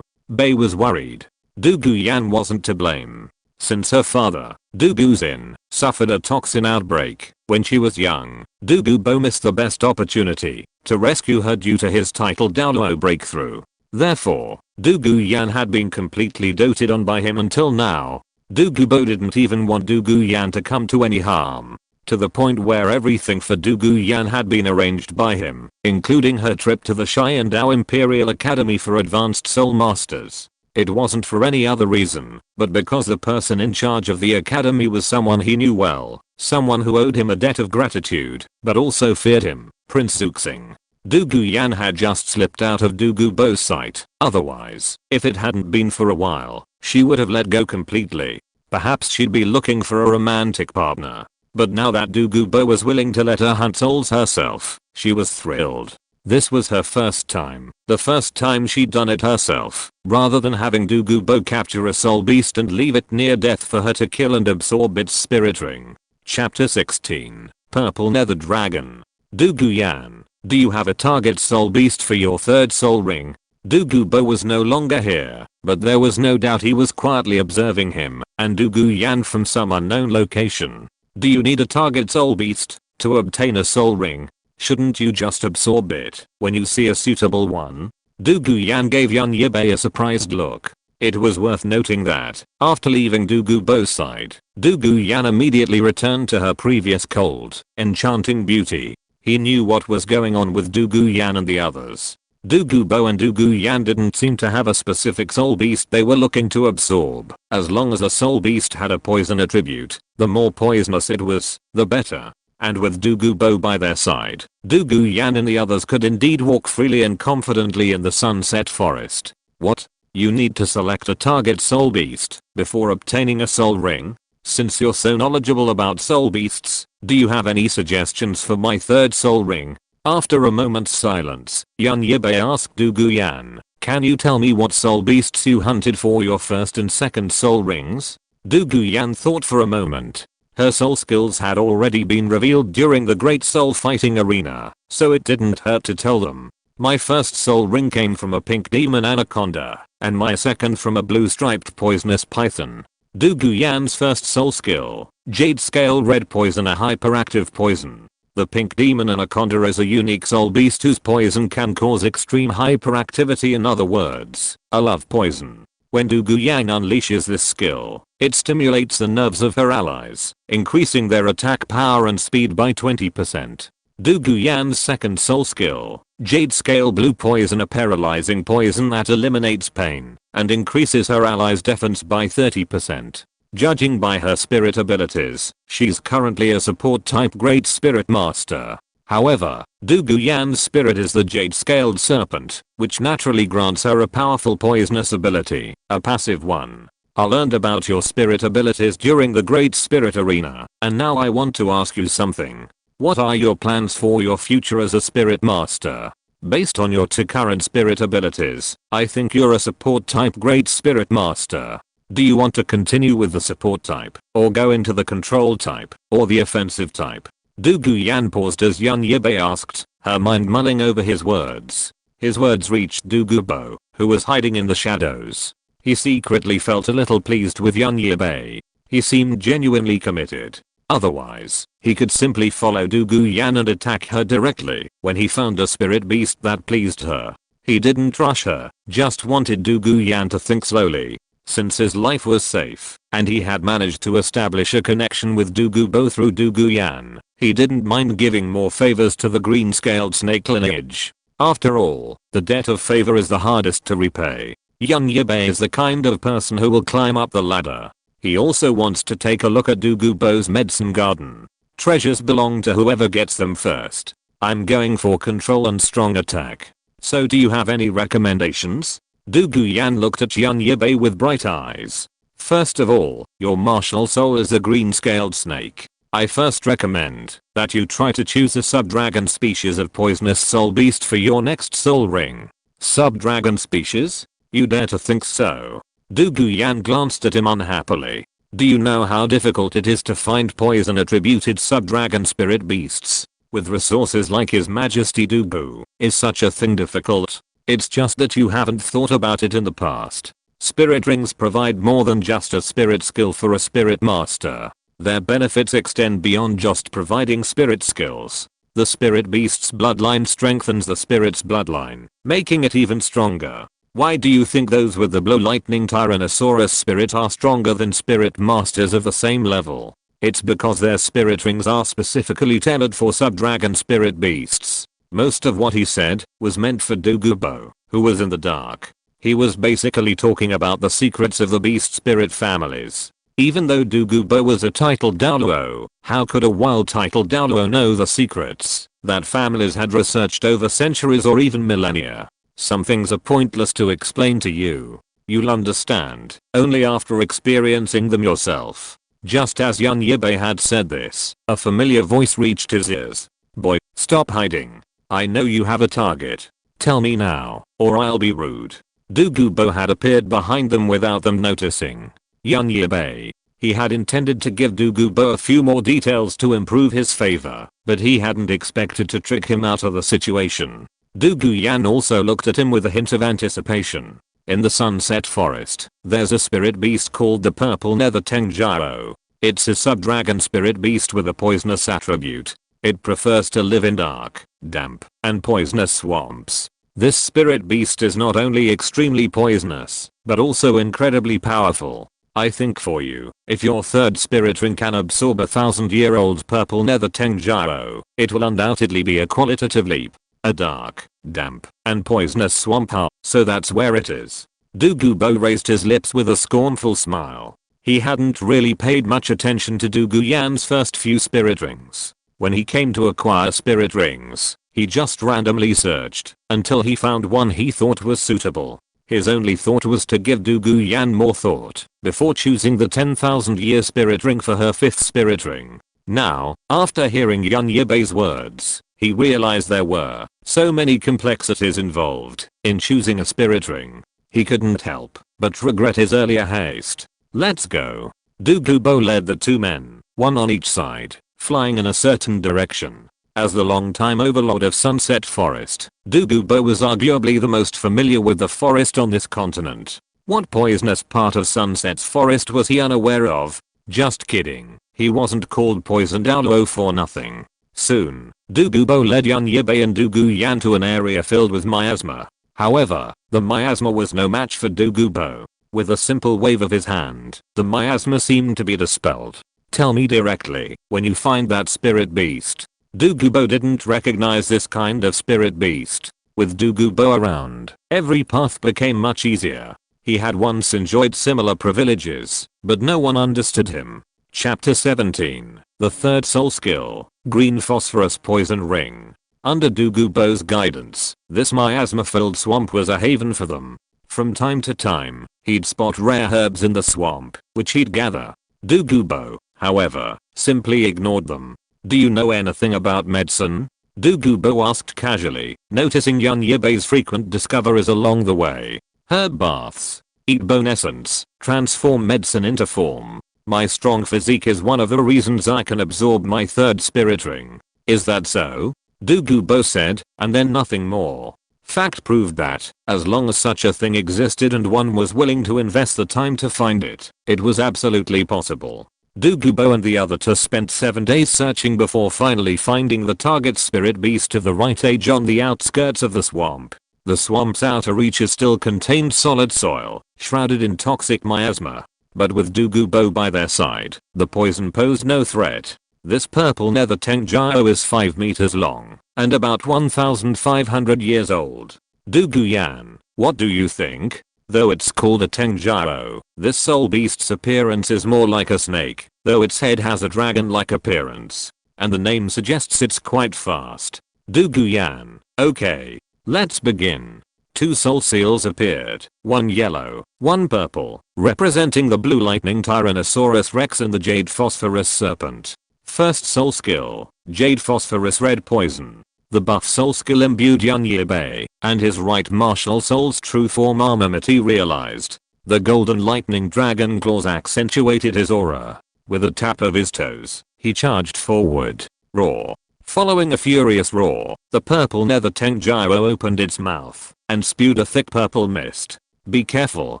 Bei was worried. Yan wasn't to blame. Since her father, Zin, suffered a toxin outbreak when she was young, Bo missed the best opportunity to rescue her due to his title Douluo breakthrough. Therefore, Yan had been completely doted on by him until now. Bo didn't even want Yan to come to any harm, to the point where everything for Yan had been arranged by him, including her trip to the Xiandao Imperial Academy for Advanced Soul Masters. It wasn't for any other reason, but because the person in charge of the academy was someone he knew well, someone who owed him a debt of gratitude, but also feared him, Prince Zuxing. Du Guyan had just slipped out of Du Gubo's sight. Otherwise, if it hadn't been for a while, she would have let go completely. Perhaps she'd be looking for a romantic partner. But now that Du Gubo was willing to let her hunt souls herself, she was thrilled. This was her first time, the first time she'd done it herself, rather than having Du Gubo capture a soul beast and leave it near death for her to kill and absorb its spirit ring. Chapter 16. Purple Nether Dragon. Du Guyan, do you have a target soul beast for your third soul ring? Du Gubo was no longer here, but there was no doubt he was quietly observing him, and Du Guyan from some unknown location. Do you need a target soul beast to obtain a soul ring? Shouldn't you just absorb it when you see a suitable one? Du Guyan gave Yibai a surprised look. It was worth noting that, after leaving Du Gubo's side, Du Guyan immediately returned to her previous cold, enchanting beauty. He knew what was going on with Du Guyan and the others. Du Gubo and Du Guyan didn't seem to have a specific soul beast they were looking to absorb. As long as a soul beast had a poison attribute, the more poisonous it was, the better. And with Du Gubo by their side, Du Guyan and the others could indeed walk freely and confidently in the sunset forest. What? You need to select a target soul beast before obtaining a soul ring? Since you're so knowledgeable about soul beasts, do you have any suggestions for my third soul ring? After a moment's silence, Yibai asked Du Guyan, can you tell me what soul beasts you hunted for your first and second soul rings? Du Guyan thought for a moment. Her soul skills had already been revealed during the Great Soul Fighting Arena, so it didn't hurt to tell them. My first soul ring came from a pink demon anaconda, and my second from a blue striped poisonous python. Du Guyan's first soul skill, Jade Scale Red Poison, a hyperactive poison. The pink demon anaconda is a unique soul beast whose poison can cause extreme hyperactivity, in other words, a love poison. When Du Guyan unleashes this skill, it stimulates the nerves of her allies, increasing their attack power and speed by 20%. Du Guyan's second soul skill, Jade Scale Blue Poison, a paralyzing poison that eliminates pain and increases her allies' defense by 30%. Judging by her spirit abilities, she's currently a support type Great Spirit Master. However, Du Guyan's spirit is the Jade-Scaled Serpent, which naturally grants her a powerful poisonous ability, a passive one. I learned about your spirit abilities during the Great Spirit Arena, and now I want to ask you something. What are your plans for your future as a Spirit Master? Based on your two current spirit abilities, I think you're a support type Great Spirit Master. Do you want to continue with the support type, or go into the control type, or the offensive type? Du Guyan paused as Yibai asked, her mind mulling over his words. His words reached Du Gubo, who was hiding in the shadows. He secretly felt a little pleased with Yibai. He seemed genuinely committed. Otherwise, he could simply follow Du Guyan and attack her directly when he found a spirit beast that pleased her. He didn't rush her, just wanted Du Guyan to think slowly. Since his life was safe, and he had managed to establish a connection with Du Gubo through Du Guyan, he didn't mind giving more favors to the green-scaled snake lineage. After all, the debt of favor is the hardest to repay. Yibai is the kind of person who will climb up the ladder. He also wants to take a look at Du Gubo's medicine garden. Treasures belong to whoever gets them first. I'm going for control and strong attack. So do you have any recommendations? Du Guyan looked at Yibai with bright eyes. First of all, your martial soul is a green-scaled snake. I first recommend that you try to choose a sub-dragon species of poisonous soul beast for your next soul ring. Sub-dragon species? You dare to think so? Du Guyan glanced at him unhappily. Do you know how difficult it is to find poison-attributed sub-dragon spirit beasts? With resources like His Majesty Dubu, is such a thing difficult? It's just that you haven't thought about it in the past. Spirit rings provide more than just a spirit skill for a spirit master. Their benefits extend beyond just providing spirit skills. The spirit beast's bloodline strengthens the spirit's bloodline, making it even stronger. Why do you think those with the Blow Lightning Tyrannosaurus spirit are stronger than spirit masters of the same level? It's because their spirit rings are specifically tailored for sub-dragon spirit beasts. Most of what he said was meant for Du Gubo, who was in the dark. He was basically talking about the secrets of the beast spirit families. Even though Douluo was a titled Douluo, how could a wild titled Douluo know the secrets that families had researched over centuries or even millennia? Some things are pointless to explain to you. You'll understand only after experiencing them yourself. Just as young Yibai had said this, a familiar voice reached his ears. Boy, stop hiding. I know you have a target. Tell me now, or I'll be rude. Douluo had appeared behind them without them noticing. Young Yibai. He had intended to give Douluo a few more details to improve his favor, but he hadn't expected to trick him out of the situation. Douluo also looked at him with a hint of anticipation. In the Sunset Forest, there's a spirit beast called the Purple Nether Tengyao. It's a sub-dragon spirit beast with a poisonous attribute. It prefers to live in dark, damp, and poisonous swamps. This spirit beast is not only extremely poisonous, but also incredibly powerful. I think for you, if your third spirit ring can absorb a 1000-year-old Purple Nether Tengyao, it will undoubtedly be a qualitative leap. A dark, damp, and poisonous swamp. So that's where it is. Douluo raised his lips with a scornful smile. He hadn't really paid much attention to Douluo's first few spirit rings. When he came to acquire spirit rings, he just randomly searched until he found one he thought was suitable. His only thought was to give Douluo more thought before choosing the 10,000-year spirit ring for her 5th spirit ring. Now, after hearing young Yibai's words, he realized there were so many complexities involved in choosing a spirit ring. He couldn't help but regret his earlier haste. Let's go. Douluo led the two men, one on each side, flying in a certain direction. As the longtime overlord of Sunset Forest, Douluo was arguably the most familiar with the forest on this continent. What poisonous part of Sunset's forest was he unaware of? Just kidding, he wasn't called Poison Douluo for nothing. Soon, Douluo led young Yibai and Douluo to an area filled with miasma. However, the miasma was no match for Douluo. With a simple wave of his hand, the miasma seemed to be dispelled. Tell me directly when you find that spirit beast. Douluo didn't recognize this kind of spirit beast. With Douluo around, every path became much easier. He had once enjoyed similar privileges, but no one understood him. Chapter 17. The third soul skill, Green Phosphorus Poison Ring. Under Douluo's guidance, this miasma-filled swamp was a haven for them. From time to time, he'd spot rare herbs in the swamp, which he'd gather. Douluo, however, simply ignored them. Do you know anything about medicine? Douluo asked casually, noticing young Yibai's frequent discoveries along the way. Herb baths, eat bone essence, transform medicine into form. My strong physique is one of the reasons I can absorb my third spirit ring. Is that so? Douluo said, and then nothing more. Fact proved that, as long as such a thing existed and one was willing to invest the time to find it, it was absolutely possible. Douluo and the other two spent 7 days searching before finally finding the target spirit beast of the right age on the outskirts of the swamp. The swamp's outer reaches still contained solid soil, shrouded in toxic miasma. But with Douluo by their side, the poison posed no threat. This Purple Nether Tengyao is 5 meters long and about 1,500 years old. Douluo, what do you think? Though it's called a Tengyao, this soul beast's appearance is more like a snake, though its head has a dragon-like appearance. And the name suggests it's quite fast. Douluo, okay, let's begin. 2 soul seals appeared, one yellow, one purple, representing the blue lightning Tyrannosaurus Rex and the jade phosphorus serpent. First soul skill, Jade Phosphorus Red Poison. The buff soul skill imbued young Yibai and his right martial soul's true form armor materialized. The golden lightning dragon claws accentuated his aura. With a tap of his toes, he charged forward. Roar. Following a furious roar, the Purple Nether Tengyao opened its mouth and spewed a thick purple mist. Be careful,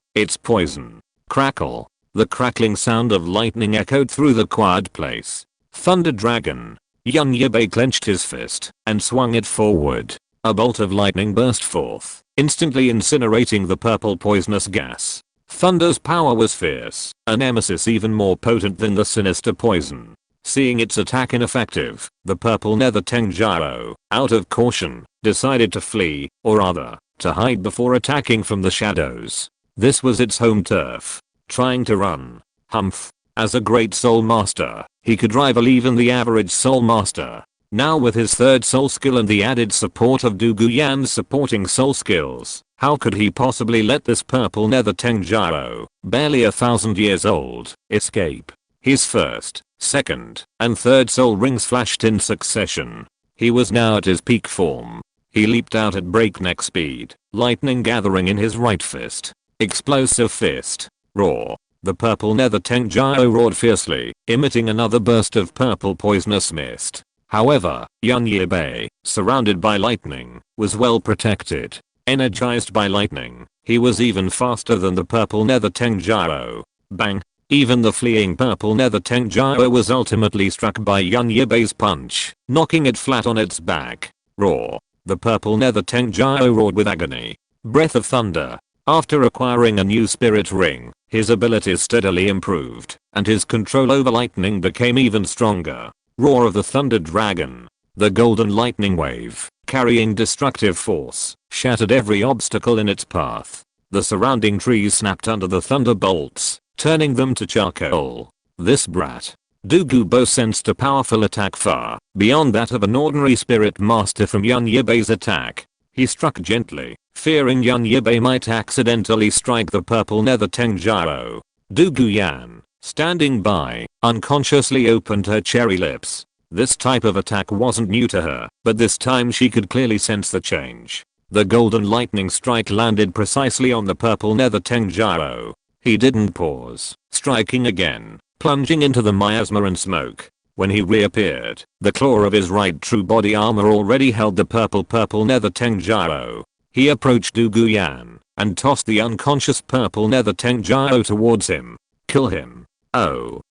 it's poison. Crackle. The crackling sound of lightning echoed through the quiet place. Thunder Dragon. Young Yibai clenched his fist and swung it forward. A bolt of lightning burst forth, instantly incinerating the purple poisonous gas. Thunder's power was fierce, a nemesis even more potent than the sinister poison. Seeing its attack ineffective, the Purple Nether Tengyao, out of caution, decided to flee, or rather, to hide before attacking from the shadows. This was its home turf. Trying to run. Humph. As a great soul master, he could rival even the average soul master. Now with his third soul skill and the added support of Douluo Yan's supporting soul skills, how could he possibly let this purple nether Tengyao, barely 1,000 years old, escape? His first, second, and third soul rings flashed in succession. He was now at his peak form. He leaped out at breakneck speed, lightning gathering in his right fist. Explosive fist. Roar. The purple nether Tengyao roared fiercely, emitting another burst of purple poisonous mist. However, Yibai, surrounded by lightning, was well protected. Energized by lightning, he was even faster than the purple nether Tengyao. Bang! Even the fleeing purple nether Tengyao was ultimately struck by Yibai's punch, knocking it flat on its back. Roar! The purple nether Tengyao roared with agony. Breath of thunder. After acquiring a new spirit ring, his abilities steadily improved, and his control over lightning became even stronger. Roar of the Thunder Dragon. The golden lightning wave, carrying destructive force, shattered every obstacle in its path. The surrounding trees snapped under the thunderbolts, turning them to charcoal. This brat. Douluo sensed a powerful attack far beyond that of an ordinary spirit master from Yibai's attack. He struck gently, fearing Yibai might accidentally strike the purple nether Tengyao. Douluo, standing by, unconsciously opened her cherry lips. This type of attack wasn't new to her, but this time she could clearly sense the change. The golden lightning strike landed precisely on the purple nether Tengyao. He didn't pause, striking again, plunging into the miasma and smoke. When he reappeared, the claw of his right true body armor already held the purple nether Tengyao. He approached Douluo and tossed the unconscious purple nether Tengyao towards him. Kill him. Oh.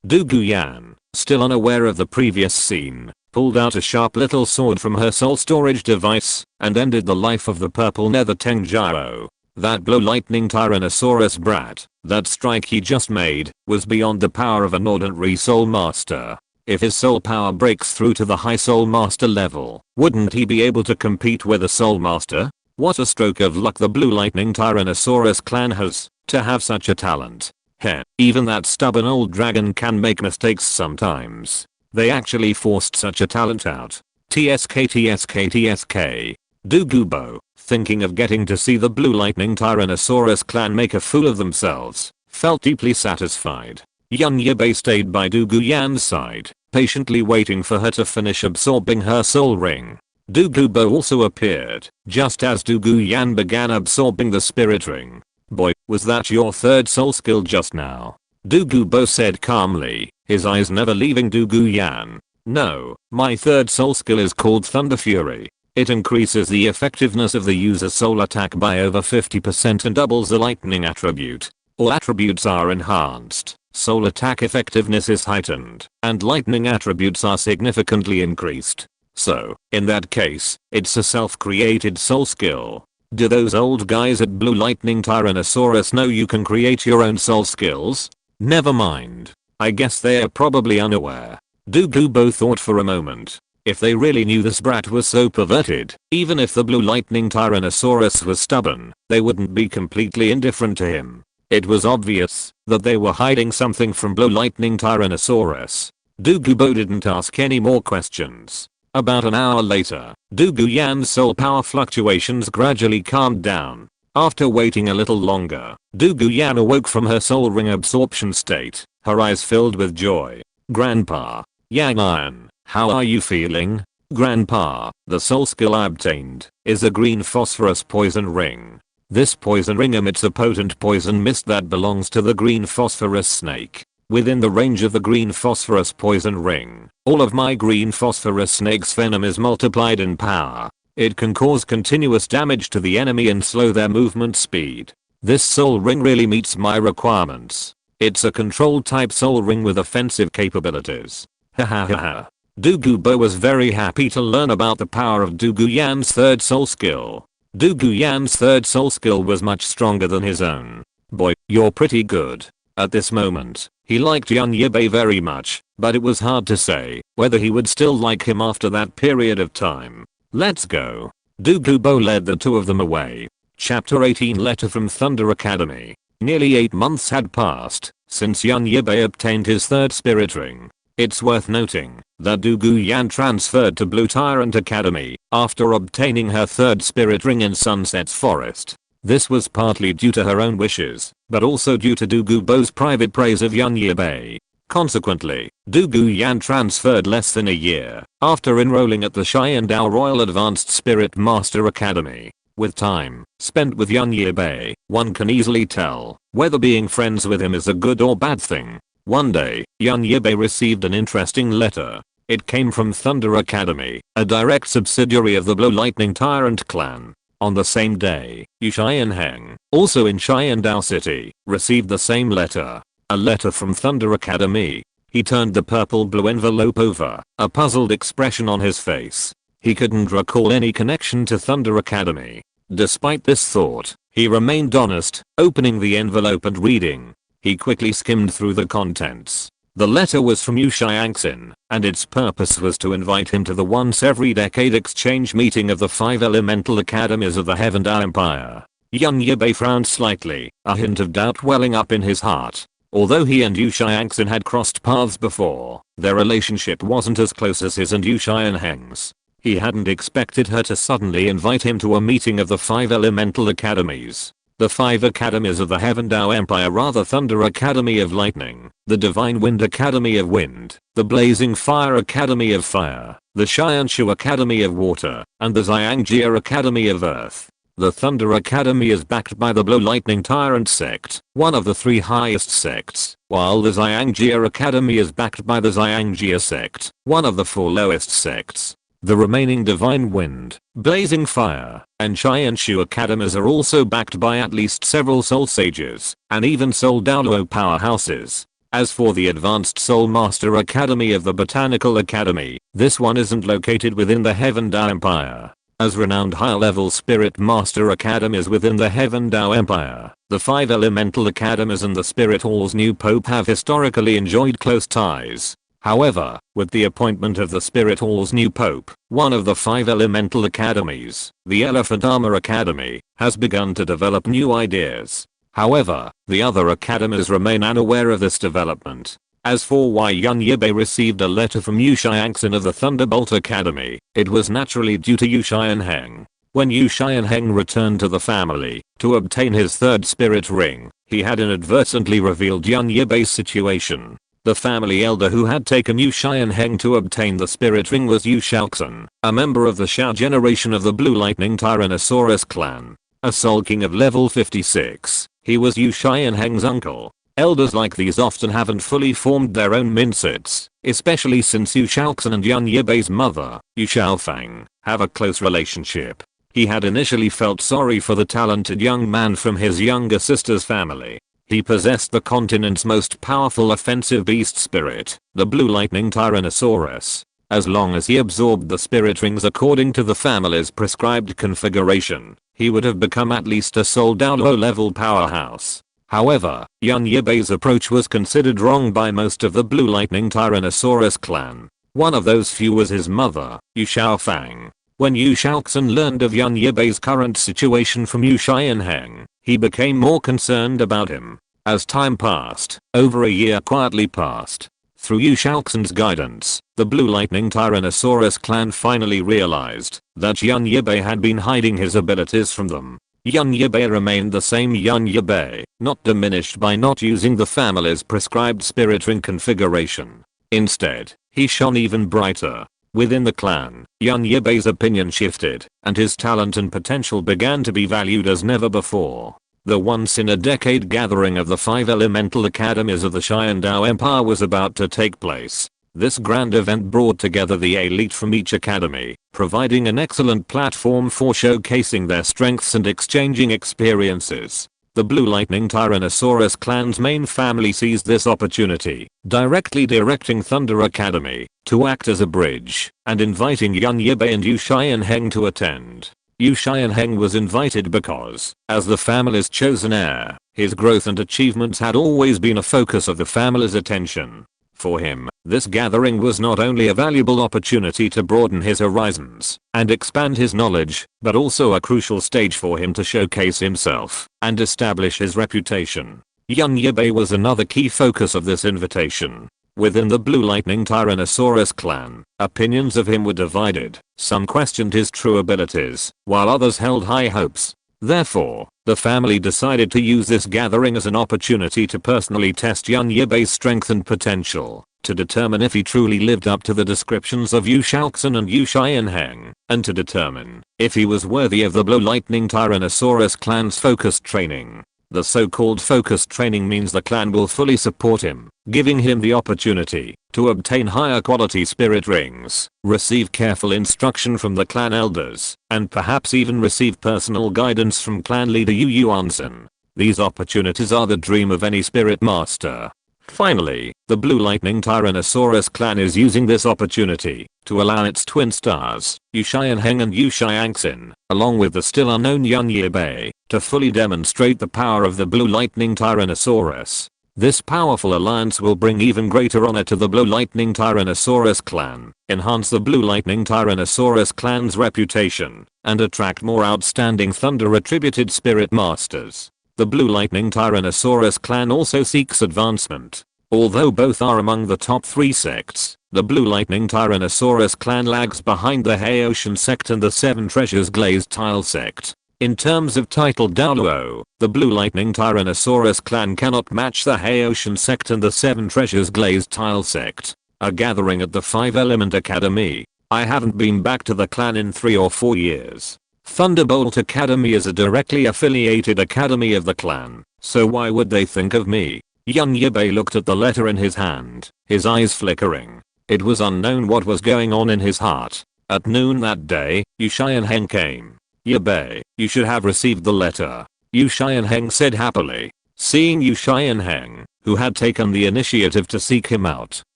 Douluo, still unaware of the previous scene, pulled out a sharp little sword from her soul storage device and ended the life of the purple nether Tengyao. That blow lightning Tyrannosaurus brat, that strike he just made, was beyond the power of an ordinary soul master. If his soul power breaks through to the high soul master level, wouldn't he be able to compete with a soul master? What a stroke of luck the blue lightning Tyrannosaurus clan has, to have such a talent. Heh, even that stubborn old dragon can make mistakes sometimes. They actually forced such a talent out. TSK. Douluo, thinking of getting to see the blue lightning Tyrannosaurus clan make a fool of themselves, felt deeply satisfied. Yibai stayed by Douluo's side, patiently waiting for her to finish absorbing her soul ring. Douluo also appeared, just as Douluo began absorbing the spirit ring. Boy, was that your third soul skill just now? Douluo said calmly, his eyes never leaving Douluo. No, my third soul skill is called Thunder Fury. It increases the effectiveness of the user's soul attack by over 50% and doubles the lightning attribute. All attributes are enhanced, soul attack effectiveness is heightened, and lightning attributes are significantly increased. So, in that case, it's a self-created soul skill. Do those old guys at Blue Lightning Tyrannosaurus know you can create your own soul skills? Never mind. I guess they're probably unaware. Douluo thought for a moment. If they really knew this brat was so perverted, even if the Blue Lightning Tyrannosaurus was stubborn, they wouldn't be completely indifferent to him. It was obvious that they were hiding something from Blue Lightning Tyrannosaurus. Douluo didn't ask any more questions. About an hour later, Douluo's soul power fluctuations gradually calmed down. After waiting a little longer, Douluo awoke from her soul ring absorption state, her eyes filled with joy. Grandpa. Yang, how are you feeling? Grandpa, the soul skill I obtained is a green phosphorus poison ring. This poison ring emits a potent poison mist that belongs to the green phosphorus snake. Within the range of the green phosphorus poison ring, all of my green phosphorus snake's venom is multiplied in power. It can cause continuous damage to the enemy and slow their movement speed. This soul ring really meets my requirements. It's a control type soul ring with offensive capabilities. Hahaha. Douluo was very happy to learn about the power of Douluo's third soul skill. Douluo's third soul skill was much stronger than his own. Boy, you're pretty good. At this moment, he liked Yibai very much, but it was hard to say whether he would still like him after that period of time. Let's go. Douluo led the two of them away. Chapter 18 Letter from Thunder Academy. Nearly 8 months had passed since Yibai obtained his third spirit ring. It's worth noting that Douluo transferred to Blue Tyrant Academy after obtaining her third spirit ring in Sunset's Forest. This was partly due to her own wishes, but also due to Douluo's private praise of Yibai. Consequently, Douluo transferred less than a year after enrolling at the Shiandao Royal Advanced Spirit Master Academy. With time spent with Yibai, one can easily tell whether being friends with him is a good or bad thing. One day, Yibai received an interesting letter. It came from Thunder Academy, a direct subsidiary of the Blue Lightning Tyrant clan. On the same day, Yu Xianheng, also in Shiandao City, received the same letter. A letter from Thunder Academy. He turned the purple-blue envelope over, a puzzled expression on his face. He couldn't recall any connection to Thunder Academy. Despite this thought, he remained honest, opening the envelope and reading. He quickly skimmed through the contents. The letter was from Yu Xiangxin, and its purpose was to invite him to the once every decade exchange meeting of the 5 elemental academies of the Heavendao Empire. Yibai frowned slightly, a hint of doubt welling up in his heart. Although he and Yu Xiangxin had crossed paths before, their relationship wasn't as close as his and Yu Xianheng's. He hadn't expected her to suddenly invite him to a meeting of the 5 elemental academies. The 5 academies of the Heavendao Empire, rather Thunder Academy of Lightning, the Divine Wind Academy of Wind, the Blazing Fire Academy of Fire, the Xianshu Academy of Water, and the Xiangjia Academy of Earth. The Thunder Academy is backed by the Blue Lightning Tyrant sect, one of the 3 highest sects, while the Xiangjia Academy is backed by the Xiangjia sect, one of the 4 lowest sects. The remaining Divine Wind, Blazing Fire, and Xianshu Academies are also backed by at least several Soul Sages, and even Soul Douluo powerhouses. As for the Advanced Soul Master Academy of the Botanical Academy, this one isn't located within the Heavendao Empire. As renowned high-level Spirit Master Academies within the Heavendao Empire, the 5 Elemental Academies and the Spirit Hall's new Pope have historically enjoyed close ties. However, with the appointment of the Spirit Hall's new Pope, one of the 5 Elemental Academies, the Elephant Armor Academy, has begun to develop new ideas. However, the other academies remain unaware of this development. As for why Yibai received a letter from Yu Xiangxin of the Thunderbolt Academy, it was naturally due to Yu Xianheng. When Yu Xianheng returned to the family to obtain his third spirit ring, he had inadvertently revealed Yibai's situation. The family elder who had taken Yu Xianheng to obtain the spirit ring was Yu Xiaoxin, a member of the Xiao generation of the Blue Lightning Tyrannosaurus clan. A Soul King of level 56, he was Yu Xianheng's uncle. Elders like these often haven't fully formed their own minsets, especially since Yu Xiaoxin and Yibai's mother, Yu Xiaofang, have a close relationship. He had initially felt sorry for the talented young man from his younger sister's family. He possessed the continent's most powerful offensive beast spirit, the Blue Lightning Tyrannosaurus. As long as he absorbed the spirit rings according to the family's prescribed configuration, he would have become at least a Soul Douluo level powerhouse. However, Yibai's approach was considered wrong by most of the Blue Lightning Tyrannosaurus clan. One of those few was his mother, Yu Xiaofang. When Yu Xiaoxin learned of Yibai's current situation from Yu Xianheng, he became more concerned about him. As time passed, over a year quietly passed. Through Yu Xiaoxin's guidance, the Blue Lightning Tyrannosaurus clan finally realized that Yibai had been hiding his abilities from them. Yibai remained the same Yibai, not diminished by not using the family's prescribed spirit ring configuration. Instead, he shone even brighter. Within the clan, Yibai's opinion shifted, and his talent and potential began to be valued as never before. The once-in-a-decade gathering of the 5 elemental academies of the Shiandao Empire was about to take place. This grand event brought together the elite from each academy, providing an excellent platform for showcasing their strengths and exchanging experiences. The Blue Lightning Tyrannosaurus clan's main family seized this opportunity, directly directing Thunder Academy to act as a bridge and inviting Yibai and Yu Xianheng to attend. Yu Xianheng was invited because, as the family's chosen heir, his growth and achievements had always been a focus of the family's attention. For him, this gathering was not only a valuable opportunity to broaden his horizons and expand his knowledge, but also a crucial stage for him to showcase himself and establish his reputation. Young Yibai was another key focus of this invitation. Within the Blue Lightning Tyrannosaurus clan, opinions of him were divided. Some questioned his true abilities, while others held high hopes. Therefore, the family decided to use this gathering as an opportunity to personally test young Yibai's strength and potential, to determine if he truly lived up to the descriptions of Yu Shaoxin and Yu Xianheng, and to determine if he was worthy of the Blue Lightning Tyrannosaurus clan's focused training. The so-called focused training means the clan will fully support him, giving him the opportunity to obtain higher quality spirit rings, receive careful instruction from the clan elders, and perhaps even receive personal guidance from clan leader Yu Yuansen. These opportunities are the dream of any spirit master. Finally, the Blue Lightning Tyrannosaurus clan is using this opportunity to allow its twin stars, Yu Xianheng and Yu Xiangxin, along with the still unknown young Yibai, to fully demonstrate the power of the Blue Lightning Tyrannosaurus. This powerful alliance will bring even greater honor to the Blue Lightning Tyrannosaurus clan, enhance the Blue Lightning Tyrannosaurus clan's reputation, and attract more outstanding Thunder-attributed spirit masters. The Blue Lightning Tyrannosaurus clan also seeks advancement. Although both are among the top 3 sects, the Blue Lightning Tyrannosaurus clan lags behind the Haotian sect and the Seven Treasures Glazed Tile sect. In terms of title Douluo, the Blue Lightning Tyrannosaurus clan cannot match the Haotian sect and the Seven Treasures Glazed Tile sect. A gathering at the 5-Element Academy. I haven't been back to the clan in 3 or 4 years. Thunderbolt Academy is a directly affiliated academy of the clan, so why would they think of me? Young Yibai looked at the letter in his hand, his eyes flickering. It was unknown what was going on in his heart. At noon that day, Yu Xianheng came. Yibai, you should have received the letter, Yu Xianheng said happily. Seeing Yu Xianheng, who had taken the initiative to seek him out,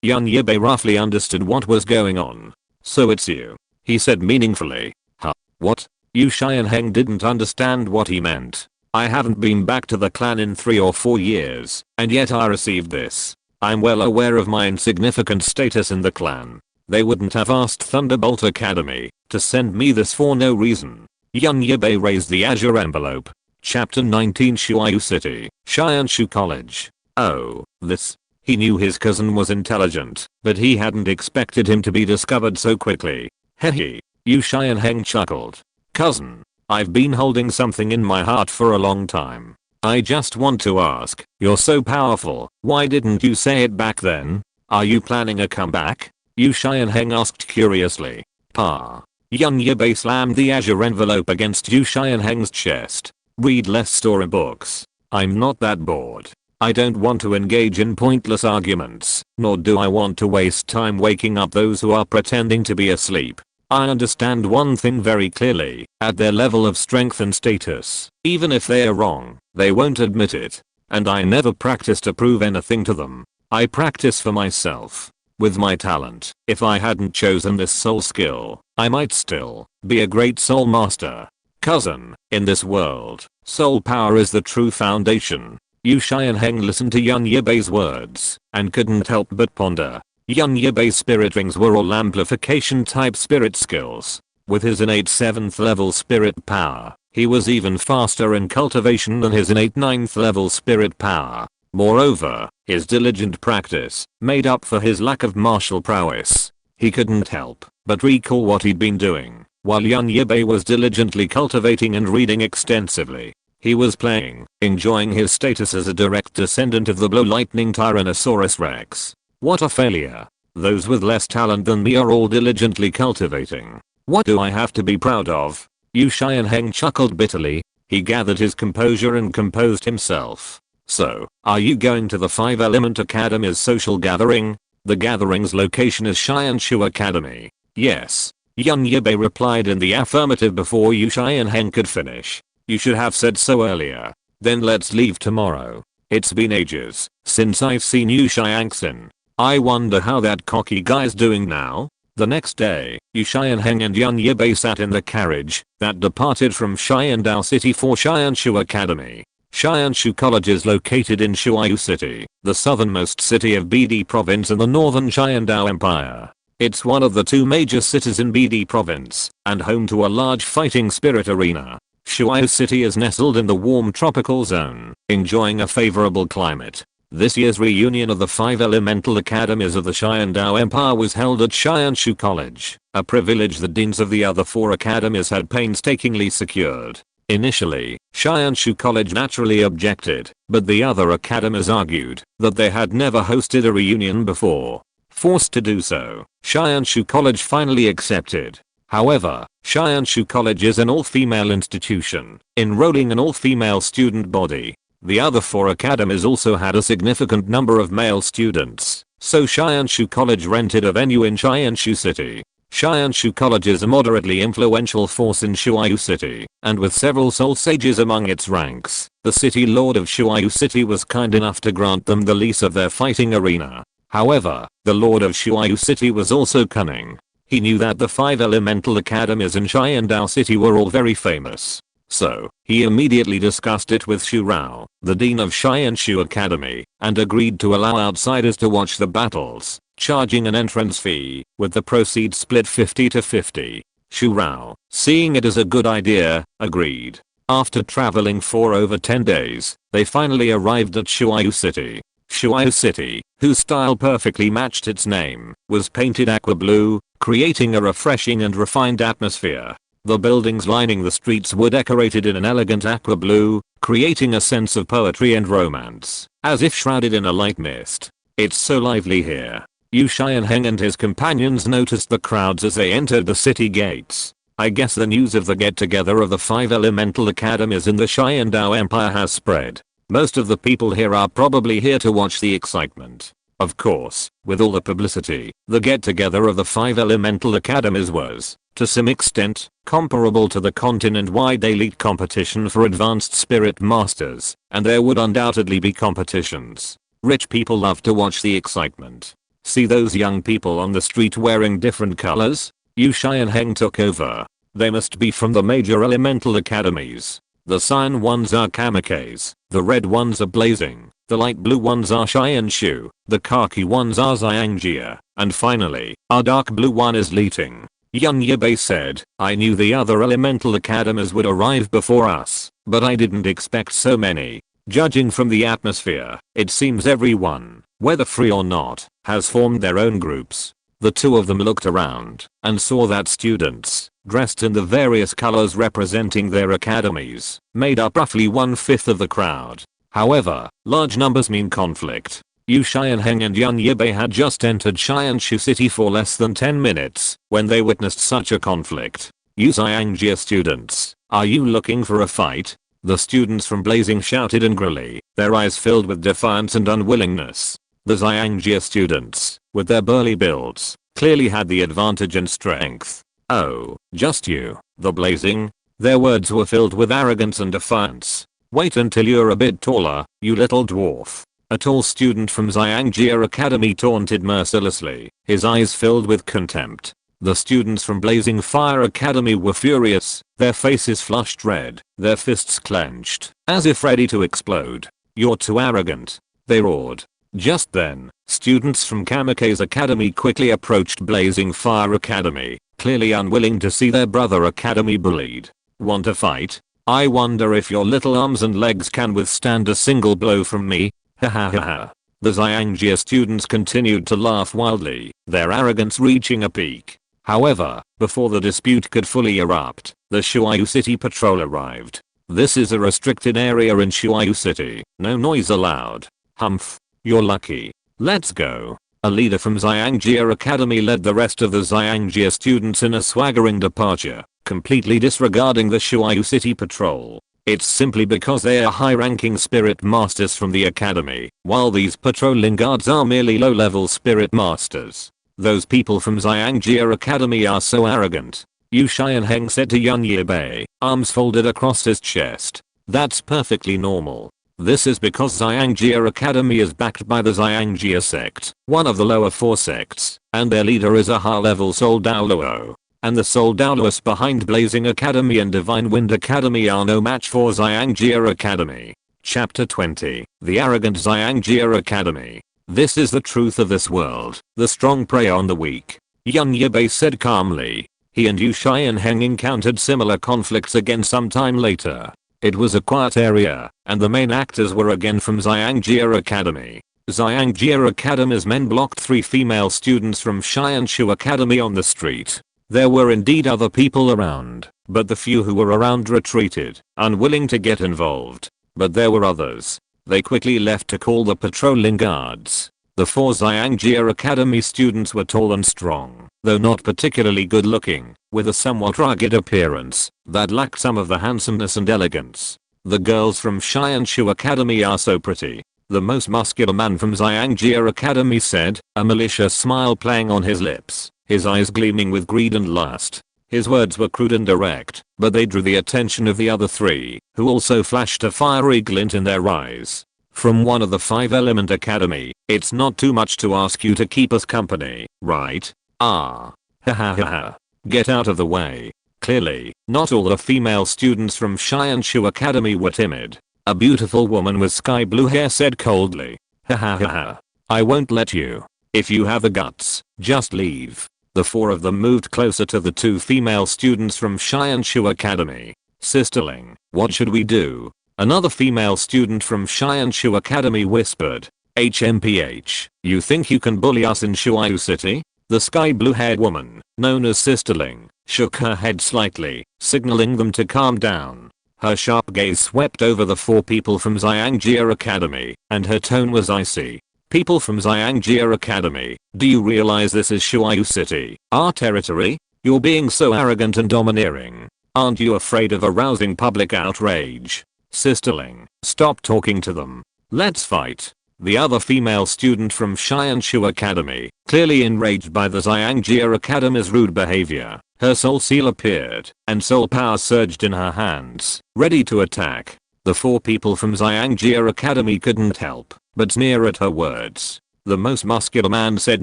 young Yibai roughly understood what was going on. So it's you, he said meaningfully. Huh? What? Yu Xianheng didn't understand what he meant. I haven't been back to the clan in 3 or 4 years, and yet I received this. I'm well aware of my insignificant status in the clan. They wouldn't have asked Thunderbolt Academy to send me this for no reason. Young Yibai raised the azure envelope. Chapter 19 Shuayu City, Xianshu College. Oh, this. He knew his cousin was intelligent, but he hadn't expected him to be discovered so quickly. Hehe. Yu Xianheng chuckled. Cousin, I've been holding something in my heart for a long time. I just want to ask, you're so powerful, why didn't you say it back then? Are you planning a comeback? Yu Xianheng asked curiously. Pa. Young Yibai slammed the azure envelope against Yu Xianheng's chest. Read less storybooks. I'm not that bored. I don't want to engage in pointless arguments, nor do I want to waste time waking up those who are pretending to be asleep. I understand one thing very clearly, at their level of strength and status, even if they are wrong, they won't admit it. And I never practice to prove anything to them. I practice for myself. With my talent, if I hadn't chosen this soul skill, I might still be a great soul master. Cousin, in this world, soul power is the true foundation. Yu Xianheng listened to young Yibai's words, and couldn't help but ponder. Young Yibai's spirit rings were all amplification type spirit skills. With his innate 7th level spirit power, he was even faster in cultivation than his innate 9th level spirit power. Moreover, his diligent practice made up for his lack of martial prowess. He couldn't help but recall what he'd been doing while young Yibai was diligently cultivating and reading extensively. He was playing, enjoying his status as a direct descendant of the Blue Lightning Tyrannosaurus Rex. What a failure. Those with less talent than me are all diligently cultivating. What do I have to be proud of? Yu Xianheng chuckled bitterly. He gathered his composure and composed himself. So, are you going to the 5-Element Academy's social gathering? The gathering's location is Xianshu Academy. Yes. Young Yibai replied in the affirmative before Yu Xianheng could finish. You should have said so earlier. Then let's leave tomorrow. It's been ages since I've seen Yu Xiangxin. I wonder how that cocky guy's doing now. The next day, Yu Xianheng and young Yibai sat in the carriage that departed from Xiandao City for Xianshu Academy. Xianshu College is located in Shuayu City, the southernmost city of BD Province in the northern Xiandao Empire. It's one of the two major cities in BD Province, and home to a large fighting spirit arena. Shuayu City is nestled in the warm tropical zone, enjoying a favorable climate. This year's reunion of the 5 elemental academies of the Xiandao Empire was held at Xianshu College, a privilege the deans of the other 4 academies had painstakingly secured. Initially, Xianshu College naturally objected, but the other academies argued that they had never hosted a reunion before. Forced to do so, Xianshu College finally accepted. However, Xianshu College is an all-female institution, enrolling an all-female student body. The other 4 academies also had a significant number of male students, so Xianshu College rented a venue in Xianshu City. Xianshu College is a moderately influential force in Shuayu City, and with several soul sages among its ranks, the city lord of Shuayu City was kind enough to grant them the lease of their fighting arena. However, the lord of Shuayu City was also cunning. He knew that the 5 elemental academies in Xiandao City were all very famous. So, he immediately discussed it with Xu Rao, the dean of Xianshu Academy, and agreed to allow outsiders to watch the battles, charging an entrance fee, with the proceeds split 50-50. Xu Rao, seeing it as a good idea, agreed. After traveling for over 10 days, they finally arrived at Shuayu City. Shuayu City, whose style perfectly matched its name, was painted aqua blue, creating a refreshing and refined atmosphere. The buildings lining the streets were decorated in an elegant aqua blue, creating a sense of poetry and romance, as if shrouded in a light mist. It's so lively here. Yu Xianheng and his companions noticed the crowds as they entered the city gates. I guess the news of the get-together of the 5 elemental academies in the Xiandao Empire has spread. Most of the people here are probably here to watch the excitement. Of course, with all the publicity, the get-together of the 5 elemental academies was, to some extent, comparable to the continent-wide elite competition for advanced spirit masters, and there would undoubtedly be competitions. Rich people love to watch the excitement. See those young people on the street wearing different colors? Yu Xianheng took over. They must be from the major elemental academies. The cyan ones are kamikazes, the red ones are blazing, the light blue ones are Xianshu, the khaki ones are Xiangjia, and finally, our dark blue one is Liting. Yan Yibai said, I knew the other elemental academies would arrive before us, but I didn't expect so many. Judging from the atmosphere, it seems everyone, whether free or not, has formed their own groups. The two of them looked around and saw that students, dressed in the various colors representing their academies, made up roughly 1/5 of the crowd. However, large numbers mean conflict. Yu Xianheng and Yan Yibai had just entered Xianshu City for less than 10 minutes when they witnessed such a conflict. You Xiangjia students, are you looking for a fight? The students from Blazing shouted angrily, their eyes filled with defiance and unwillingness. The Xiangjia students, with their burly builds, clearly had the advantage in strength. Oh, just you, the Blazing? Their words were filled with arrogance and defiance. Wait until you're a bit taller, you little dwarf. A tall student from Xiangjia Academy taunted mercilessly, his eyes filled with contempt. The students from Blazing Fire Academy were furious, their faces flushed red, their fists clenched, as if ready to explode. You're too arrogant, they roared. Just then, students from Kamikaze Academy quickly approached Blazing Fire Academy, clearly unwilling to see their brother academy bullied. Want to fight? I wonder if your little arms and legs can withstand a single blow from me? Ha ha ha ha. The Xiangjia students continued to laugh wildly, their arrogance reaching a peak. However, before the dispute could fully erupt, the Shuayu City patrol arrived. This is a restricted area in Shuayu City, no noise allowed. Humph. You're lucky. Let's go. A leader from Xiangjia Academy led the rest of the Xiangjia students in a swaggering departure, completely disregarding the Shuayu City patrol. It's simply because they are high-ranking spirit masters from the academy, while these patrolling guards are merely low-level spirit masters. Those people from Xiangjia Academy are so arrogant. Yu Xianheng said to Yan Yibai, arms folded across his chest. That's perfectly normal. This is because Xiangjia Academy is backed by the Xiangjia sect, one of the lower 4 sects, and their leader is a high-level soul Douluo. And the soul Douluos behind Blazing Academy and Divine Wind Academy are no match for Xiangjia Academy. Chapter 20. The Arrogant Xiangjia Academy. This is the truth of this world. The strong prey on the weak. Yibai said calmly. He and Yu Shai and Heng encountered similar conflicts again some time later. It was a quiet area, and the main actors were again from Xiangjia Academy. Xiangjia Academy's men blocked 3 female students from Xianshu Academy on the street. There were indeed other people around, but the few who were around retreated, unwilling to get involved. But there were others. They quickly left to call the patrolling guards. The 4 Xiangjia Academy students were tall and strong, though not particularly good looking, with a somewhat rugged appearance that lacked some of the handsomeness and elegance. The girls from Xianshu Academy are so pretty. The most muscular man from Xiangjia Academy said, a malicious smile playing on his lips, his eyes gleaming with greed and lust. His words were crude and direct, but they drew the attention of the other 3, who also flashed a fiery glint in their eyes. From one of the 5-element academy, it's not too much to ask you to keep us company, right? Ah. Ha ha ha ha. Get out of the way. Clearly, not all the female students from Xianshu Academy were timid. A beautiful woman with sky blue hair said coldly. Ha ha ha ha. I won't let you. If you have the guts, just leave. The 4 of them moved closer to the 2 female students from Xianshu Academy. Sisterling, what should we do? Another female student from Xianshu Academy whispered. HMPH, you think you can bully us in Shuayu City? The sky blue haired woman, known as Sisterling, shook her head slightly, signaling them to calm down. Her sharp gaze swept over the 4 people from Xiangjia Academy, and her tone was icy. People from Xiangjia Academy, do you realize this is Shuayu City, our territory? You're being so arrogant and domineering. Aren't you afraid of arousing public outrage? Sisterling, stop talking to them. Let's fight. The other female student from Xianshu Academy, clearly enraged by the Xiangjia Academy's rude behavior, her soul seal appeared, and soul power surged in her hands, ready to attack. The 4 people from Xiangjia Academy couldn't help but sneer at her words. The most muscular man said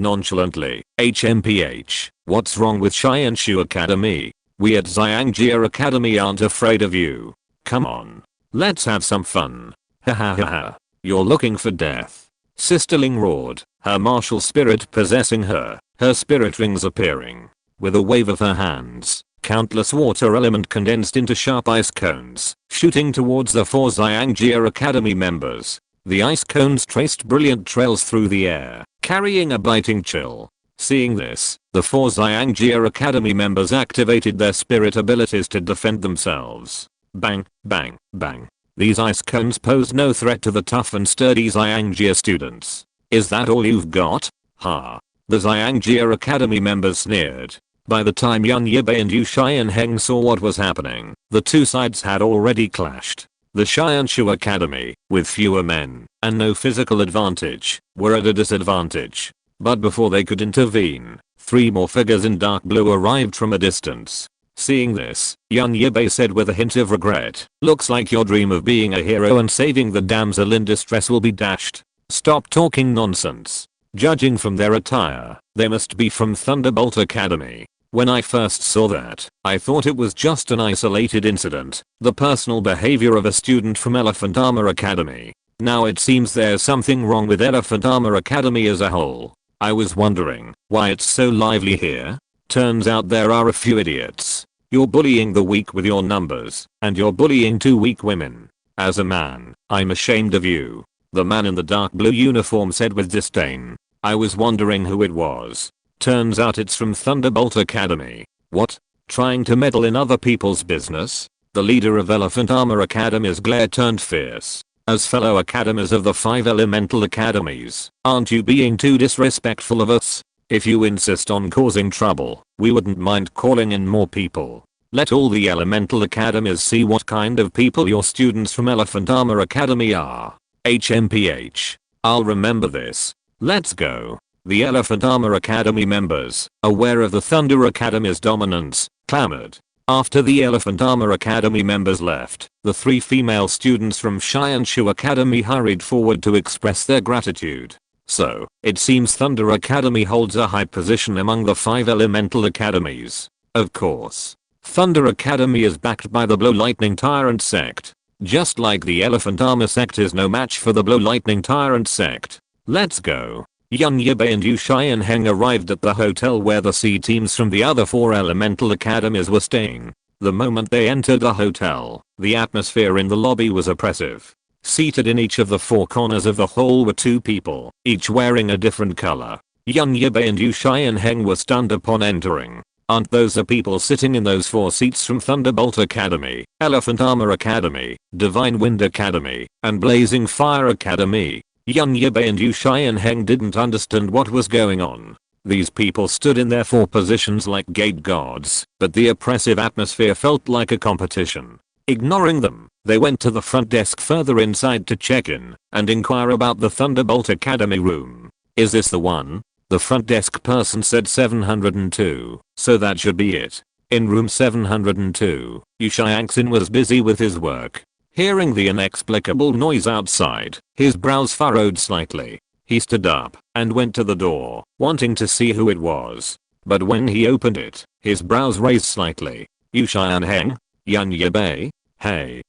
nonchalantly, HMPH, what's wrong with Xianshu Academy? We at Xiangjia Academy aren't afraid of you. Come on. Let's have some fun. Ha ha ha ha. You're looking for death. Sisterling roared, her martial spirit possessing her, her spirit rings appearing. With a wave of her hands, countless water element condensed into sharp ice cones, shooting towards the 4 Xiangjia Academy members. The ice cones traced brilliant trails through the air, carrying a biting chill. Seeing this, the 4 Xiangjia Academy members activated their spirit abilities to defend themselves. Bang, bang, bang. These ice cones posed no threat to the tough and sturdy Xiangjia students. Is that all you've got? Ha. The Xiangjia Academy members sneered. By the time Yibai and Yu Shai and Heng saw what was happening, the 2 sides had already clashed. The Xianshu Academy, with fewer men and no physical advantage, were at a disadvantage. But before they could intervene, 3 more figures in dark blue arrived from a distance. Seeing this, Yibai said with a hint of regret, looks like your dream of being a hero and saving the damsel in distress will be dashed. Stop talking nonsense. Judging from their attire, they must be from Thunderbolt Academy. When I first saw that, I thought it was just an isolated incident, the personal behavior of a student from Elephant Armor Academy. Now it seems there's something wrong with Elephant Armor Academy as a whole. I was wondering why it's so lively here. Turns out there are a few idiots. You're bullying the weak with your numbers, and you're bullying 2 weak women. As a man, I'm ashamed of you. The man in the dark blue uniform said with disdain. I was wondering who it was. Turns out it's from Thunderbolt Academy. What? Trying to meddle in other people's business? The leader of Elephant Armor Academy's glare turned fierce. As fellow academies of the 5 elemental academies, aren't you being too disrespectful of us? If you insist on causing trouble, we wouldn't mind calling in more people. Let all the elemental academies see what kind of people your students from Elephant Armor Academy are. HMPH. I'll remember this. Let's go. The Elephant Armor Academy members, aware of the Thunder Academy's dominance, clamored. After the Elephant Armor Academy members left, the 3 female students from Xianshu Academy hurried forward to express their gratitude. So, it seems Thunder Academy holds a high position among the 5 elemental academies. Of course. Thunder Academy is backed by the Blow Lightning Tyrant sect. Just like the elephant armor sect is no match for the blow lightning tyrant sect. Let's go. Yibai and Yushian Heng arrived at the hotel where the C teams from the other 4 elemental academies were staying. The moment they entered the hotel, the atmosphere in the lobby was oppressive. Seated in each of the 4 corners of the hall were 2 people, each wearing a different color. Yibai and Yushian Heng were stunned upon entering. Aren't those the people sitting in those 4 seats from Thunderbolt Academy, Elephant Armor Academy, Divine Wind Academy, and Blazing Fire Academy? Yibai and Yushian Heng didn't understand what was going on. These people stood in their 4 positions like gate guards, but the oppressive atmosphere felt like a competition. Ignoring them, they went to the front desk further inside to check in and inquire about the Thunderbolt Academy room. Is this the one? The front desk person said 702, so that should be it. In room 702, Yushiangxin was busy with his work. Hearing the inexplicable noise outside, his brows furrowed slightly. He stood up and went to the door, wanting to see who it was. But when he opened it, his brows raised slightly. Yushian Heng? Yibai? Hey,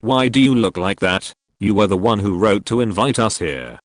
why do you look like that? You were the one who wrote to invite us here.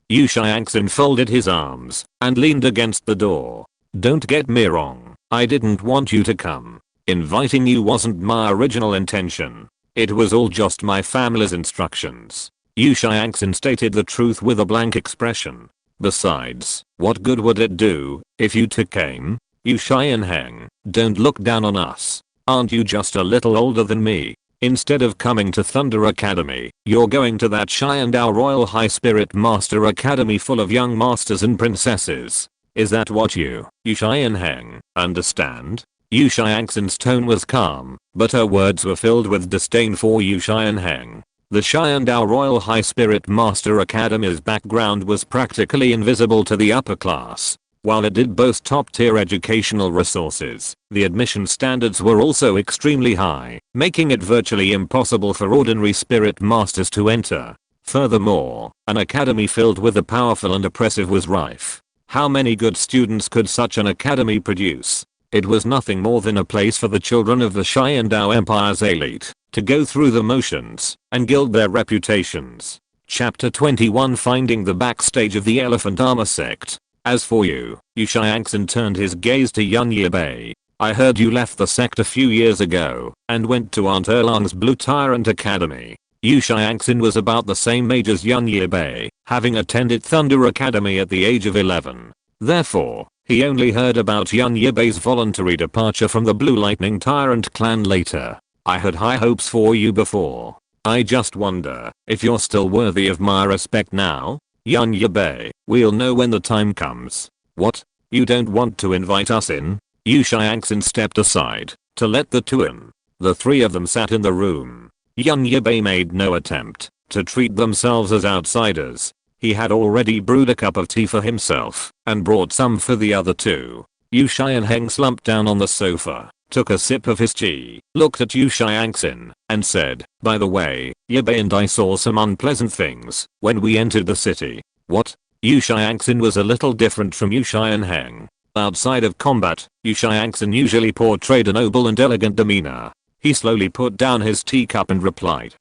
Yushiangxin folded his arms and leaned against the door. Don't get me wrong, I didn't want you to come. Inviting you wasn't my original intention. It was all just my family's instructions. Yushiangxin stated the truth with a blank expression. Besides, what good would it do if you two came? Yushian Heng, don't look down on us. Aren't you just a little older than me? Instead of coming to Thunder Academy, you're going to that Xiandao Royal High Spirit Master Academy full of young masters and princesses. Is that what you, Yushian Heng, understand? Yushiangxin's tone was calm, but her words were filled with disdain for Yushian Heng. The Xiandao Royal High Spirit Master Academy's background was practically invisible to the upper class. While it did boast top-tier educational resources, the admission standards were also extremely high, making it virtually impossible for ordinary spirit masters to enter. Furthermore, an academy filled with the powerful and oppressive was rife. How many good students could such an academy produce? It was nothing more than a place for the children of the Xiandao Empire's elite to go through the motions and gild their reputations. Chapter 21 Finding the backstage of the Elephant Armor sect. As for you, Yushiangxin turned his gaze to Yibai. I heard you left the sect a few years ago and went to Aunt Erlang's Blue Tyrant Academy. Yushiangxin was about the same age as Yibai, having attended Thunder Academy at the age of 11. Therefore, he only heard about Yibai's voluntary departure from the Blue Lightning Tyrant clan later. I had high hopes for you before. I just wonder if you're still worthy of my respect now? Yibai, we'll know when the time comes. What? You don't want to invite us in? Yushiangxin stepped aside to let the 2 in. The 3 of them sat in the room. Yibai made no attempt to treat themselves as outsiders. He had already brewed a cup of tea for himself and brought some for the other 2. Yushian Heng slumped down on the sofa, took a sip of his tea, looked at Yushiangxin, and said, by the way, Yibai and I saw some unpleasant things when we entered the city. What? Yushiangxin was a little different from Yushian Heng. Outside of combat, Yushiangxin usually portrayed a noble and elegant demeanor. He slowly put down his teacup and replied,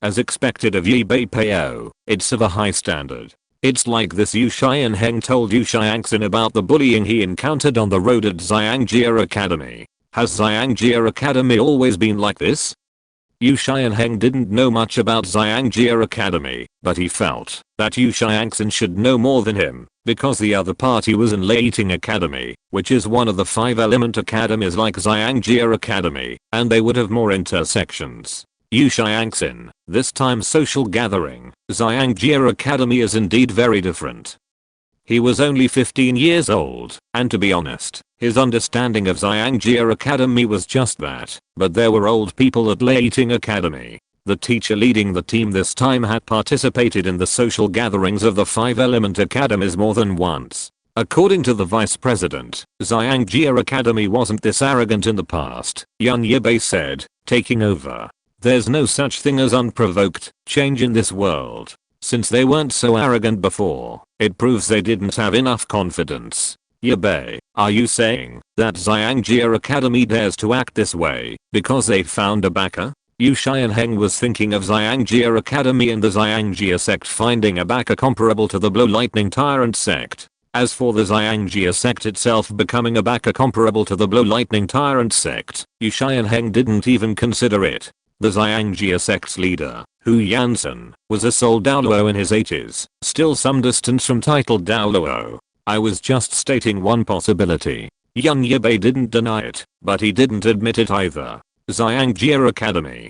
as expected of Yibai Pao, it's of a high standard. It's like this. Yushian Heng told Yushiangxin about the bullying he encountered on the road at Xiangjia Academy. Has Xiangjia Academy always been like this? Yushian Heng didn't know much about Xiangjia Academy, but he felt that Yushiangxin should know more than him, because the other party was in Leiting Academy, which is one of the 5 element academies like Xiangjia Academy, and they would have more intersections. Yushiangxin, this time social gathering, Xiangjia Academy is indeed very different. He was only 15 years old, and to be honest, his understanding of Xiangjia Academy was just that, but there were old people at Leiting Academy. The teacher leading the team this time had participated in the social gatherings of the 5 element academies more than once. According to the vice president, Xiangjia Academy wasn't this arrogant in the past, Yibai said, taking over. There's no such thing as unprovoked change in this world. Since they weren't so arrogant before, it proves they didn't have enough confidence. Yibai, are you saying that Xiangjia Academy dares to act this way because they found a backer? Yu Xianheng was thinking of Xiangjia Academy and the Xiangjia sect finding a backer comparable to the Blow Lightning Tyrant sect. As for the Xiangjia sect itself becoming a backer comparable to the Blow Lightning Tyrant sect, Yu Xianheng didn't even consider it. The Xiangjia sect's leader, Hu Yansen, was a Soul Douluo in his 80s, still some distance from titled Douluo. I was just stating one possibility. Young Yibai didn't deny it, but he didn't admit it either. Xiangjia Academy.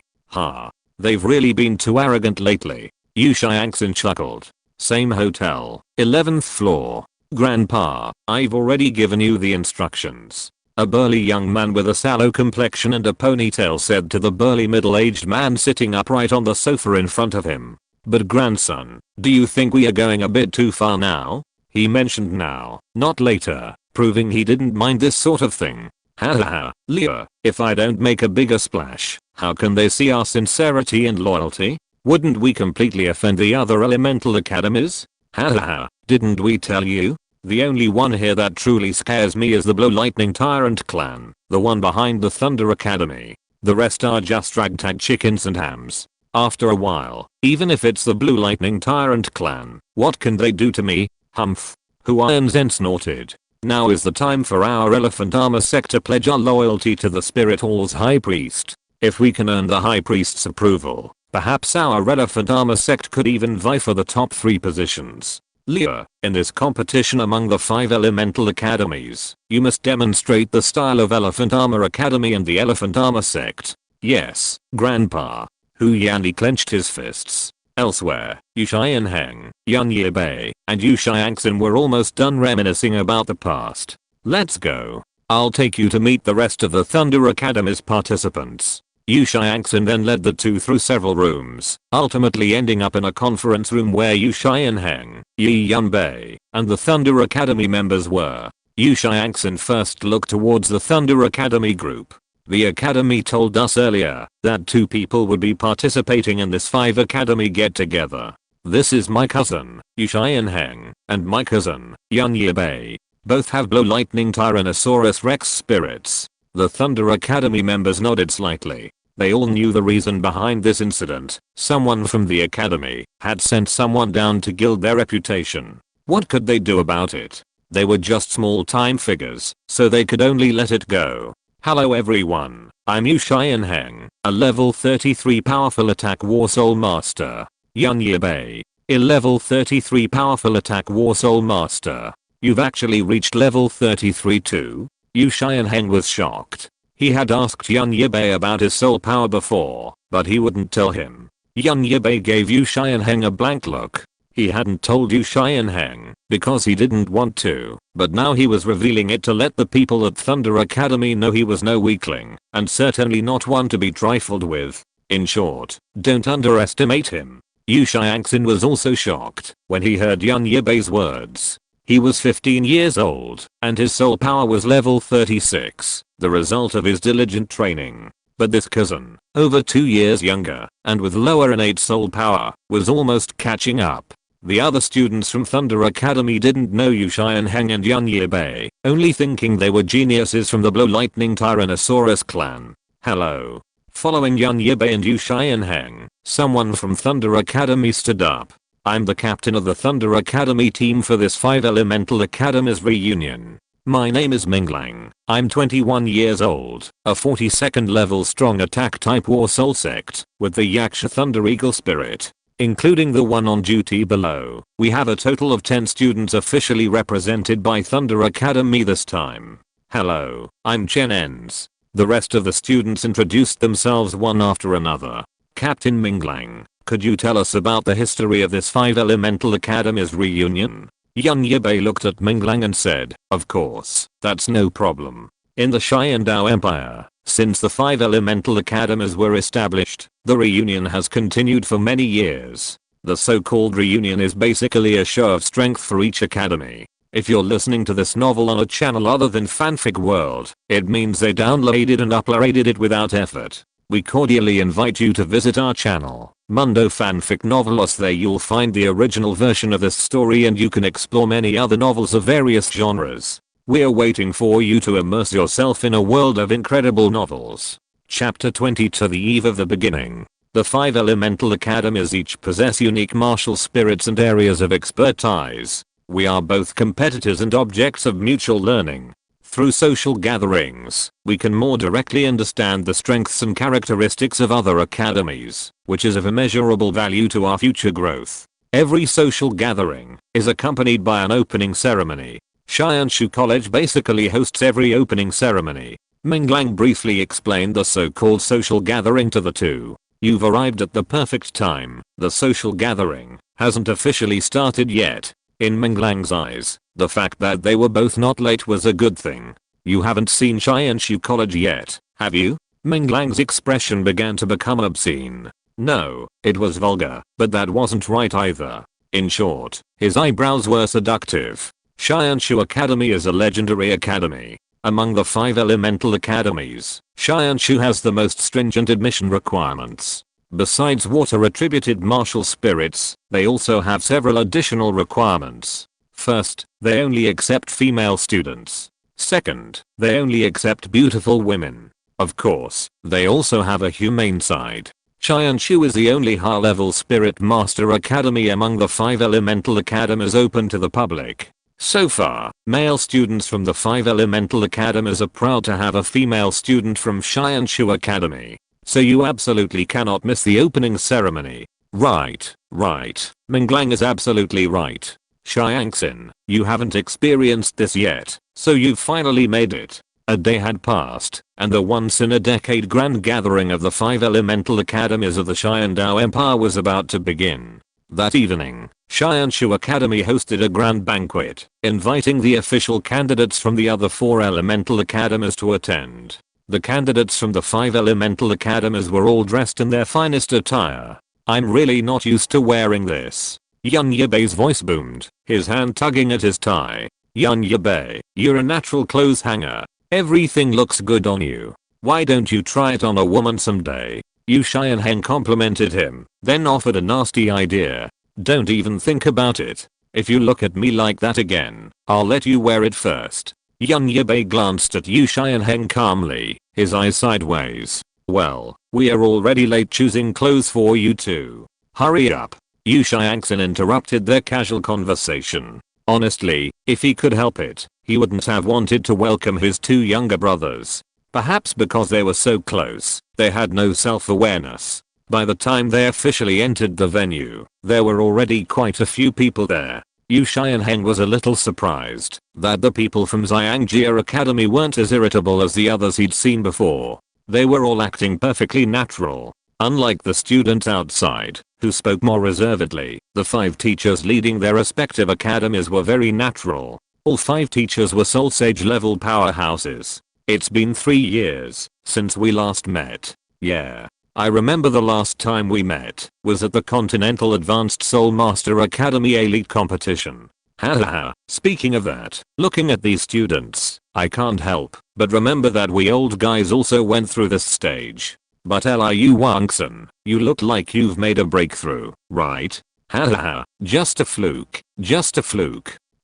They've really been too arrogant lately. Yu Xiangxin chuckled. Same hotel, 11th floor. Grandpa, I've already given you the instructions. A burly young man with a sallow complexion and a ponytail said to the burly middle-aged man sitting upright on the sofa in front of him. But grandson, do you think we are going a bit too far now? He mentioned now, not later, proving he didn't mind this sort of thing. Hahaha, Leo, if I don't make a bigger splash, how can they see our sincerity and loyalty? Wouldn't we completely offend the other elemental academies? Hahaha, didn't we tell you? The only one here that truly scares me is the Blow Lightning Tyrant clan, the one behind the Thunder Academy. The rest are just ragtag chickens and hams. After a while, even if it's the Blue Lightning Tyrant clan, what can they do to me? Humph. Huan Zen snorted. Now is the time for our Elephant Armor sect to pledge our loyalty to the Spirit Hall's High Priest. If we can earn the High Priest's approval, perhaps our Elephant Armor sect could even vie for the top 3 positions. Leo, in this competition among the 5 elemental academies, you must demonstrate the style of Elephant Armor Academy and the Elephant Armor sect. Yes, Grandpa. Hu Yanli clenched his fists. Elsewhere, Yu Xianheng, Yan Yibai, and Yu Xiangxin were almost done reminiscing about the past. Let's go. I'll take you to meet the rest of the Thunder Academy's participants. Yu Xiangxin then led the two through several rooms, ultimately ending up in a conference room where Yu Xianheng, Yi Yunbei, and the Thunder Academy members were. Yu Xiangxin first looked towards the Thunder Academy group. The academy told us earlier that 2 people would be participating in this 5 academy get-together. This is my cousin, Yu Xianheng, and my cousin, Yan Yibai. Both have Blow Lightning Tyrannosaurus Rex spirits. The Thunder Academy members nodded slightly. They all knew the reason behind this incident. Someone from the academy had sent someone down to gild their reputation. What could they do about it? They were just small-time figures, so they could only let it go. Hello everyone, I'm Yu Xianheng, a level 33 powerful attack war soul master. Yan Yibai, a level 33 powerful attack war soul master. You've actually reached level 33 too? Yu Xianheng was shocked. He had asked Yan Yibai about his soul power before, but he wouldn't tell him. Yan Yibai gave Yu Xianheng a blank look. He hadn't told Yu Xianheng because he didn't want to, but now he was revealing it to let the people at Thunder Academy know he was no weakling, and certainly not one to be trifled with. In short, don't underestimate him. Yu Xiangxin was also shocked when he heard Yan Yibei's words. He was 15 years old, and his soul power was level 36, the result of his diligent training. But this cousin, over 2 years younger, and with lower innate soul power, was almost catching up. The other students from Thunder Academy didn't know Yu Xianheng and Yan Yibai, only thinking they were geniuses from the Blow Lightning Tyrannosaurus clan. Hello. Following Yan Yibai and Yu Xianheng, someone from Thunder Academy stood up. I'm the captain of the Thunder Academy team for this 5 Elemental Academies reunion. My name is Minglang. I'm 21 years old, a 42nd level strong attack type war soul sect, with the Yaksha Thunder Eagle spirit. Including the one on duty below, we have a total of 10 students officially represented by Thunder Academy this time. Hello, I'm Chen Enz. The rest of the students introduced themselves one after another. Captain Minglang, could you tell us about the history of this 5 Elemental Academies reunion? Yan Yibai looked at Minglang and said, of course, that's no problem. In the Xiandao Empire, since the 5 Elemental Academies were established, the reunion has continued for many years. The so-called reunion is basically a show of strength for each academy. If you're listening to this novel on a channel other than Fanfic World, it means they downloaded and uploaded it without effort. We cordially invite you to visit our channel, Mundo Fanfic Novelos. There you'll find the original version of this story and you can explore many other novels of various genres. We're waiting for you to immerse yourself in a world of incredible novels. Chapter 20 To the Eve of the Beginning. The 5 elemental academies each possess unique martial spirits and areas of expertise. We are both competitors and objects of mutual learning. Through social gatherings, we can more directly understand the strengths and characteristics of other academies, which is of immeasurable value to our future growth. Every social gathering is accompanied by an opening ceremony. Xianshu College basically hosts every opening ceremony. Minglang briefly explained the so-called social gathering to the two. You've arrived at the perfect time. The social gathering hasn't officially started yet. In Minglang's eyes, the fact that they were both not late was a good thing. You haven't seen Xianshu College yet, have you? Minglang's expression began to become obscene. No, it was vulgar, but that wasn't right either. In short, his eyebrows were seductive. Xianshu Academy is a legendary academy. Among the 5 elemental academies, Xianshu has the most stringent admission requirements. Besides water-attributed martial spirits, they also have several additional requirements. First, they only accept female students. Second, they only accept beautiful women. Of course, they also have a humane side. Xianshu is the only high-level spirit master academy among the 5 elemental academies open to the public. So far, male students from the 5 elemental academies are proud to have a female student from Xianshu Academy. So you absolutely cannot miss the opening ceremony. Right. Minglang is absolutely right. Xiangxin, you haven't experienced this yet, so you've finally made it. A day had passed, and the once-in-a-decade grand gathering of the 5 elemental academies of the Xiandao Empire was about to begin. That evening, Xianshu Academy hosted a grand banquet, inviting the official candidates from the other 4 elemental academies to attend. The candidates from the 5 elemental academies were all dressed in their finest attire. I'm really not used to wearing this. Yibai's voice boomed, his hand tugging at his tie. Yibai, you're a natural clothes hanger. Everything looks good on you. Why don't you try it on a woman someday? Yu Xianheng complimented him, then offered a nasty idea. Don't even think about it. If you look at me like that again, I'll let you wear it first. Yibai glanced at Yu Xianheng calmly, his eyes sideways. Well, we are already late choosing clothes for you two. Hurry up. Yu Xiangxin interrupted their casual conversation. Honestly, if he could help it, he wouldn't have wanted to welcome his 2 younger brothers. Perhaps because they were so close, they had no self-awareness. By the time they officially entered the venue, there were already quite a few people there. Yu Xianheng was a little surprised that the people from Xiangjia Academy weren't as irritable as the others he'd seen before. They were all acting perfectly natural. Unlike the students outside, who spoke more reservedly, the 5 teachers leading their respective academies were very natural. All 5 teachers were Soul Sage level powerhouses. It's been 3 years since we last met. Yeah. I remember the last time we met was at the Continental Advanced Soul Master Academy Elite Competition. Hahaha, speaking of that, looking at these students, I can't help but remember that we old guys also went through this stage. But Liu Wangsun, you look like you've made a breakthrough, right? Hahaha, just a fluke.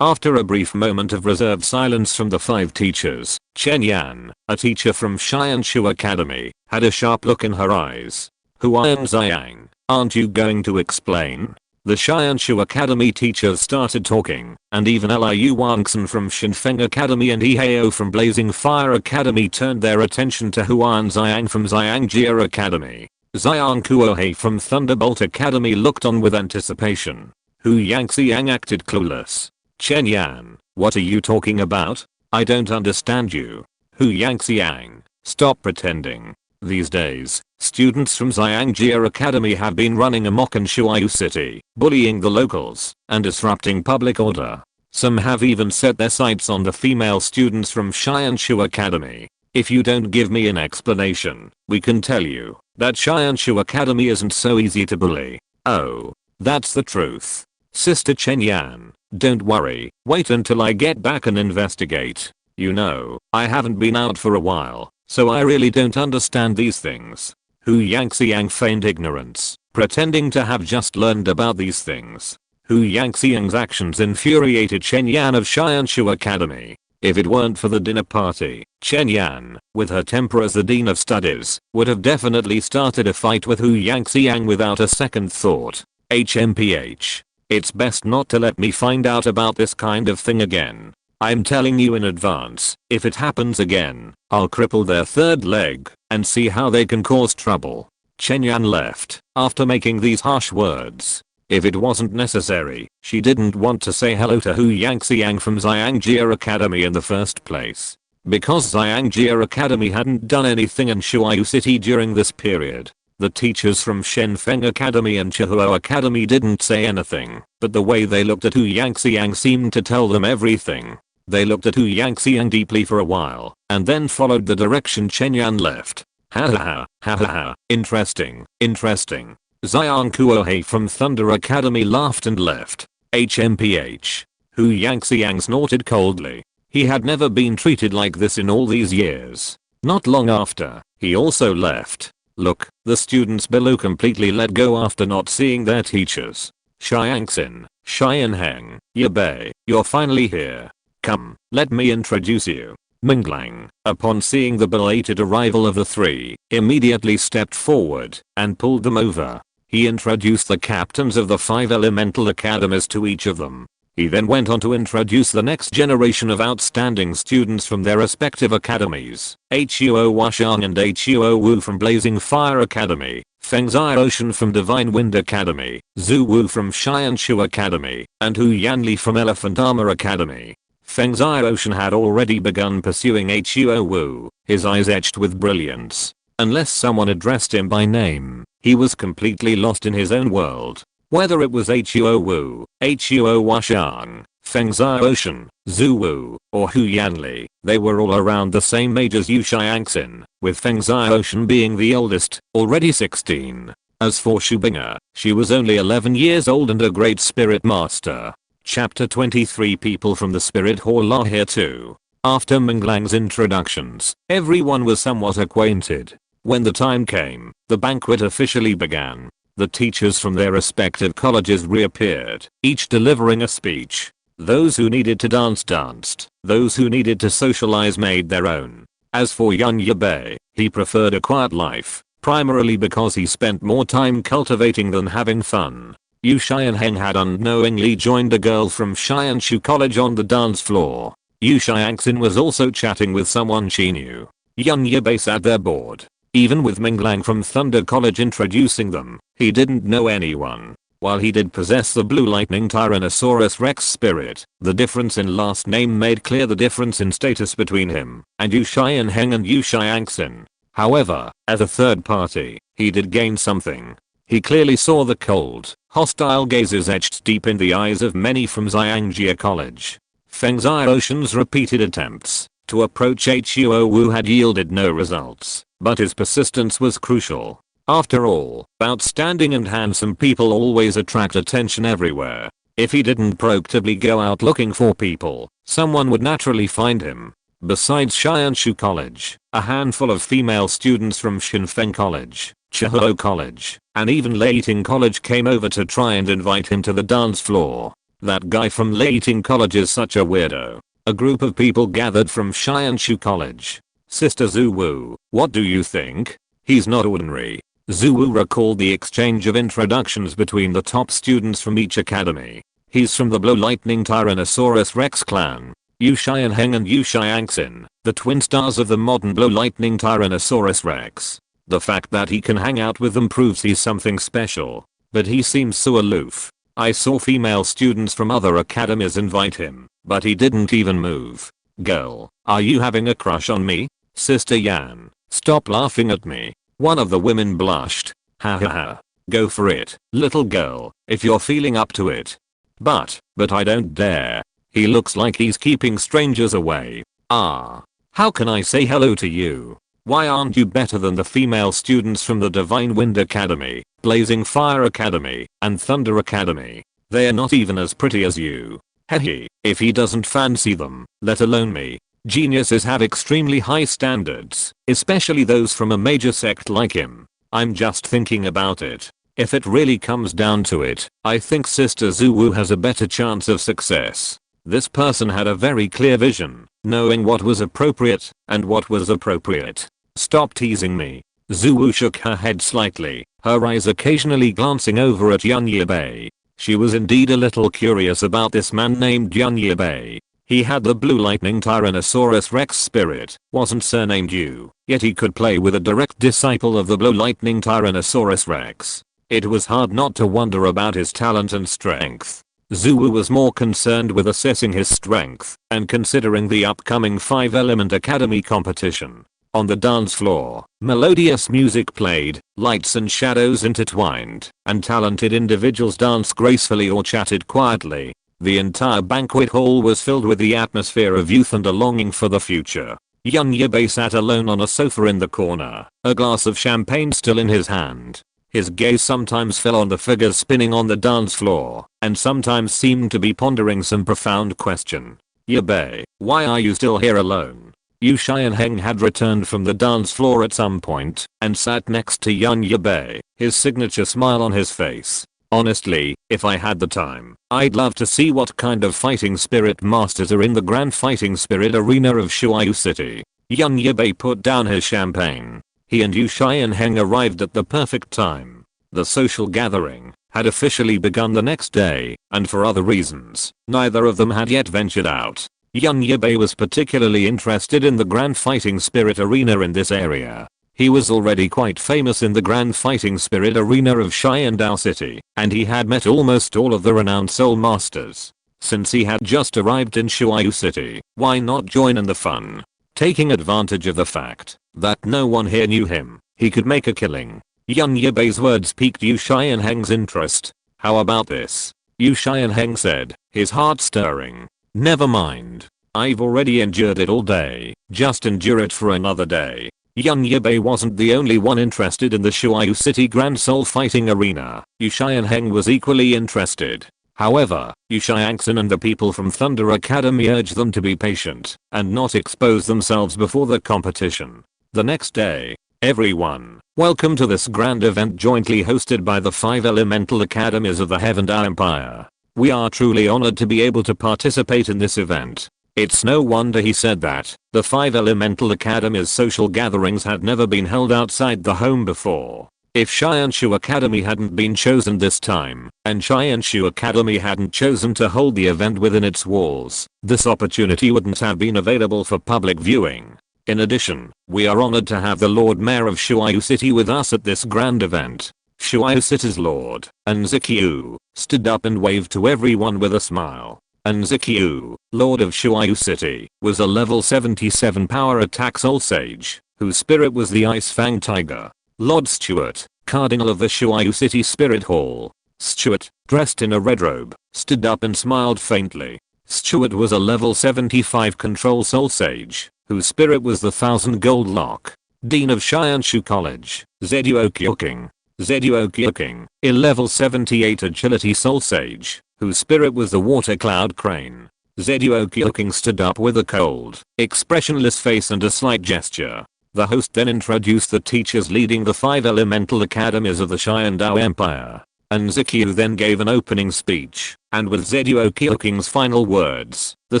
After a brief moment of reserved silence from the 5 teachers, Chen Yan, a teacher from Xianshu Academy, had a sharp look in her eyes. Huan Ziyang, aren't you going to explain? The Xianshu Academy teachers started talking, and even Liu Wangsun from Shinfeng Academy and Ihao from Blazing Fire Academy turned their attention to Huan Ziyang from Xiangjia Academy. Ziyang Kuohei from Thunderbolt Academy looked on with anticipation. Hu Yangxiang acted clueless. Chen Yan, what are you talking about? I don't understand you. Hu Yangxiang, stop pretending. These days, students from Xiangjia Academy have been running amok in Shuayu City, bullying the locals, and disrupting public order. Some have even set their sights on the female students from Xianshu Academy. If you don't give me an explanation, we can tell you that Xianshu Academy isn't so easy to bully. Oh, that's the truth. Sister Chen Yan, don't worry, wait until I get back and investigate. You know, I haven't been out for a while, so I really don't understand these things. Hu Yangxiang feigned ignorance, pretending to have just learned about these things. Hu Yangxiang's actions infuriated Chen Yan of Xianshu Academy. If it weren't for the dinner party, Chen Yan, with her temper as the Dean of Studies, would have definitely started a fight with Hu Yangxiang without a second thought. HMPH. It's best not to let me find out about this kind of thing again. I'm telling you in advance, if it happens again, I'll cripple their third leg and see how they can cause trouble. Chen Yan left after making these harsh words. If it wasn't necessary, she didn't want to say hello to Hu Yangxiang from Xiangjia Academy in the first place. Because Xiangjia Academy hadn't done anything in Shuayu City during this period. The teachers from Shenfeng Academy and Chihuo Academy didn't say anything, but the way they looked at Hu Yangxiang seemed to tell them everything. They looked at Hu Yangxiang deeply for a while, and then followed the direction Chen Yan left. Ha ha ha, ha ha ha, interesting, interesting. Xiang Kuohei from Thunder Academy laughed and left. HMPH. Hu Yangxiang snorted coldly. He had never been treated like this in all these years. Not long after, he also left. Look, the students below completely let go after not seeing their teachers. Xiangxin, Xianheng, Yibai, you're finally here. Come, let me introduce you. Minglang, upon seeing the belated arrival of the three, immediately stepped forward and pulled them over. He introduced the captains of the 5 elemental academies to each of them. He then went on to introduce the next generation of outstanding students from their respective academies. Huo Washang and Huo Wu from Blazing Fire Academy, Fengzai Ocean from Divine Wind Academy, Zhu Wu from Xianshu Academy, and Hu Yanli from Elephant Armor Academy. Fengzai Ocean had already begun pursuing Huo Wu, his eyes etched with brilliance. Unless someone addressed him by name, he was completely lost in his own world. Whether it was Huo Wu, Huo Washang, Fengzai Ocean, Zhu Wu, or Hu Yanli, they were all around the same age as Yu Xiangxin, with Fengzai Ocean being the oldest, already 16. As for Shubinga, she was only 11 years old and a great spirit master. Chapter 23. People from the Spirit Hall are here too. After Minglang's introductions, everyone was somewhat acquainted. When the time came, the banquet officially began. The teachers from their respective colleges reappeared, each delivering a speech. Those who needed to dance danced, those who needed to socialize made their own. As for young Yibai, he preferred a quiet life, primarily because he spent more time cultivating than having fun. Yu Xianheng had unknowingly joined a girl from Xianshu College on the dance floor. Yu Xiangxin was also chatting with someone she knew. Young Yibai sat there bored. Even with Minglang from Thunder College introducing them, he didn't know anyone. While he did possess the blue lightning Tyrannosaurus Rex spirit, the difference in last name made clear the difference in status between him and Yu Xianheng and Yu Xiangxin. However, as a third party, he did gain something. He clearly saw the cold, hostile gazes etched deep in the eyes of many from Xiangjia College. Fengzai Ocean's repeated attempts to approach Huo Wu had yielded no results, but his persistence was crucial. After all, outstanding and handsome people always attract attention everywhere. If he didn't proactively go out looking for people, someone would naturally find him. Besides Xianshu College, a handful of female students from Shenfeng College, Chihuo College, and even Leiting College came over to try and invite him to the dance floor. That guy from Leiting College is such a weirdo. A group of people gathered from Xianshu College. Sister Zhu Wu, what do you think? He's not ordinary. Zhu Wu recalled the exchange of introductions between the top students from each academy. He's from the Blue Lightning Tyrannosaurus Rex clan. Yu Xianheng and Yu Xiangxin, the twin stars of the modern Blue Lightning Tyrannosaurus Rex. The fact that he can hang out with them proves he's something special. But he seems so aloof. I saw female students from other academies invite him, but he didn't even move. Girl, are you having a crush on me? Sister Yan, stop laughing at me. One of the women blushed. Ha ha ha. Go for it, little girl, if you're feeling up to it. But I don't dare. He looks like he's keeping strangers away. Ah. How can I say hello to you? Why aren't you better than the female students from the Divine Wind Academy, Blazing Fire Academy, and Thunder Academy? They're not even as pretty as you. Hehe, if he doesn't fancy them, let alone me. Geniuses have extremely high standards, especially those from a major sect like him. I'm just thinking about it. If it really comes down to it, I think Sister Zhu Wu has a better chance of success. This person had a very clear vision, knowing what was appropriate and what was appropriate. Stop teasing me. Zuwu shook her head slightly, her eyes occasionally glancing over at young Yibai. She was indeed a little curious about this man named young Yibai. He had the blue lightning Tyrannosaurus Rex spirit, wasn't surnamed Yu, yet he could play with a direct disciple of the blue lightning Tyrannosaurus Rex. It was hard not to wonder about his talent and strength. Zuwu was more concerned with assessing his strength and considering the upcoming 5-element academy competition. On the dance floor, melodious music played, lights and shadows intertwined, and talented individuals danced gracefully or chatted quietly. The entire banquet hall was filled with the atmosphere of youth and a longing for the future. Young Yibai sat alone on a sofa in the corner, a glass of champagne still in his hand. His gaze sometimes fell on the figures spinning on the dance floor, and sometimes seemed to be pondering some profound question. Yibai, why are you still here alone? Yu Xianheng had returned from the dance floor at some point, and sat next to young Yibai, his signature smile on his face. Honestly, if I had the time, I'd love to see what kind of fighting spirit masters are in the Grand Fighting Spirit Arena of Shuayu City. Young Yibai put down his champagne. He and Yu Xianheng arrived at the perfect time. The social gathering had officially begun the next day, and for other reasons, neither of them had yet ventured out. Young Yibai was particularly interested in the Grand Fighting Spirit Arena in this area. He was already quite famous in the Grand Fighting Spirit Arena of Xiandao City, and he had met almost all of the renowned soul masters. Since he had just arrived in Shuayu City, why not join in the fun? Taking advantage of the fact that no one here knew him, he could make a killing. Young Yibai's words piqued Yu Xianheng's interest. How about this? Yu Xianheng said, his heart stirring. Never mind. I've already endured it all day, just endure it for another day. Young Yibai wasn't the only one interested in the Shuayu City Grand Soul Fighting Arena. Yu Xianheng was equally interested. However, Yu Xiangxin and the people from Thunder Academy urged them to be patient and not expose themselves before the competition. The next day, everyone, welcome to this grand event jointly hosted by the 5 Elemental Academies of the Heavendao Empire. We are truly honored to be able to participate in this event. It's no wonder he said that. The 5 Elemental Academies social gatherings had never been held outside the home before. If Xianshu Academy hadn't been chosen this time, and Xianshu Academy hadn't chosen to hold the event within its walls, this opportunity wouldn't have been available for public viewing. In addition, we are honored to have the Lord Mayor of Shuayu City with us at this grand event. Shuayu City's Lord, Nzikyu, stood up and waved to everyone with a smile. Nzikyu, Lord of Shuayu City, was a level 77 power attack soul sage, whose spirit was the Ice Fang Tiger. Lord Stuart, Cardinal of the Shuayu City Spirit Hall. Stuart, dressed in a red robe, stood up and smiled faintly. Stuart was a level 75 control soul sage, whose spirit was the 1000 gold lock. Dean of Xianshu College, Zeduo Kyoking. Zeduo Kyoking, a level 78 agility soul sage, whose spirit was the water cloud crane. Zeduo Kyoking stood up with a cold, expressionless face and a slight gesture. The host then introduced the teachers leading the 5 elemental academies of the Xiandao Empire. Nzikyu then gave an opening speech, and with Zeduo Kyoking's final words, the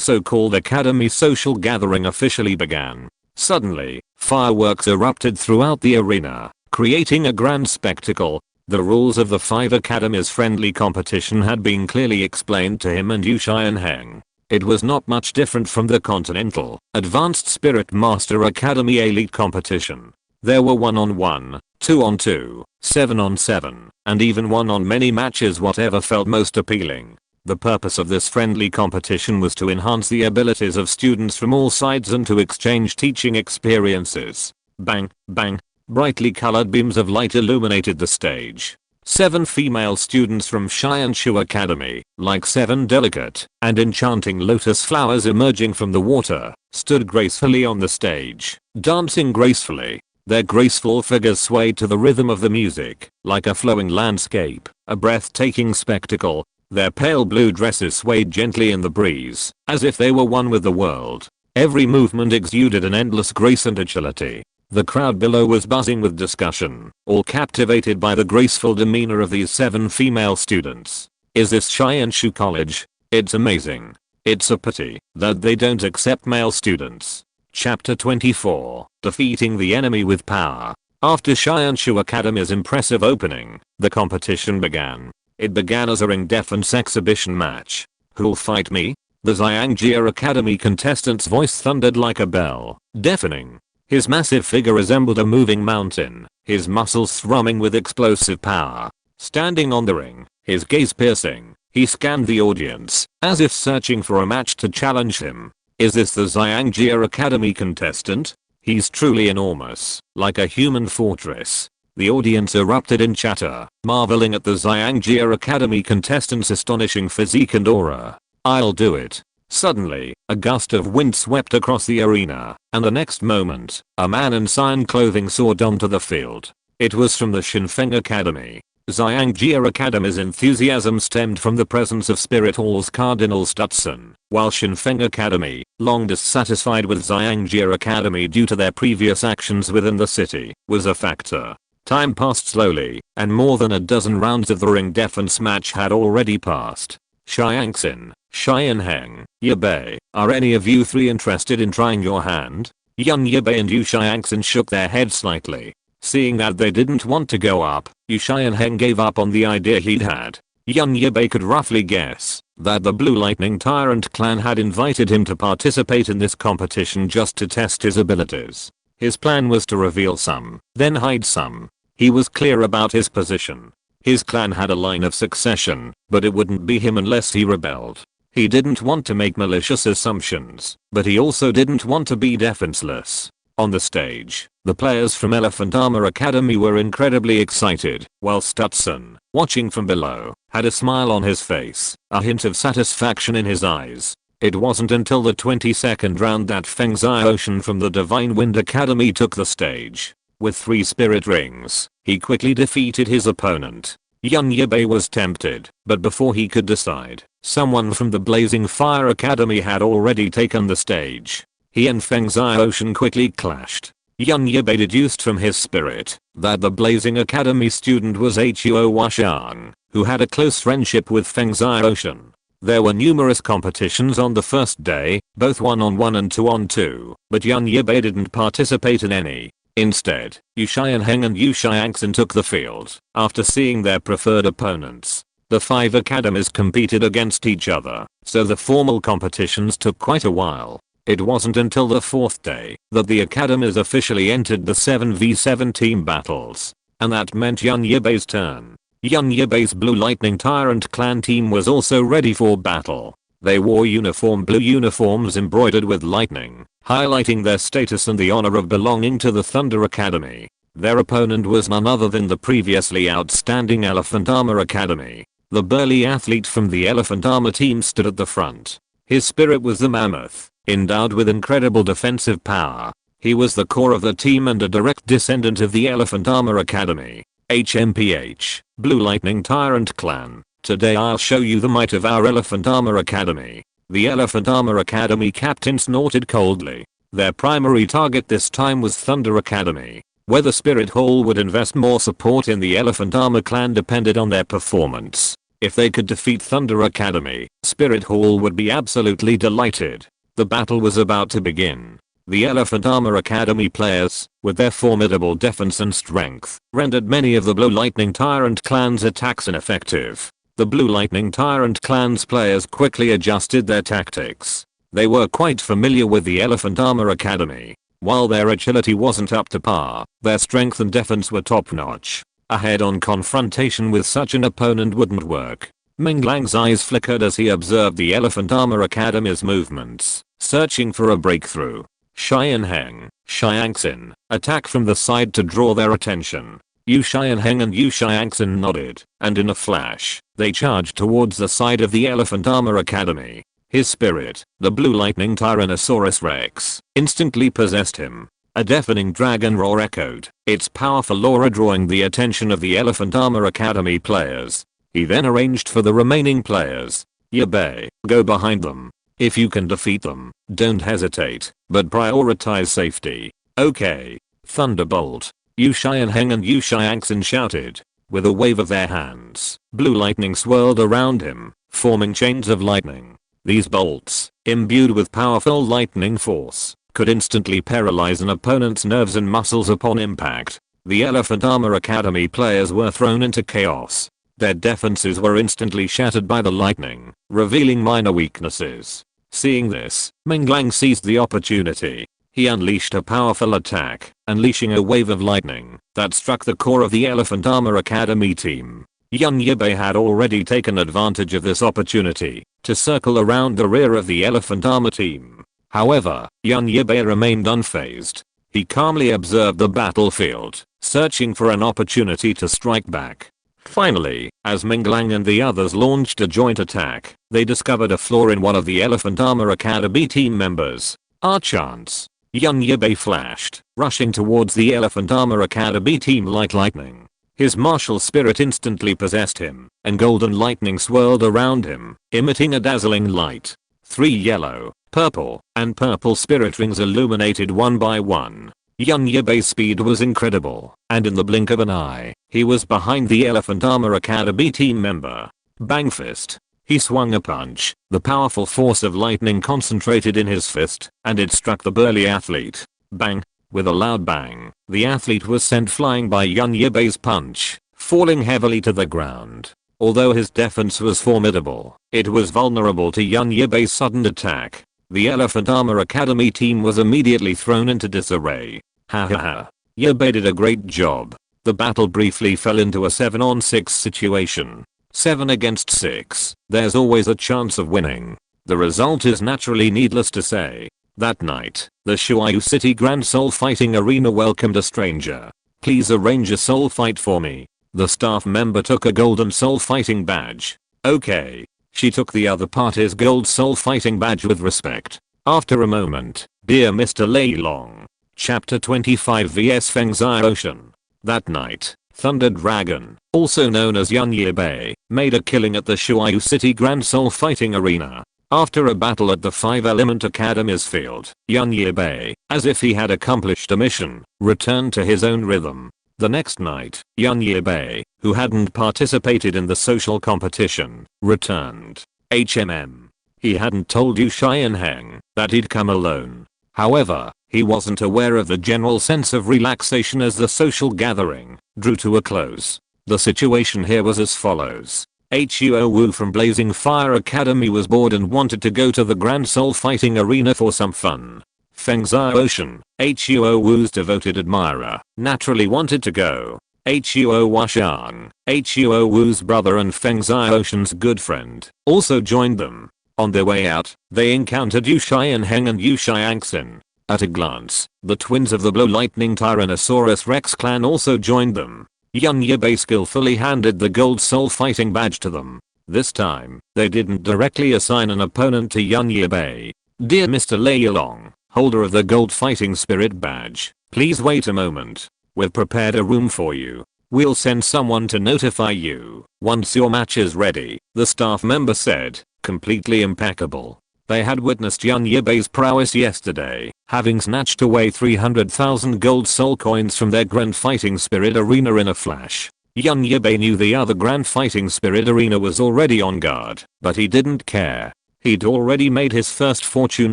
so-called academy social gathering officially began. Suddenly, fireworks erupted throughout the arena, creating a grand spectacle. The rules of the 5 academies friendly competition had been clearly explained to him and Yu Xianheng. It was not much different from the Continental Advanced Spirit Master Academy Elite competition. There were 1-on-1, 2-on-2, 7-on-7, and even 1-on-many matches, whatever felt most appealing. The purpose of this friendly competition was to enhance the abilities of students from all sides and to exchange teaching experiences. Bang, bang, brightly colored beams of light illuminated the stage. 7 female students from Xianshu Academy, like 7 delicate and enchanting lotus flowers emerging from the water, stood gracefully on the stage, dancing gracefully. Their graceful figures swayed to the rhythm of the music, like a flowing landscape, a breathtaking spectacle. Their pale blue dresses swayed gently in the breeze, as if they were one with the world. Every movement exuded an endless grace and agility. The crowd below was buzzing with discussion, all captivated by the graceful demeanor of these 7 female students. Is this Xianshu College? It's amazing. It's a pity that they don't accept male students. Chapter 24, Defeating the Enemy with Power. After Shianshu Academy's impressive opening, the competition began. It began as a ring defense exhibition match. Who'll fight me? The Xiangjia Academy contestant's voice thundered like a bell, deafening. His massive figure resembled a moving mountain, his muscles thrumming with explosive power. Standing on the ring, his gaze piercing, he scanned the audience, as if searching for a match to challenge him. Is this the Xiangjia Academy contestant? He's truly enormous, like a human fortress. The audience erupted in chatter, marveling at the Xiangjia Academy contestant's astonishing physique and aura. I'll do it. Suddenly, a gust of wind swept across the arena, and the next moment, a man in cyan clothing soared onto the field. It was from the Shinfeng Academy. Xiangjia Academy's enthusiasm stemmed from the presence of Spirit Hall's Cardinal Stutson, while Shinfeng Academy, long dissatisfied with Xiangjia Academy due to their previous actions within the city, was a factor. Time passed slowly, and more than a dozen rounds of the ring defense match had already passed. Xiangxin, Xianheng, Yibai, are any of you three interested in trying your hand? Yun Yibai and Yu Xiangxin shook their heads slightly. Seeing that they didn't want to go up, Yu Xianheng gave up on the idea he'd had. Yun Yibai could roughly guess that the Blue Lightning Tyrant clan had invited him to participate in this competition just to test his abilities. His plan was to reveal some, then hide some. He was clear about his position. His clan had a line of succession, but it wouldn't be him unless he rebelled. He didn't want to make malicious assumptions, but he also didn't want to be defenseless. On the stage, the players from Elephant Armor Academy were incredibly excited, while Stutson, watching from below, had a smile on his face, a hint of satisfaction in his eyes. It wasn't until the 22nd round that Feng Xiaoshan from the Divine Wind Academy took the stage. With 3 spirit rings, he quickly defeated his opponent. Yun Yibai was tempted, but before he could decide, someone from the Blazing Fire Academy had already taken the stage. He and Feng Xiaoshan quickly clashed. Yun Yibai deduced from his spirit that the Blazing Academy student was Huo Washan, who had a close friendship with Feng Xiaoshan. There were numerous competitions on the first day, both 1-on-1 and 2-on-2, but Yun Yibai didn't participate in any. Instead, Yu Xianheng and Yu Xiangxin took the field. After seeing their preferred opponents, the 5 academies competed against each other, so the formal competitions took quite a while. It wasn't until the 4th day that the academies officially entered the 7v7 team battles, and that meant Yun Yibai's turn. Yun Yibai's Blue Lightning Tyrant clan team was also ready for battle. They wore uniform blue uniforms embroidered with lightning, highlighting their status and the honor of belonging to the Thunder Academy. Their opponent was none other than the previously outstanding Elephant Armor Academy. The burly athlete from the Elephant Armor team stood at the front. His spirit was the mammoth, endowed with incredible defensive power. He was the core of the team and a direct descendant of the Elephant Armor Academy. HMPH, Blue Lightning Tyrant Clan. Today I'll show you the might of our Elephant Armor Academy. The Elephant Armor Academy captain snorted coldly. Their primary target this time was Thunder Academy. Whether Spirit Hall would invest more support in the Elephant Armor clan depended on their performance. If they could defeat Thunder Academy, Spirit Hall would be absolutely delighted. The battle was about to begin. The Elephant Armor Academy players, with their formidable defense and strength, rendered many of the Blue Lightning Tyrant clan's attacks ineffective. The Blue Lightning Tyrant clan's players quickly adjusted their tactics. They were quite familiar with the Elephant Armor Academy. While their agility wasn't up to par, their strength and defense were top-notch. A head-on confrontation with such an opponent wouldn't work. Ming Lang's eyes flickered as he observed the Elephant Armor Academy's movements, searching for a breakthrough. Xianheng, Xiangxin, attack from the side to draw their attention. Yu Xianheng and Yu Xiangxin nodded, and in a flash, they charged towards the side of the Elephant Armor Academy. His spirit, the Blue Lightning Tyrannosaurus Rex, instantly possessed him. A deafening dragon roar echoed, its powerful aura drawing the attention of the Elephant Armor Academy players. He then arranged for the remaining players. Yibai, go behind them. If you can defeat them, don't hesitate, but prioritize safety. Okay. Thunderbolt. Yu Xianheng and Yu Xiangxin shouted. With a wave of their hands, blue lightning swirled around him, forming chains of lightning. These bolts, imbued with powerful lightning force, could instantly paralyze an opponent's nerves and muscles upon impact. The Elephant Armor Academy players were thrown into chaos. Their defenses were instantly shattered by the lightning, revealing minor weaknesses. Seeing this, Minglang seized the opportunity. He unleashed a powerful attack, unleashing a wave of lightning that struck the core of the Elephant Armor Academy team. Yibai had already taken advantage of this opportunity to circle around the rear of the Elephant Armor team. However, Yibai remained unfazed. He calmly observed the battlefield, searching for an opportunity to strike back. Finally, as Minglang and the others launched a joint attack, they discovered a flaw in one of the Elephant Armor Academy team members. Our chance. Yibai flashed, rushing towards the Elephant Armor Academy team like lightning. His martial spirit instantly possessed him, and golden lightning swirled around him, emitting a dazzling light. 3 yellow, purple, and purple spirit rings illuminated one by one. Yibai's speed was incredible, and in the blink of an eye, he was behind the Elephant Armor Academy team member. Bang fist. He swung a punch, the powerful force of lightning concentrated in his fist, and it struck the burly athlete. Bang. With a loud bang, the athlete was sent flying by Yibai's punch, falling heavily to the ground. Although his defense was formidable, it was vulnerable to Yibai's sudden attack. The Elephant Armor Academy team was immediately thrown into disarray. Hahaha. Yibai did a great job. The battle briefly fell into a 7-on-6 situation. 7 against 6. There's always a chance of winning. The result is naturally needless to say. That night, the Shuayu City Grand Soul Fighting Arena welcomed a stranger. Please arrange a soul fight for me. The staff member took a golden soul fighting badge. Okay. She took the other party's gold soul fighting badge with respect. After a moment, dear Mr. Lei Long. Chapter 25 vs Fengzai Ocean. That night, Thunder Dragon, also known as Yibai, made a killing at the Shuayu City Grand Soul Fighting Arena. After a battle at the 5 Element Academy's field, Yibai, as if he had accomplished a mission, returned to his own rhythm. The next night, Yibai, who hadn't participated in the social competition, returned. He hadn't told Yu Xianheng that he'd come alone. However, he wasn't aware of the general sense of relaxation as the social gathering drew to a close. The situation here was as follows. Huo Wu from Blazing Fire Academy was bored and wanted to go to the Grand Soul Fighting Arena for some fun. Fengzai Ocean, Huo Wu's devoted admirer, naturally wanted to go. Huo Washang, Huo Wu's brother and Fengzai Ocean's good friend, also joined them. On their way out, they encountered Yu Xianheng and Yu Xiangxin. At a glance, the twins of the Blow Lightning Tyrannosaurus Rex clan also joined them. Yibai skillfully handed the gold soul fighting badge to them. This time, they didn't directly assign an opponent to Yibai. Dear Mr. Lei Long, holder of the gold fighting spirit badge, please wait a moment. We've prepared a room for you. We'll send someone to notify you once your match is ready, the staff member said, completely impeccable. They had witnessed Yibai's prowess yesterday, having snatched away 300,000 gold soul coins from their Grand Fighting Spirit Arena in a flash. Yibai knew the other Grand Fighting Spirit Arena was already on guard, but he didn't care. He'd already made his first fortune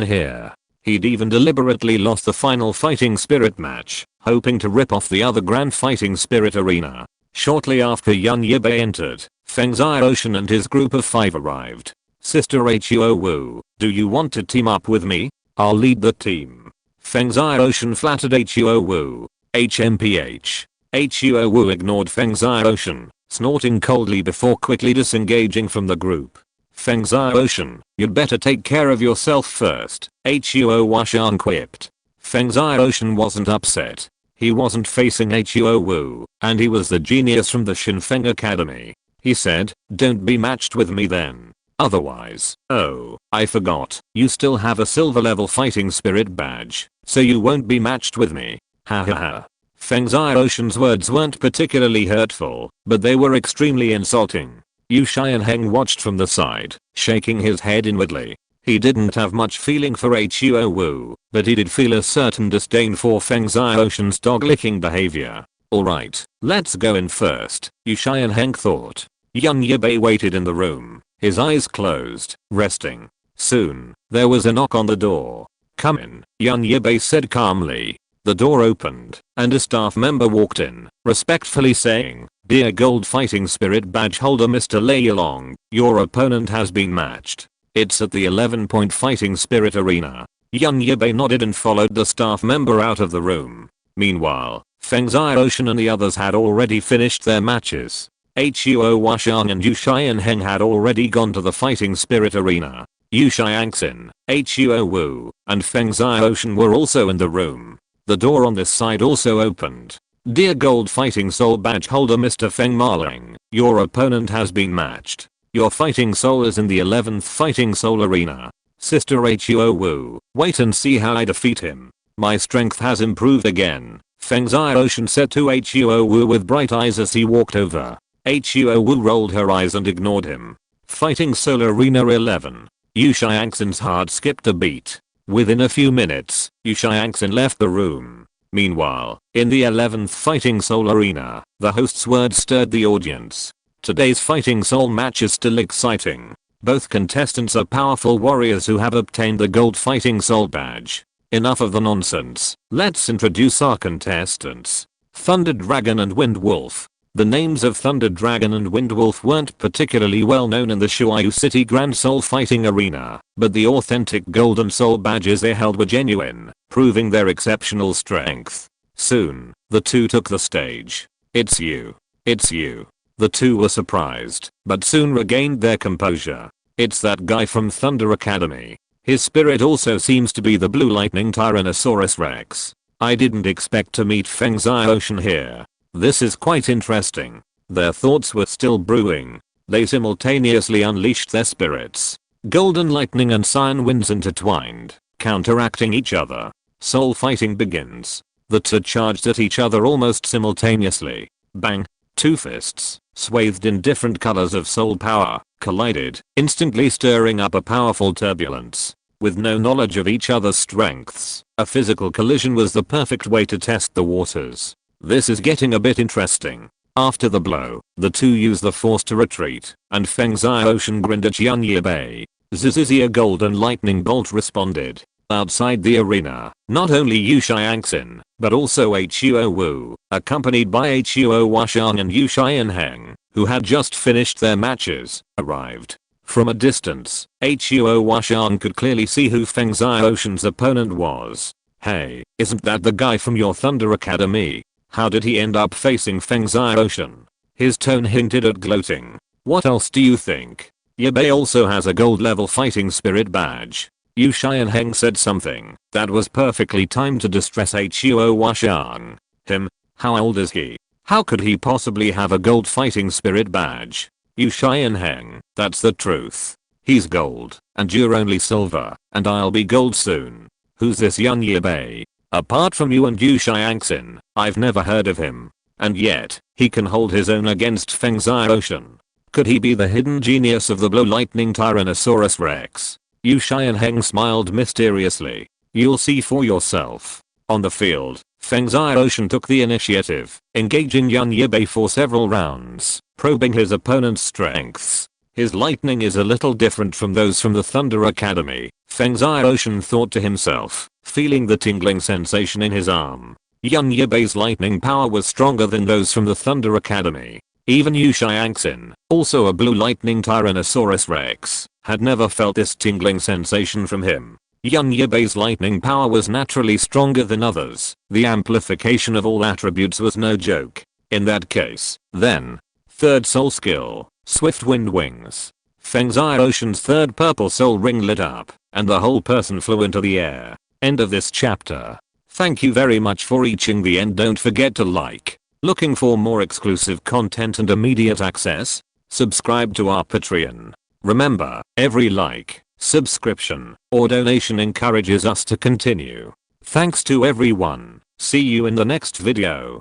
here. He'd even deliberately lost the final Fighting Spirit match, hoping to rip off the other Grand Fighting Spirit Arena. Shortly after Yibai entered, Fengzai Ocean and his group of 5 arrived. Sister Huo Wu, do you want to team up with me? I'll lead the team. Fengzai Ocean flattered Huo Wu. HMPH. Huo Wu ignored Fengzai Ocean, snorting coldly before quickly disengaging from the group. Fengzai Ocean, you'd better take care of yourself first, Huo Washan quipped. Fengzai Ocean wasn't upset. He wasn't facing Huo Wu, and he was the genius from the Shinfeng Academy. He said, don't be matched with me then. Otherwise, oh, I forgot, you still have a silver level fighting spirit badge, so you won't be matched with me. Hahaha. Fengzai Ocean's words weren't particularly hurtful, but they were extremely insulting. Yu Xianheng watched from the side, shaking his head inwardly. He didn't have much feeling for Huo Wu, but he did feel a certain disdain for Fengzai Ocean's dog-licking behavior. Alright, let's go in first, Yu Xianheng thought. Yibai waited in the room, his eyes closed, resting. Soon, there was a knock on the door. "Come in," Yibai said calmly. The door opened, and a staff member walked in, respectfully saying, "Dear Gold Fighting Spirit badge holder Mr. Leilong, your opponent has been matched. It's at the 11-point Fighting Spirit Arena." Yibai nodded and followed the staff member out of the room. Meanwhile, Feng Xiaoshan and the others had already finished their matches. Huo Washang and Yu Xianheng had already gone to the Fighting Spirit Arena. Yu Xiangxin, Huo Wu, and Feng Xiaoshan were also in the room. The door on this side also opened. "Dear Gold Fighting Soul badge holder Mr. Feng Marling, your opponent has been matched. Your fighting soul is in the 11th Fighting Soul Arena. Sister Huo Wu, wait and see how I defeat him. My strength has improved again," Feng Xiaoshan said to Huo Wu with bright eyes as he walked over. Huo Wu rolled her eyes and ignored him. Fighting Soul Arena 11. Yu Xiangxin's heart skipped a beat. Within a few minutes, Yu Xiangxin left the room. Meanwhile, in the 11th Fighting Soul Arena, the host's words stirred the audience. Today's Fighting Soul match is still exciting. Both contestants are powerful warriors who have obtained the Gold Fighting Soul badge. Enough of the nonsense. Let's introduce our contestants. Thunder Dragon and Wind Wolf. The names of Thunder Dragon and Wind Wolf weren't particularly well known in the Shuayu City Grand Soul Fighting Arena, but the authentic Golden Soul badges they held were genuine, proving their exceptional strength. Soon, the two took the stage. "It's you. It's you." The two were surprised, but soon regained their composure. "It's that guy from Thunder Academy. His spirit also seems to be the Blue Lightning Tyrannosaurus Rex. I didn't expect to meet Feng Xiaoshan here. This is quite interesting." Their thoughts were still brewing. They simultaneously unleashed their spirits. Golden lightning and cyan winds intertwined, counteracting each other. Soul fighting begins. The two charged at each other almost simultaneously. Bang! Two fists, swathed in different colors of soul power, collided, instantly stirring up a powerful turbulence. With no knowledge of each other's strengths, a physical collision was the perfect way to test the waters. This is getting a bit interesting. After the blow, the two used the force to retreat, and Feng Xiaoshan grinned at Yibai. Zizzy, a golden lightning bolt responded. Outside the arena, not only Yu Xiangxin, but also Huo Wu, accompanied by Huo Washang and Yu Xianheng, who had just finished their matches, arrived. From a distance, Huo Washang could clearly see who Feng Xiaoshan's opponent was. "Hey, isn't that the guy from your Thunder Academy? How did he end up facing Feng Xiaoshan?" His tone hinted at gloating. "What else do you think? Yibai also has a gold level fighting spirit badge." Yu Xianheng said something that was perfectly timed to distress Huo Washang. "Him? How old is he? How could he possibly have a gold fighting spirit badge?" Yu Xianheng, "That's the truth. He's gold, and you're only silver, and I'll be gold soon. Who's this young Yibai? Apart from you and Yu Xiangxin, I've never heard of him. And yet, he can hold his own against Feng Xiaoshan. Could he be the hidden genius of the Blue Lightning Tyrannosaurus Rex?" Yu Xianheng smiled mysteriously. "You'll see for yourself." On the field, Feng Xiaoshan took the initiative, engaging young Yibai for several rounds, probing his opponent's strengths. His lightning is a little different from those from the Thunder Academy, Feng Xiaoshan thought to himself, feeling the tingling sensation in his arm. Young Yibai's lightning power was stronger than those from the Thunder Academy. Even Yu Xiangxin, also a Blue Lightning Tyrannosaurus Rex, had never felt this tingling sensation from him. Young Yibai's lightning power was naturally stronger than others. The amplification of all attributes was no joke. In that case, then, third soul skill, Swift Wind Wings. Feng Xiaoshan's third purple soul ring lit up, and the whole person flew into the air. End of this chapter. Thank you very much for reaching the end. Don't forget to like. Looking for more exclusive content and immediate access? Subscribe to our Patreon. Remember, every like, subscription, or donation encourages us to continue. Thanks to everyone. See you in the next video.